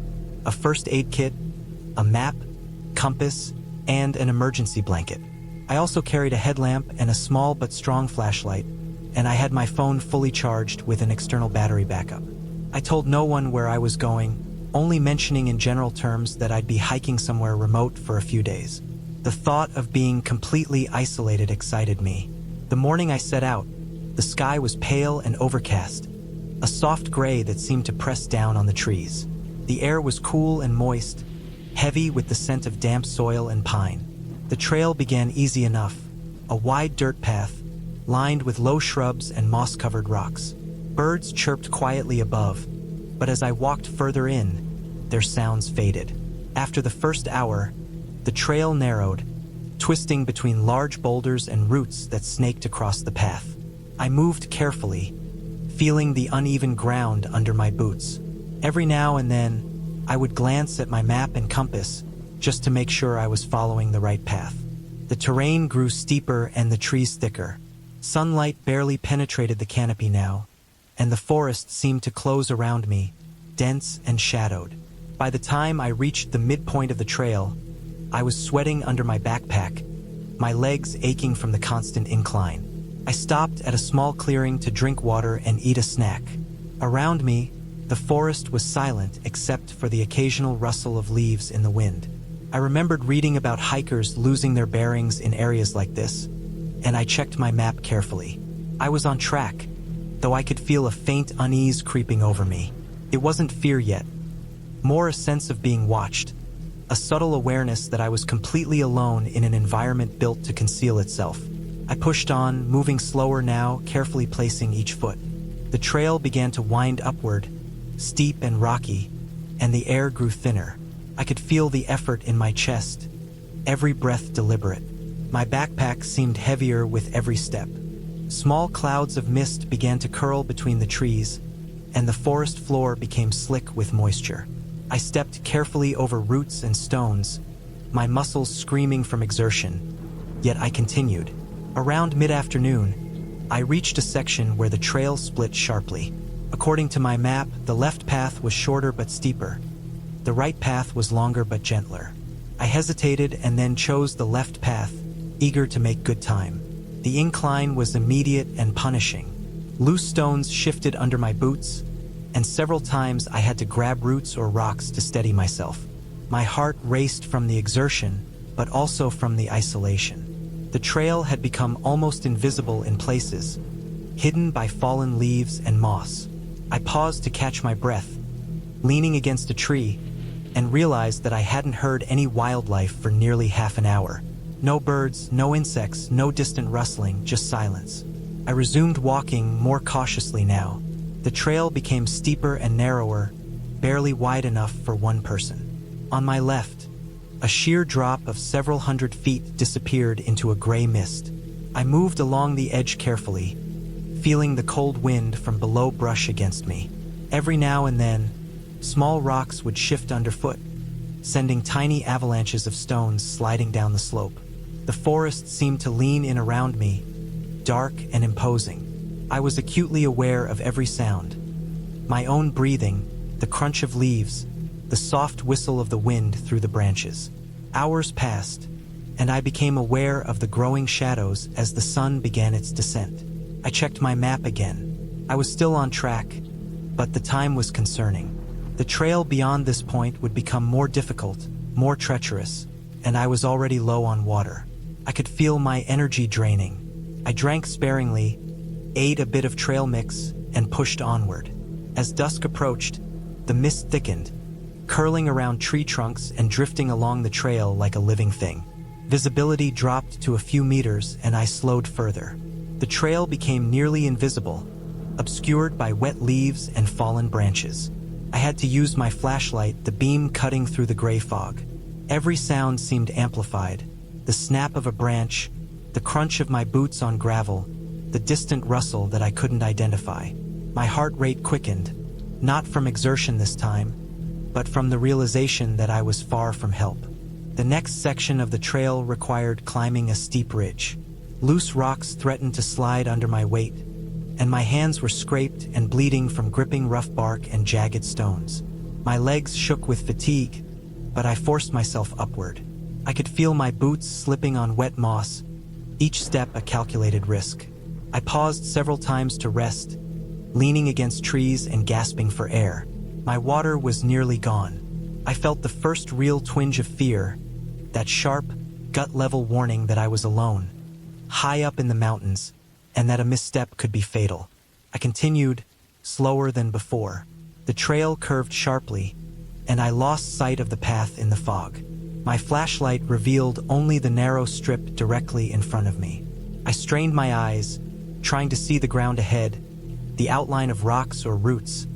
A: a first aid kit, a map, compass, and an emergency blanket. I also carried a headlamp and a small but strong flashlight, and I had my phone fully charged with an external battery backup. I told no one where I was going, only mentioning in general terms that I'd be hiking somewhere remote for a few days. The thought of being completely isolated excited me. The morning I set out, the sky was pale and overcast, a soft gray that seemed to press down on the trees. The air was cool and moist, heavy with the scent of damp soil and pine. The trail began easy enough, a wide dirt path, lined with low shrubs and moss-covered rocks. Birds chirped quietly above, but as I walked further in, their sounds faded. After the first hour, the trail narrowed, twisting between large boulders and roots that snaked across the path. I moved carefully, feeling the uneven ground under my boots. Every now and then, I would glance at my map and compass just to make sure I was following the right path. The terrain grew steeper and the trees thicker. Sunlight barely penetrated the canopy now, and the forest seemed to close around me, dense and shadowed. By the time I reached the midpoint of the trail, I was sweating under my backpack, my legs aching from the constant incline. I stopped at a small clearing to drink water and eat a snack. Around me, the forest was silent except for the occasional rustle of leaves in the wind. I remembered reading about hikers losing their bearings in areas like this, and I checked my map carefully. I was on track, though I could feel a faint unease creeping over me. It wasn't fear yet, more a sense of being watched, a subtle awareness that I was completely alone in an environment built to conceal itself. I pushed on, moving slower now, carefully placing each foot. The trail began to wind upward, steep and rocky, and the air grew thinner. I could feel the effort in my chest, every breath deliberate. My backpack seemed heavier with every step. Small clouds of mist began to curl between the trees, and the forest floor became slick with moisture. I stepped carefully over roots and stones, my muscles screaming from exertion, yet I continued. Around mid-afternoon, I reached a section where the trail split sharply. According to my map, the left path was shorter but steeper. The right path was longer but gentler. I hesitated and then chose the left path, eager to make good time. The incline was immediate and punishing. Loose stones shifted under my boots, and several times I had to grab roots or rocks to steady myself. My heart raced from the exertion, but also from the isolation. The trail had become almost invisible in places, hidden by fallen leaves and moss. I paused to catch my breath, leaning against a tree, and realized that I hadn't heard any wildlife for nearly half an hour. No birds, no insects, no distant rustling, just silence. I resumed walking more cautiously now. The trail became steeper and narrower, barely wide enough for one person. On my left, a sheer drop of several hundred feet disappeared into a gray mist. I moved along the edge carefully, feeling the cold wind from below brush against me. Every now and then, small rocks would shift underfoot, sending tiny avalanches of stones sliding down the slope. The forest seemed to lean in around me, dark and imposing. I was acutely aware of every sound. My own breathing, the crunch of leaves, the soft whistle of the wind through the branches. Hours passed, and I became aware of the growing shadows as the sun began its descent. I checked my map again. I was still on track, but the time was concerning. The trail beyond this point would become more difficult, more treacherous, and I was already low on water. I could feel my energy draining. I drank sparingly, ate a bit of trail mix, and pushed onward. As dusk approached, the mist thickened, curling around tree trunks and drifting along the trail like a living thing. Visibility dropped to a few meters, and I slowed further. The trail became nearly invisible, obscured by wet leaves and fallen branches. I had to use my flashlight, the beam cutting through the gray fog. Every sound seemed amplified. The snap of a branch, the crunch of my boots on gravel, the distant rustle that I couldn't identify. My heart rate quickened, not from exertion this time, but from the realization that I was far from help. The next section of the trail required climbing a steep ridge. Loose rocks threatened to slide under my weight, and my hands were scraped and bleeding from gripping rough bark and jagged stones. My legs shook with fatigue, but I forced myself upward. I could feel my boots slipping on wet moss, each step a calculated risk. I paused several times to rest, leaning against trees and gasping for air. My water was nearly gone. I felt the first real twinge of fear, that sharp, gut-level warning that I was alone, high up in the mountains, and that a misstep could be fatal. I continued, slower than before. The trail curved sharply, and I lost sight of the path in the fog. My flashlight revealed only the narrow strip directly in front of me. I strained my eyes, trying to see the ground ahead, the outline of rocks or roots,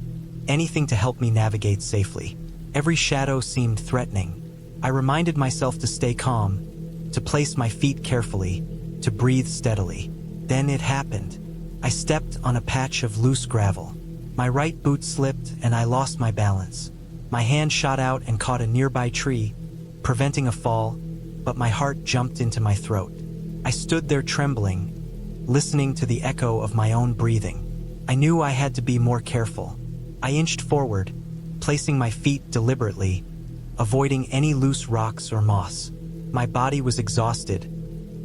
A: anything to help me navigate safely. Every shadow seemed threatening. I reminded myself to stay calm, to place my feet carefully, to breathe steadily. Then it happened. I stepped on a patch of loose gravel. My right boot slipped and I lost my balance. My hand shot out and caught a nearby tree, preventing a fall, but my heart jumped into my throat. I stood there trembling, listening to the echo of my own breathing. I knew I had to be more careful. I inched forward, placing my feet deliberately, avoiding any loose rocks or moss. My body was exhausted,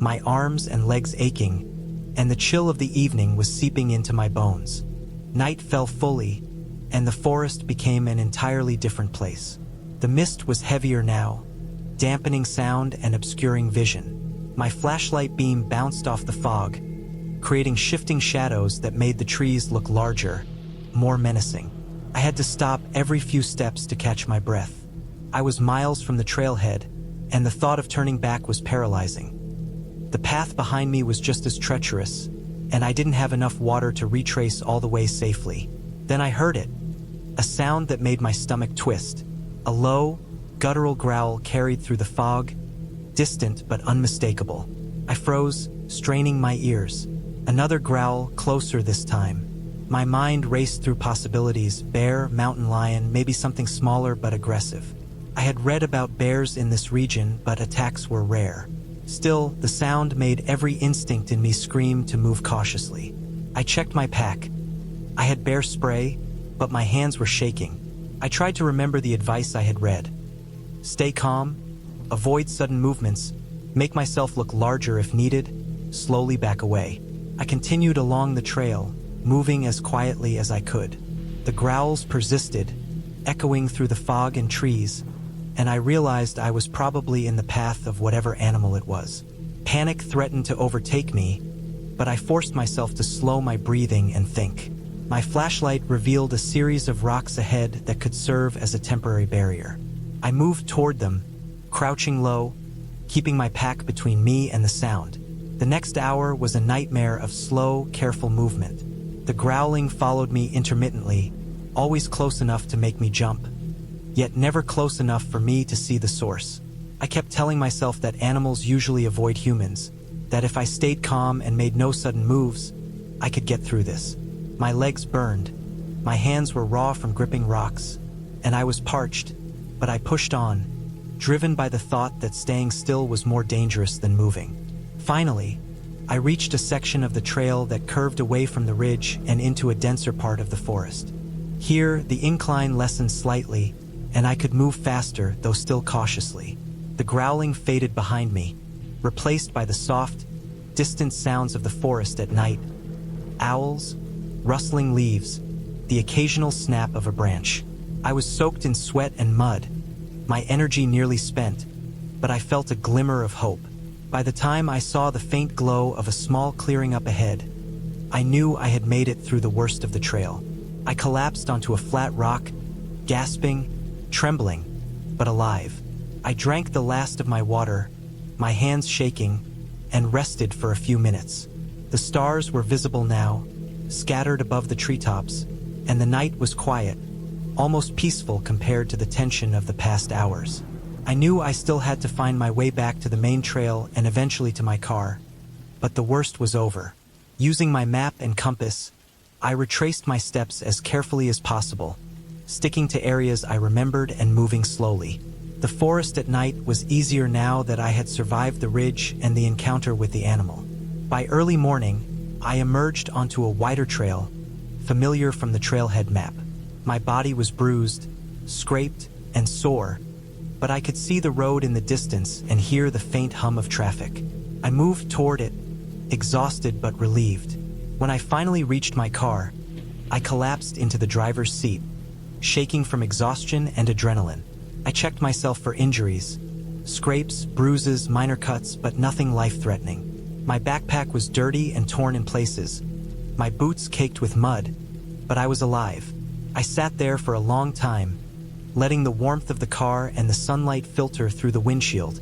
A: my arms and legs aching, and the chill of the evening was seeping into my bones. Night fell fully, and the forest became an entirely different place. The mist was heavier now, dampening sound and obscuring vision. My flashlight beam bounced off the fog, creating shifting shadows that made the trees look larger, more menacing. I had to stop every few steps to catch my breath. I was miles from the trailhead, and the thought of turning back was paralyzing. The path behind me was just as treacherous, and I didn't have enough water to retrace all the way safely. Then I heard it, a sound that made my stomach twist. A low, guttural growl carried through the fog, distant but unmistakable. I froze, straining my ears. Another growl, closer this time. My mind raced through possibilities: bear, mountain lion, maybe something smaller but aggressive. I had read about bears in this region, but attacks were rare. Still, the sound made every instinct in me scream to move cautiously. I checked my pack. I had bear spray, but my hands were shaking. I tried to remember the advice I had read. Stay calm, avoid sudden movements, make myself look larger if needed, slowly back away. I continued along the trail, moving as quietly as I could. The growls persisted, echoing through the fog and trees, and I realized I was probably in the path of whatever animal it was. Panic threatened to overtake me, but I forced myself to slow my breathing and think. My flashlight revealed a series of rocks ahead that could serve as a temporary barrier. I moved toward them, crouching low, keeping my pack between me and the sound. The next hour was a nightmare of slow, careful movement. The growling followed me intermittently, always close enough to make me jump, yet never close enough for me to see the source. I kept telling myself that animals usually avoid humans, that if I stayed calm and made no sudden moves, I could get through this. My legs burned, my hands were raw from gripping rocks, and I was parched, but I pushed on, driven by the thought that staying still was more dangerous than moving. Finally, I reached a section of the trail that curved away from the ridge and into a denser part of the forest. Here, the incline lessened slightly, and I could move faster, though still cautiously. The growling faded behind me, replaced by the soft, distant sounds of the forest at night. Owls, rustling leaves, the occasional snap of a branch. I was soaked in sweat and mud, my energy nearly spent, but I felt a glimmer of hope. By the time I saw the faint glow of a small clearing up ahead, I knew I had made it through the worst of the trail. I collapsed onto a flat rock, gasping, trembling, but alive. I drank the last of my water, my hands shaking, and rested for a few minutes. The stars were visible now, scattered above the treetops, and the night was quiet, almost peaceful compared to the tension of the past hours. I knew I still had to find my way back to the main trail and eventually to my car, but the worst was over. Using my map and compass, I retraced my steps as carefully as possible, sticking to areas I remembered and moving slowly. The forest at night was easier now that I had survived the ridge and the encounter with the animal. By early morning, I emerged onto a wider trail, familiar from the trailhead map. My body was bruised, scraped, and sore, but I could see the road in the distance and hear the faint hum of traffic. I moved toward it, exhausted but relieved. When I finally reached my car, I collapsed into the driver's seat, shaking from exhaustion and adrenaline. I checked myself for injuries, scrapes, bruises, minor cuts, but nothing life-threatening. My backpack was dirty and torn in places, my boots caked with mud, but I was alive. I sat there for a long time, letting the warmth of the car and the sunlight filter through the windshield,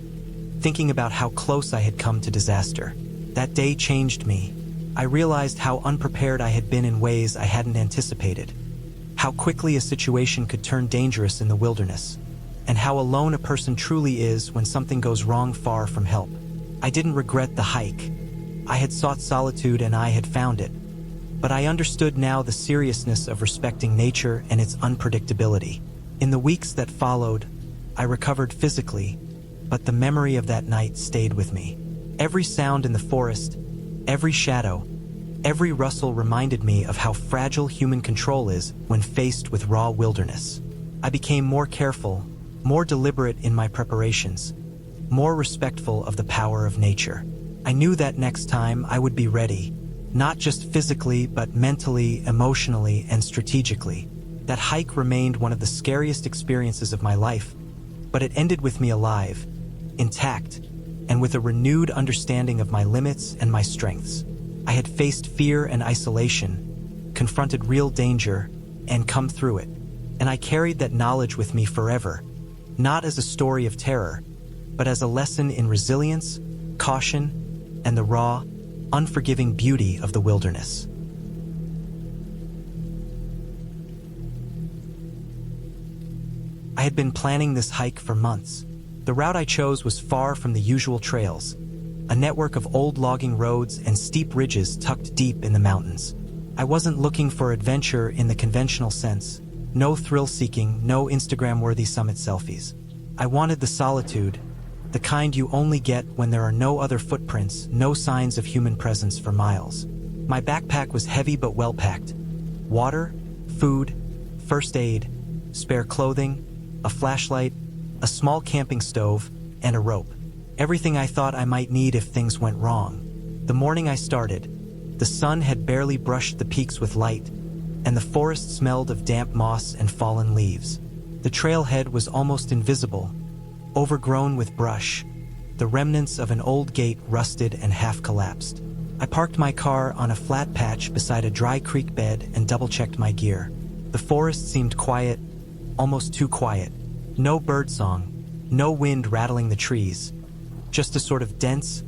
A: thinking about how close I had come to disaster. That day changed me. I realized how unprepared I had been in ways I hadn't anticipated, how quickly a situation could turn dangerous in the wilderness, and how alone a person truly is when something goes wrong far from help. I didn't regret the hike. I had sought solitude and I had found it. but I understood now the seriousness of respecting nature and its unpredictability. In the weeks that followed, I recovered physically, but the memory of that night stayed with me. Every sound in the forest, every shadow, every rustle reminded me of how fragile human control is when faced with raw wilderness. I became more careful, more deliberate in my preparations, more respectful of the power of nature. I knew that next time I would be ready, not just physically but mentally, emotionally, and strategically. That hike remained one of the scariest experiences of my life, but it ended with me alive, intact, and with a renewed understanding of my limits and my strengths. I had faced fear and isolation, confronted real danger, and come through it. And I carried that knowledge with me forever, not as a story of terror, but as a lesson in resilience, caution, and the raw, unforgiving beauty of the wilderness. I had been planning this hike for months. The route I chose was far from the usual trails, a network of old logging roads and steep ridges tucked deep in the mountains. I wasn't looking for adventure in the conventional sense. No thrill-seeking, no Instagram-worthy summit selfies. I wanted the solitude, the kind you only get when there are no other footprints, no signs of human presence for miles. My backpack was heavy but well-packed. Water, food, first aid, spare clothing, a flashlight, a small camping stove, and a rope. Everything I thought I might need if things went wrong. The morning I started, the sun had barely brushed the peaks with light, and the forest smelled of damp moss and fallen leaves. The trailhead was almost invisible, overgrown with brush, the remnants of an old gate rusted and half-collapsed. I parked my car on a flat patch beside a dry creek bed and double-checked my gear. The forest seemed quiet, almost too quiet. No birdsong, no wind rattling the trees, just a sort of dense,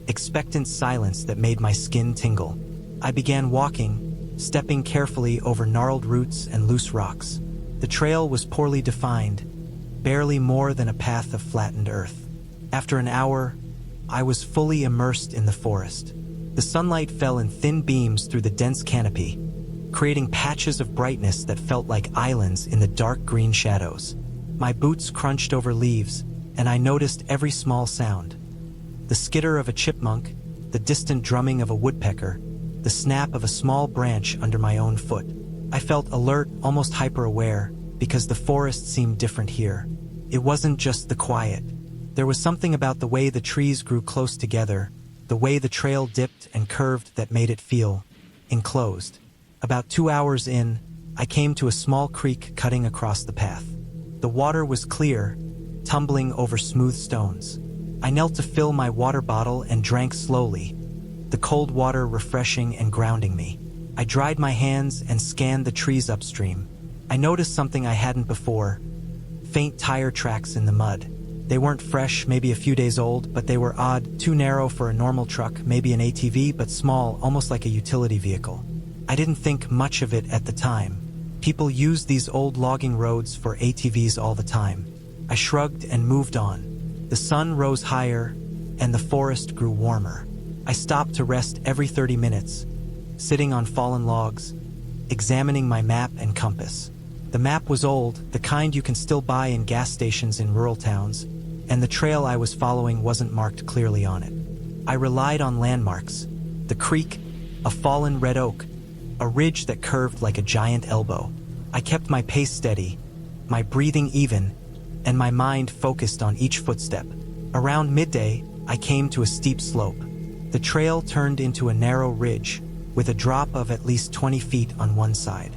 A: expectant silence that made my skin tingle. I began walking, stepping carefully over gnarled roots and loose rocks. The trail was poorly defined, barely more than a path of flattened earth. After an hour, I was fully immersed in the forest. The sunlight fell in thin beams through the dense canopy, creating patches of brightness that felt like islands in the dark green shadows. My boots crunched over leaves, and I noticed every small sound. The skitter of a chipmunk, the distant drumming of a woodpecker, the snap of a small branch under my own foot. I felt alert, almost hyper-aware, because the forest seemed different here. It wasn't just the quiet. There was something about the way the trees grew close together, the way the trail dipped and curved that made it feel enclosed. About 2 hours in, I came to a small creek cutting across the path. The water was clear, tumbling over smooth stones. I knelt to fill my water bottle and drank slowly, the cold water refreshing and grounding me. I dried my hands and scanned the trees upstream. I noticed something I hadn't before: faint tire tracks in the mud. They weren't fresh, maybe a few days old, but they were odd, too narrow for a normal truck, maybe an ATV, but small, almost like a utility vehicle. I didn't think much of it at the time. People used these old logging roads for ATVs all the time. I shrugged and moved on. The sun rose higher, and the forest grew warmer. I stopped to rest every 30 minutes, sitting on fallen logs, examining my map and compass. The map was old, the kind you can still buy in gas stations in rural towns, and the trail I was following wasn't marked clearly on it. I relied on landmarks: the creek, a fallen red oak, a ridge that curved like a giant elbow. I kept my pace steady, my breathing even, and my mind focused on each footstep. Around midday, I came to a steep slope. The trail turned into a narrow ridge, with a drop of at least 20 feet on one side.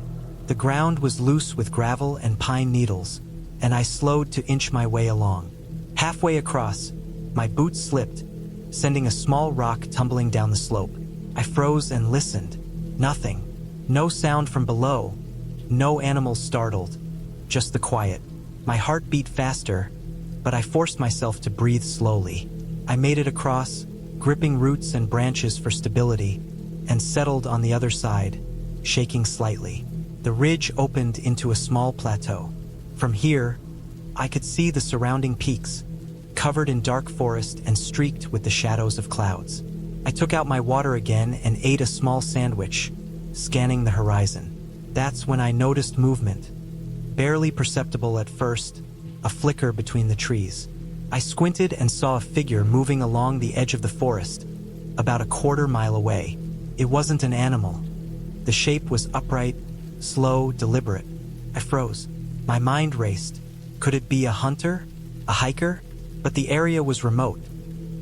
A: The ground was loose with gravel and pine needles, and I slowed to inch my way along. Halfway across, my boots slipped, sending a small rock tumbling down the slope. I froze and listened. Nothing. No sound from below. No animals startled. Just the quiet. My heart beat faster, but I forced myself to breathe slowly. I made it across, gripping roots and branches for stability, and settled on the other side, shaking slightly. The ridge opened into a small plateau. From here, I could see the surrounding peaks, covered in dark forest and streaked with the shadows of clouds. I took out my water again and ate a small sandwich, scanning the horizon. That's when I noticed movement. Barely perceptible at first, a flicker between the trees. I squinted and saw a figure moving along the edge of the forest, about a quarter-mile away. It wasn't an animal. The shape was upright, slow, deliberate. I froze. My mind raced. Could it be a hunter? A hiker? But the area was remote.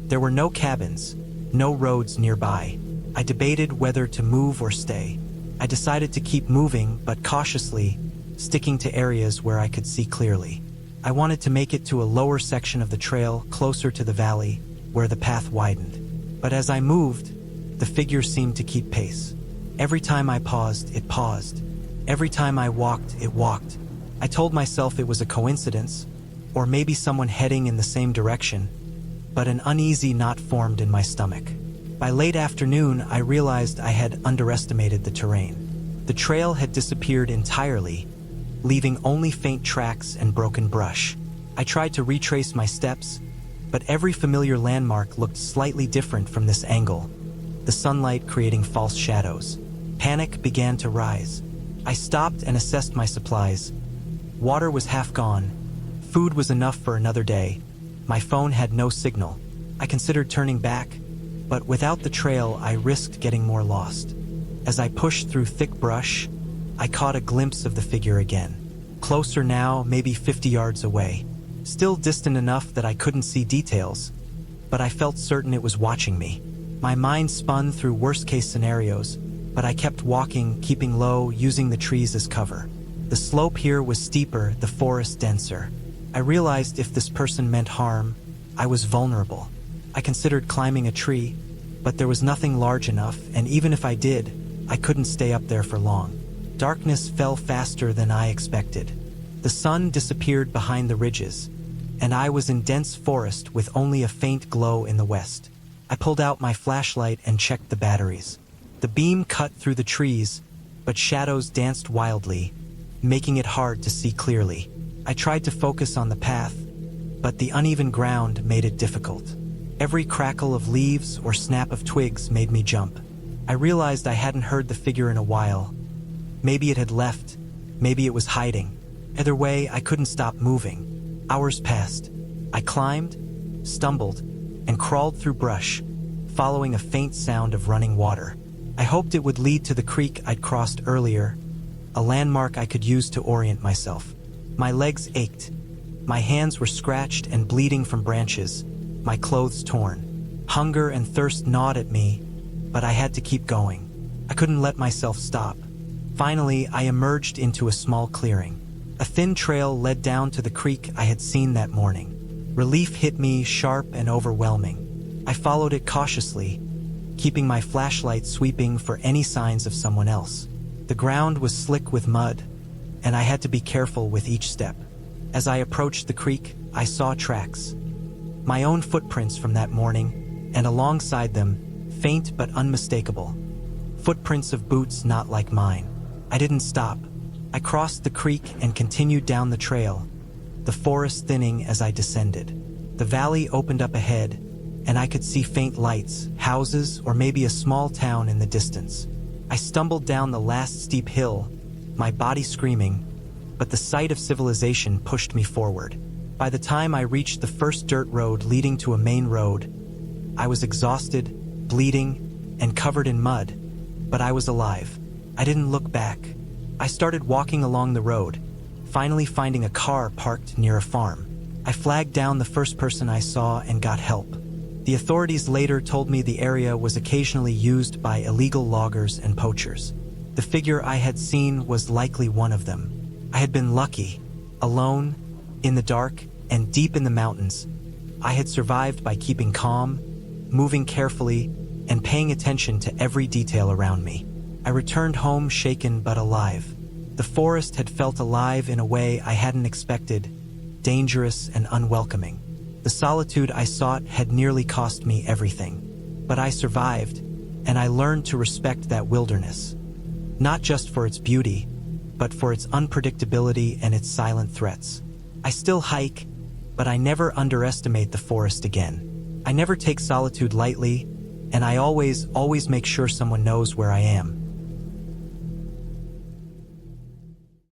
A: There were no cabins, no roads nearby. I debated whether to move or stay. I decided to keep moving, but cautiously, sticking to areas where I could see clearly. I wanted to make it to a lower section of the trail, closer to the valley, where the path widened. But as I moved, the figure seemed to keep pace. Every time I paused, it paused. Every time I walked, it walked. I told myself it was a coincidence, or maybe someone heading in the same direction, but an uneasy knot formed in my stomach. By late afternoon, I realized I had underestimated the terrain. The trail had disappeared entirely, leaving only faint tracks and broken brush. I tried to retrace my steps, but every familiar landmark looked slightly different from this angle, the sunlight creating false shadows. Panic began to rise. I stopped and assessed my supplies. Water was half gone. Food was enough for another day. My phone had no signal. I considered turning back, but without the trail, I risked getting more lost. As I pushed through thick brush, I caught a glimpse of the figure again. Closer now, maybe 50 yards away. Still distant enough that I couldn't see details, but I felt certain it was watching me. My mind spun through worst-case scenarios, but I kept walking, keeping low, using the trees as cover. The slope here was steeper, the forest denser. I realized if this person meant harm, I was vulnerable. I considered climbing a tree, but there was nothing large enough, and even if I did, I couldn't stay up there for long. Darkness fell faster than I expected. The sun disappeared behind the ridges, and I was in dense forest with only a faint glow in the west. I pulled out my flashlight and checked the batteries. The beam cut through the trees, but shadows danced wildly, making it hard to see clearly. I tried to focus on the path, but the uneven ground made it difficult. Every crackle of leaves or snap of twigs made me jump. I realized I hadn't heard the figure in a while. Maybe it had left, maybe it was hiding. Either way, I couldn't stop moving. Hours passed. I climbed, stumbled, and crawled through brush, following a faint sound of running water. I hoped it would lead to the creek I'd crossed earlier, a landmark I could use to orient myself. My legs ached. My hands were scratched and bleeding from branches, my clothes torn. Hunger and thirst gnawed at me, but I had to keep going. I couldn't let myself stop. Finally, I emerged into a small clearing. A thin trail led down to the creek I had seen that morning. Relief hit me, sharp and overwhelming. I followed it cautiously, keeping my flashlight sweeping for any signs of someone else. The ground was slick with mud, and I had to be careful with each step. As I approached the creek, I saw tracks. My own footprints from that morning, and alongside them, faint but unmistakable. Footprints of boots not like mine. I didn't stop. I crossed the creek and continued down the trail, the forest thinning as I descended. The valley opened up ahead, and I could see faint lights, houses, or maybe a small town in the distance. I stumbled down the last steep hill, my body screaming, but the sight of civilization pushed me forward. By the time I reached the first dirt road leading to a main road, I was exhausted, bleeding, and covered in mud, but I was alive. I didn't look back. I started walking along the road, finally finding a car parked near a farm. I flagged down the first person I saw and got help. The authorities later told me the area was occasionally used by illegal loggers and poachers. The figure I had seen was likely one of them. I had been lucky, alone, in the dark, and deep in the mountains. I had survived by keeping calm, moving carefully, and paying attention to every detail around me. I returned home shaken but alive. The forest had felt alive in a way I hadn't expected, dangerous and unwelcoming. The solitude I sought had nearly cost me everything. But I survived, and I learned to respect that wilderness. Not just for its beauty, but for its unpredictability and its silent threats. I still hike, but I never underestimate the forest again. I never take solitude lightly, and I always make sure someone knows where I am.